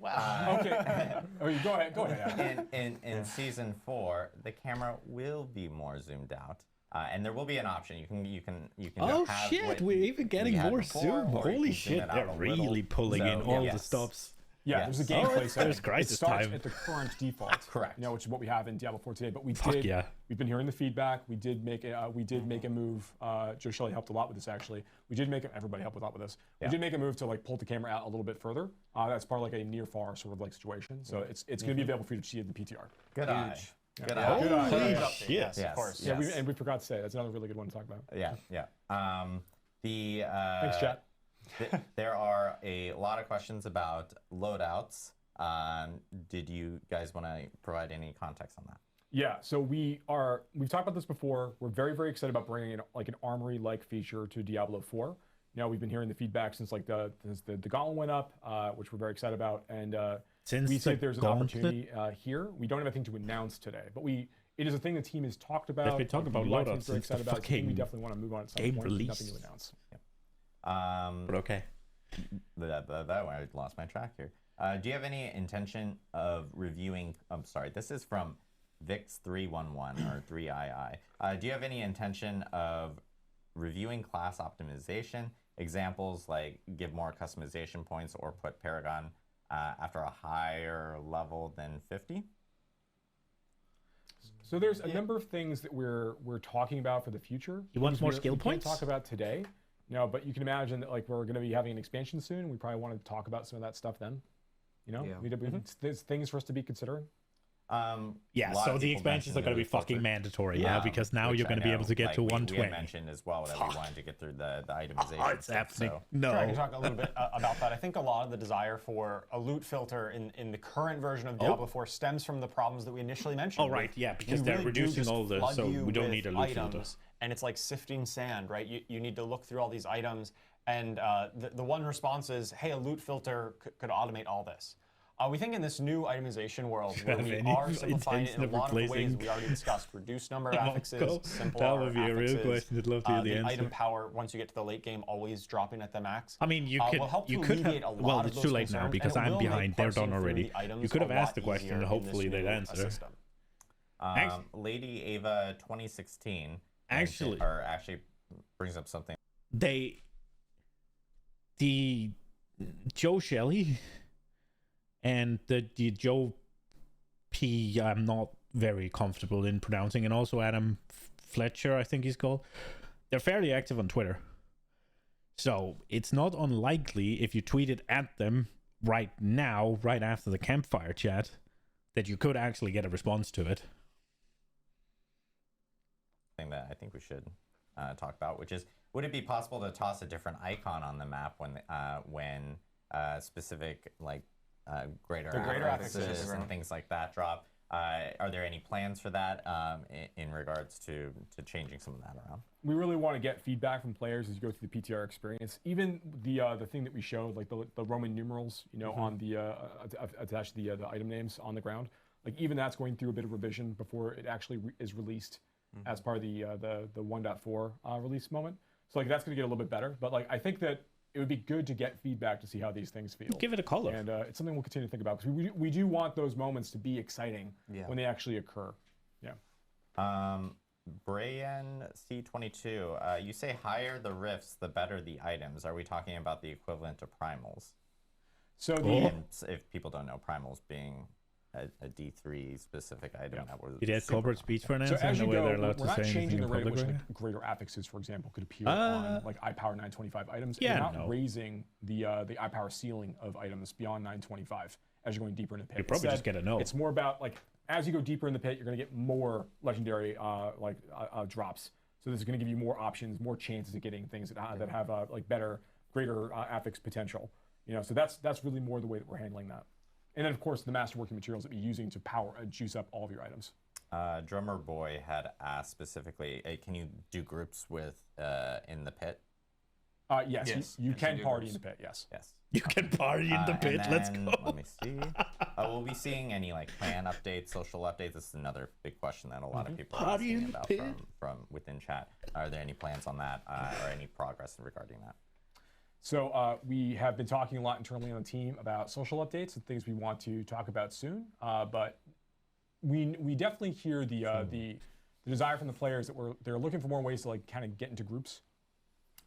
Okay. Oh, you go ahead. Go ahead. Adam. in season 4, the camera will be more zoomed out, and there will be an option. You can. Oh have shit, what we're even getting we had more before, zoom. or you Holy can zoom shit, it out they're a really little. pulling in So, all the yes. stops. Yeah, Yes. there's a Oh, gameplay it's setting. There's Crisis it starts time. at the current default. Correct. Which is what we have in Diablo 4 today. But we Fuck did. yeah. We've been hearing the feedback. We did make a move. Joe Shelley helped a lot with this actually. We did make everybody helped a lot with this. Yeah. We did make a move to like pull the camera out a little bit further. That's part of like a near far sort of like situation. So it's going to be available for you to see in the PTR. Good eye. Good eye. Holy Good update, shit. yes, Yes. of course. Yeah, and we forgot to say that's another really good one to talk about. Yeah. Thanks, chat. There are a lot of questions about loadouts. Did you guys want to provide any context on that? Yeah, so we've talked about this before. We're very excited about bringing in like an armory-like feature to Diablo 4. Now we've been hearing the feedback since like the gauntlet went up, which we're very excited about, and Since we see the if there's an gauntlet? opportunity here. We don't have anything to announce today, but it is a thing the team has talked about. They've been talking about my loadouts team's very since the excited about. It's something we fucking definitely want to move on at some game point. release. Nothing to announce. But okay. That one, I lost my track here. Do you have any intention of reviewing? I'm sorry, this is from Vix311 or 3II. Do you have any intention of reviewing class optimization? Examples like give more customization points or put Paragon after a higher level than 50? So there's a number of things that we're talking about for the future. He wants Things more we skill can't points? talk about today. No, but you can imagine that like we're going to be having an expansion soon. And we probably want to talk about some of that stuff then. Yeah. There's things for us to be considering. Yeah, A lot so of the people expansions mentioned are going to be the filter. fucking mandatory now because now Which you're I going to be able know, to get like, to we 120. had mentioned as well that we wanted to get through the itemization. Oh, it's stuff, happening. so- No. Sure, I can talk a little bit about that. I think a lot of the desire for a loot filter in the current version of Diablo 4 stems from the problems that we initially mentioned. Oh, right, yeah, because We they're really do reducing just all the- flood so you we don't with need a loot filter. items, and it's like sifting sand, right? You need to look through all these items, and the one response is, hey, a loot filter could automate all this. We think in this new itemization world, where have we any are simplifying it in a intention of lot of the ways replacing we already discussed, reduced number of Mongo? affixes, simple That would be a real affixes, question. I'd love to hear the item answer. power, once you get to the late game, always dropping at the max. I mean, you will help could to have. alleviate a lot Well, of it's those too late now concerns, because and it I'm will make behind. They're parsing done through already. the items You could have a asked the lot question and easier in hopefully this they'd new answer. system. Lady Ava 2016 Actually- actually brings up something. The Joe Shelley and the Joe P. I'm not very comfortable in pronouncing, and also Adam Fletcher, I think he's called. They're fairly active on Twitter. So it's not unlikely if you tweeted at them right now, right after the campfire chat, that you could actually get a response to it. Thing that I think we should talk about, which is, would it be possible to toss a different icon on the map when specific like greater affixes and things like that drop? Are there any plans for that in regards to changing some of that around? We really want to get feedback from players as you go through the PTR experience. Even the thing that we showed, like the Roman numerals, on the attached to the item names on the ground, like even that's going through a bit of revision before it actually is released as part of the 1.4 release moment. So like that's going to get a little bit better. But like I think that it would be good to get feedback to see how these things feel. Give it a color. And it's something we'll continue to think about, because we do want those moments to be exciting when they actually occur. Yeah. Brayan C22, you say higher the rifts, the better the items. Are we talking about the equivalent to primals? So And if people don't know, primals being a D3 specific item that was. Did you have corporate speech for an So answer? as you No way go, they're allowed we're to not say changing anything the in rate at public which right like greater affixes, for example, could appear on like iPower 925 items. Yeah, We're not no. raising the iPower ceiling of items beyond 925 as you're going deeper in the pit. You probably just get a no. It's more about like as you go deeper in the pit, you're going to get more legendary drops. So this is going to give you more options, more chances of getting things that have like better, greater affix potential. So that's really more the way that we're handling that. And then, of course, the masterworking materials that we're using to power juice up all of your items. Drummer Boy had asked specifically, can you do groups with in the pit? Yes, you can party in the pit, yes. Yes. You can party in the pit. And Let's then, go. Let me see. We'll be seeing any like plan updates, social updates. This is another big question that a lot of people are Party in asking the about pit. from within chat. Are there any plans on that or any progress regarding that? So we have been talking a lot internally on the team about social updates and things we want to talk about soon. But we definitely hear the desire from the players that they're looking for more ways to like kind of get into groups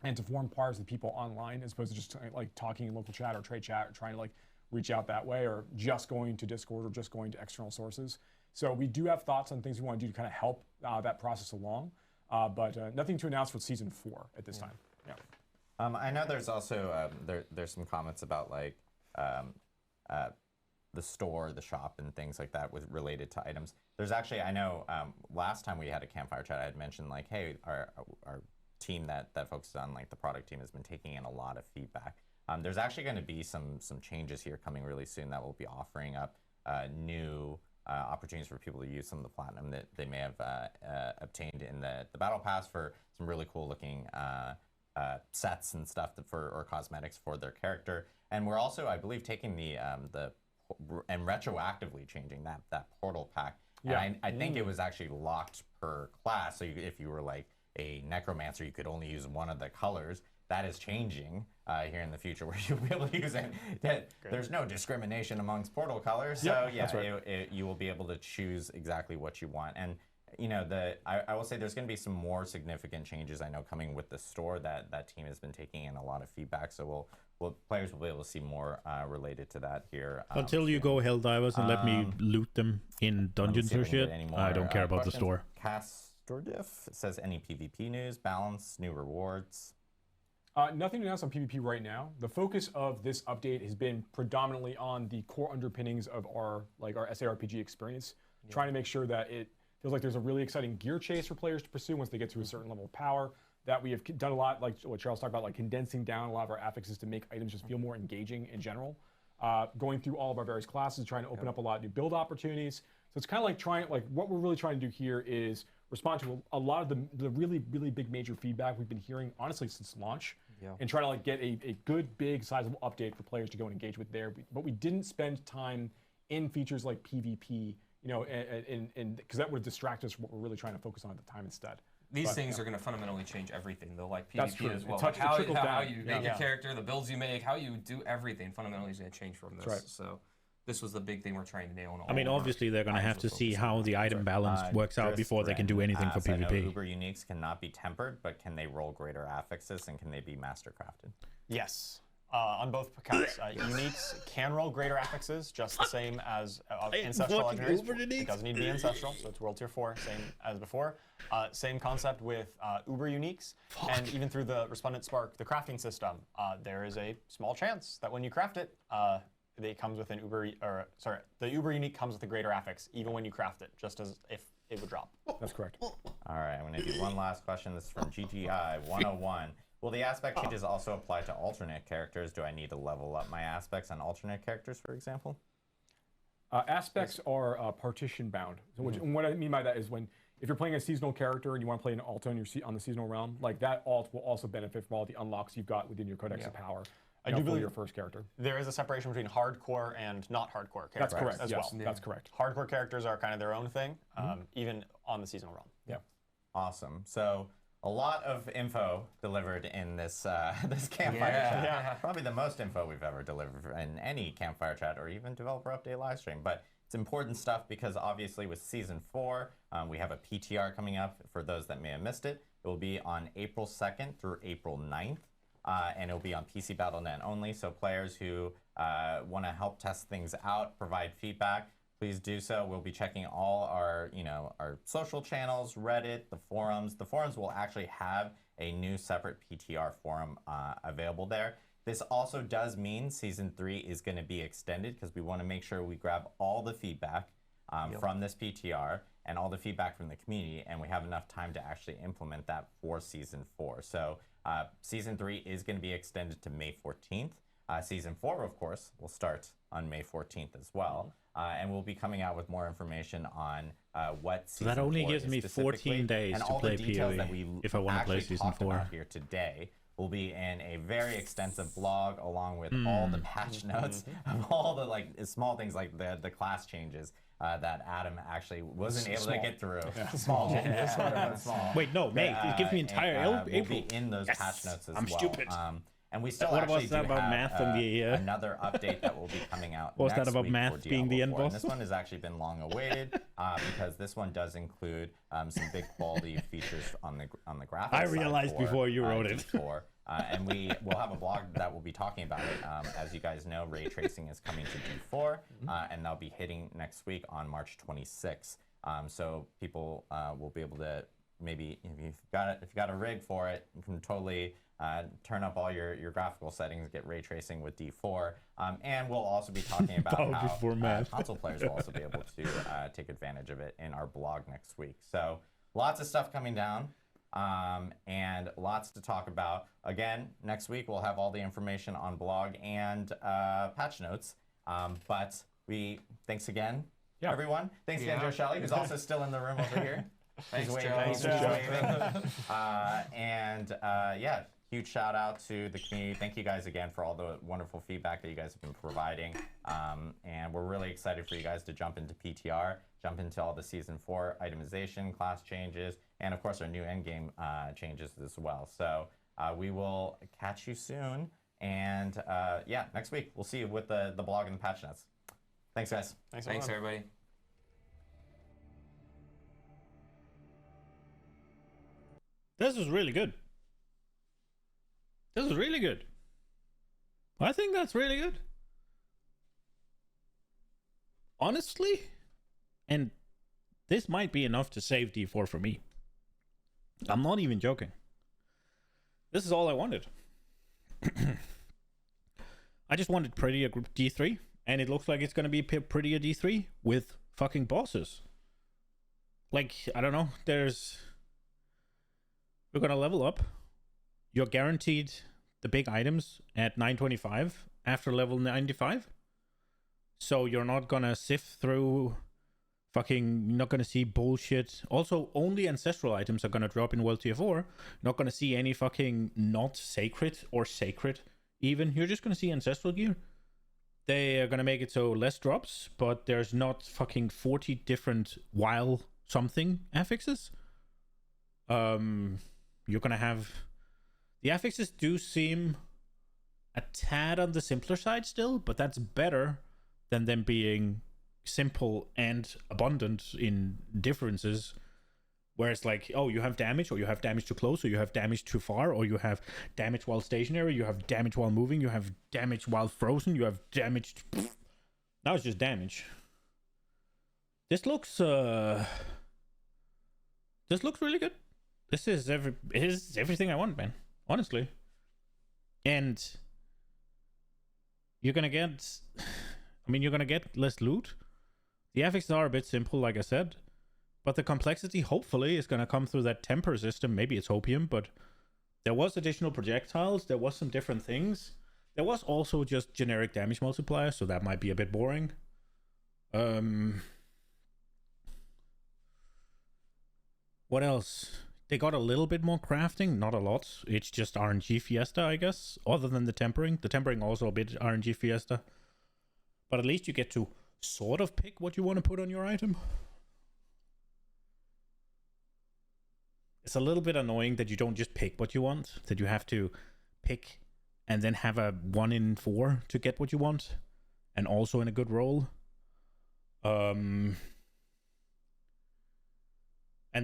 and to form pairs with people online, as opposed to just like talking in local chat or trade chat or trying to like reach out that way, or just going to Discord or just going to external sources. So we do have thoughts on things we want to do to kind of help that process along, but nothing to announce for season 4 at this time. Yeah. I know there's also there's some comments about like the store, the shop, and things like that with related to items. There's actually, I know last time we had a campfire chat, I had mentioned like, hey, our team that focuses on like the product team has been taking in a lot of feedback. There's actually going to be some changes here coming really soon that will be offering up new opportunities for people to use some of the platinum that they may have obtained in the battle pass for some really cool looking sets and stuff or cosmetics for their character. And we're also, I believe, taking and retroactively changing that portal pack. Yeah. And I think it was actually locked per class. So if you were like a necromancer, you could only use one of the colors. That is changing here in the future, where you'll be able to use it. There's no discrimination amongst portal colors. So yeah, right. You will be able to choose exactly what you want. And I will say there's going to be some more significant changes, I know, coming with the store that team has been taking in a lot of feedback. So players will be able to see more related to that here. Until you go Helldivers and let me loot them in dungeons or shit, I don't care about the store. Castordiff says, any PvP news, balance, new rewards? Nothing to announce on PvP right now. The focus of this update has been predominantly on the core underpinnings of our SARPG experience, trying to make sure that it feels like there's a really exciting gear chase for players to pursue once they get to a certain level of power. That we have done a lot, like what Charles talked about, like condensing down a lot of our affixes to make items just feel more engaging in general. Going through all of our various classes, trying to open up a lot of new build opportunities. So it's kind of like what we're really trying to do here is respond to a lot of the really, really big major feedback we've been hearing, honestly, since launch. And try to like get a good, big, sizable update for players to go and engage with there. But we didn't spend time in features like PvP, and because that would distract us from what we're really trying to focus on at the time instead. These things are going to fundamentally change everything, though, like That's true. PvP as well. It Like how trickles you down. make a character, the builds you make, how you do everything fundamentally is going to change from this. Right. So this was the big thing we're trying to nail in all I mean, of our obviously they're going to have to items we're see focusing how on. the item balance works out before they can do anything for I know PvP. Uber Uniques cannot be tempered, but can they roll greater affixes and can they be mastercrafted? Yes. On both accounts, uniques can roll greater affixes, just the same as ancestral fucking legendaries. Uber uniques. It doesn't need to be ancestral, so it's World Tier 4, same as before. Same concept with Uber uniques, and even through the Resplendent Spark, the crafting system, there is a small chance that when you craft it, it comes with an Uber, the Uber unique comes with a greater affix, even when you craft it, just as if it would drop. That's correct. All right, I'm going to do one last question. This is from GGI 101. Will the aspect changes also apply to alternate characters? Do I need to level up my aspects on alternate characters, for example? Aspects are partition bound. So and what I mean by that is if you're playing a seasonal character and you want to play an alt on the seasonal realm, like that alt will also benefit from all the unlocks you've got within your Codex of Power. I do believe your first character. There is a separation between hardcore and not hardcore characters. That's correct. as Yes, well. that's correct. Hardcore characters are kind of their own thing, even on the seasonal realm. Yeah. Awesome. So a lot of info delivered in this this campfire chat. Yeah. Probably the most info we've ever delivered in any campfire chat or even developer update live stream. But it's important stuff because obviously with season 4, we have a PTR coming up. For those that may have missed it, it will be on April 2nd through April 9th. And it'll be on PC Battle.net only. So players who want to help test things out, provide feedback, please do so. We'll be checking all our, our social channels, Reddit, the forums. The forums will actually have a new separate PTR forum available there. This also does mean Season 3 is going to be extended because we want to make sure we grab all the feedback from this PTR and all the feedback from the community, and we have enough time to actually implement that for Season 4. So Season 3 is going to be extended to May 14th. Season 4, of course, will start on May 14th as well. And we'll be coming out with more information on what Season 4 that only gives is me specifically, 14 days and to all play the details PoE that we if I want to play actually Season talked 4. about here today will be in a very extensive blog along with all the patch notes of all the small things like the class changes that Adam actually wasn't able to get through. Small changes. Small. Wait, no, mate, give me entire will April. be in those Yes, patch notes as I'm well. stupid. And we still What actually was that do about have math and the, another update that will be coming out What was next that about week math for being the Diablo end 4. And boss? this one has actually been long awaited because this one does include some big quality features on the graphics. I realized side for, before you wrote it. D4. And we will have a blog that will be talking about it. As you guys know, ray tracing is coming to D4, and that'll be hitting next week on March 26th. So people will be able to maybe if you've got a rig for it, you can totally turn up all your graphical settings, get ray tracing with D4, and we'll also be talking about how console players will also be able to take advantage of it in our blog next week. So lots of stuff coming down, and lots to talk about. Again, next week we'll have all the information on blog and patch notes. But thanks again, everyone. Thanks again, Joe Shelley, who's also still in the room over here. Thanks, He's Joe. waving. Yeah, huge shout out to the community. Thank you guys again for all the wonderful feedback that you guys have been providing. And we're really excited for you guys to jump into PTR, jump into all the Season 4 itemization, class changes, and of course our new endgame changes as well. So we will catch you soon. And yeah, next week we'll see you with the blog and the patch notes. Thanks, guys. Thanks everybody. This is really good. This is really good. I think that's really good. Honestly, and this might be enough to save D4 for me. I'm not even joking. This is all I wanted. I just wanted prettier D3, and it looks like it's going to be prettier D3 with fucking bosses. Like, I don't know, we're going to level up. You're guaranteed the big items at 925 after level 95. So you're not going to sift through you're not going to see bullshit. Also, only ancestral items are going to drop in World Tier 4. You're not going to see any fucking not sacred or sacred even. You're just going to see ancestral gear. They are going to make it so less drops, but there's not fucking 40 different while something affixes. You're going to have... The affixes do seem a tad on the simpler side still, but that's better than them being simple and abundant in differences where it's like, oh, you have damage, or you have damage too close, or you have damage too far, or you have damage while stationary, you have damage while moving, you have damage while frozen, you have damage. Now it's just damage. This looks really good. This is everything I want, man. Honestly. And you're gonna get less loot. The affixes are a bit simple, like I said, but the complexity hopefully is gonna come through that temper system. Maybe it's hopium, but there was additional projectiles, there was some different things. There was also just generic damage multiplier, so that might be a bit boring. What else? They got a little bit more crafting, not a lot. It's just RNG Fiesta, I guess, other than the tempering. The tempering also a bit RNG Fiesta. But at least you get to sort of pick what you want to put on your item. It's a little bit annoying that you don't just pick what you want, that you have to pick and then have a 1 in 4 to get what you want, and also in a good roll. And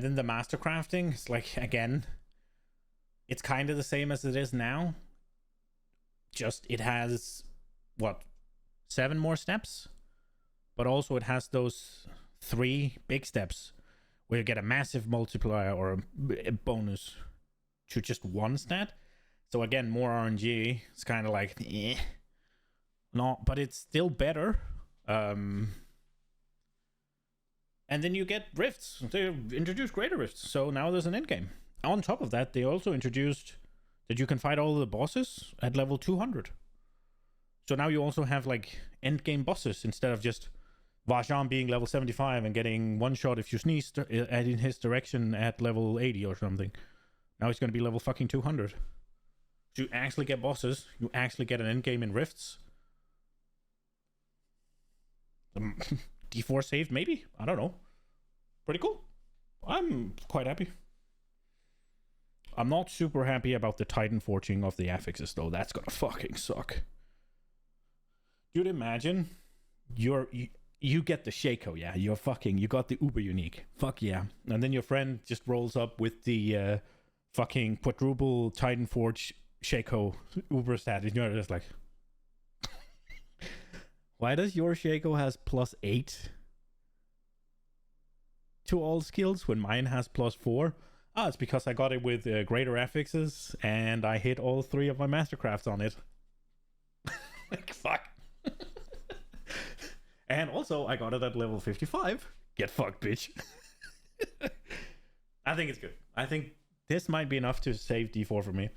then the master crafting, it's like, again, it's kind of the same as it is now. Just it has, what, 7 more steps? But also it has those 3 big steps where you get a massive multiplier or a bonus to just 1 stat. So again, more RNG. It's kind of like, eh. No, but it's still better. And then you get rifts. They introduced greater rifts, so now there's an endgame. On top of that, they also introduced that you can fight all the bosses at level 200. So now you also have like endgame bosses instead of just Vajan being level 75 and getting 1 shot if you sneeze in his direction at level 80 or something. Now he's going to be level fucking 200. So you actually get bosses. You actually get an endgame in rifts. D4 saved, maybe? I don't know. Pretty cool. I'm quite happy. I'm not super happy about the Titan forging of the affixes, though. That's gonna fucking suck. Dude, imagine you get the Shaco, yeah. You got the uber unique. Fuck yeah. And then your friend just rolls up with the fucking quadruple Titan forge Shaco uber stat, and you're just like, why does your Shaco has +8 to all skills when mine has +4? Ah, it's because I got it with greater affixes and I hit all 3 of my mastercrafts on it. Like, fuck. And also, I got it at level 55. Get fucked, bitch. I think it's good. I think this might be enough to save D4 for me.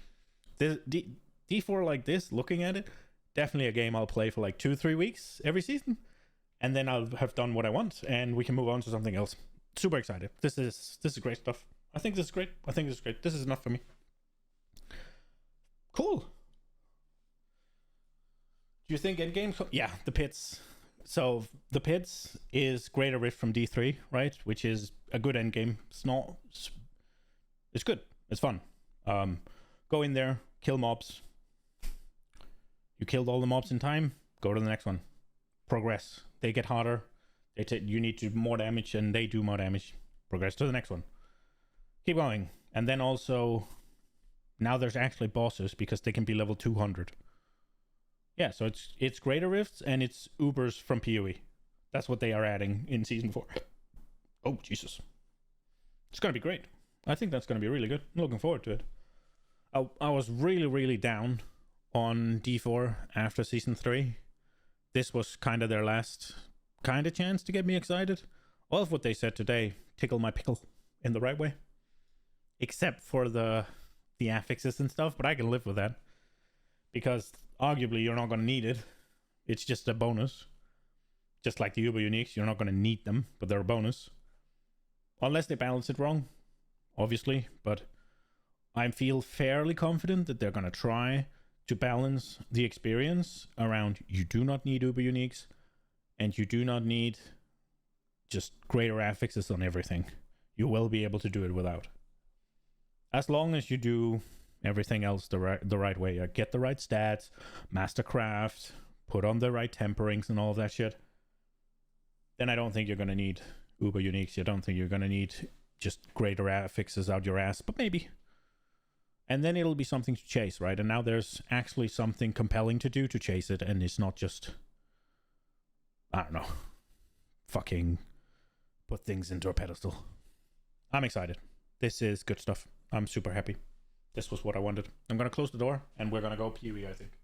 D4 like this, looking at it, definitely a game I'll play for like 2-3 weeks every season, and then I'll have done what I want, and we can move on to something else. Super excited. This is great stuff. I think this is great. This is enough for me. Cool. Do you think endgame? Yeah, the pits. So the pits is greater rift from D3, right? Which is a good endgame. It's good. It's fun. Go in there, kill mobs. You killed all the mobs in time, go to the next one. Progress. They get harder. You need to do more damage, and they do more damage. Progress to the next one. Keep going. And then also, now there's actually bosses because they can be level 200. Yeah, so it's greater rifts and it's Ubers from PoE. That's what they are adding in Season 4. Oh, Jesus. It's going to be great. I think that's going to be really good. I'm looking forward to it. I was really, really down on D4 after Season 3. This was kind of their last kind of chance to get me excited. All of what they said today tickle my pickle in the right way. Except for the affixes and stuff, but I can live with that. Because arguably you're not going to need it. It's just a bonus. Just like the Uber Uniques, you're not going to need them, but they're a bonus. Unless they balance it wrong, obviously. But I feel fairly confident that they're going to try to balance the experience around you do not need Uber Uniques and you do not need just greater affixes on everything. You will be able to do it without. As long as you do everything else the right way. Get the right stats, mastercraft, put on the right temperings and all of that shit. Then I don't think you're going to need Uber Uniques. I don't think you're going to need just greater fixes out your ass, but maybe. And then it'll be something to chase, right? And now there's actually something compelling to do to chase it, and it's not just, I don't know, fucking put things into a pedestal. I'm excited. This is good stuff. I'm super happy. This was what I wanted. I'm gonna close the door, and we're gonna go PoE, I think.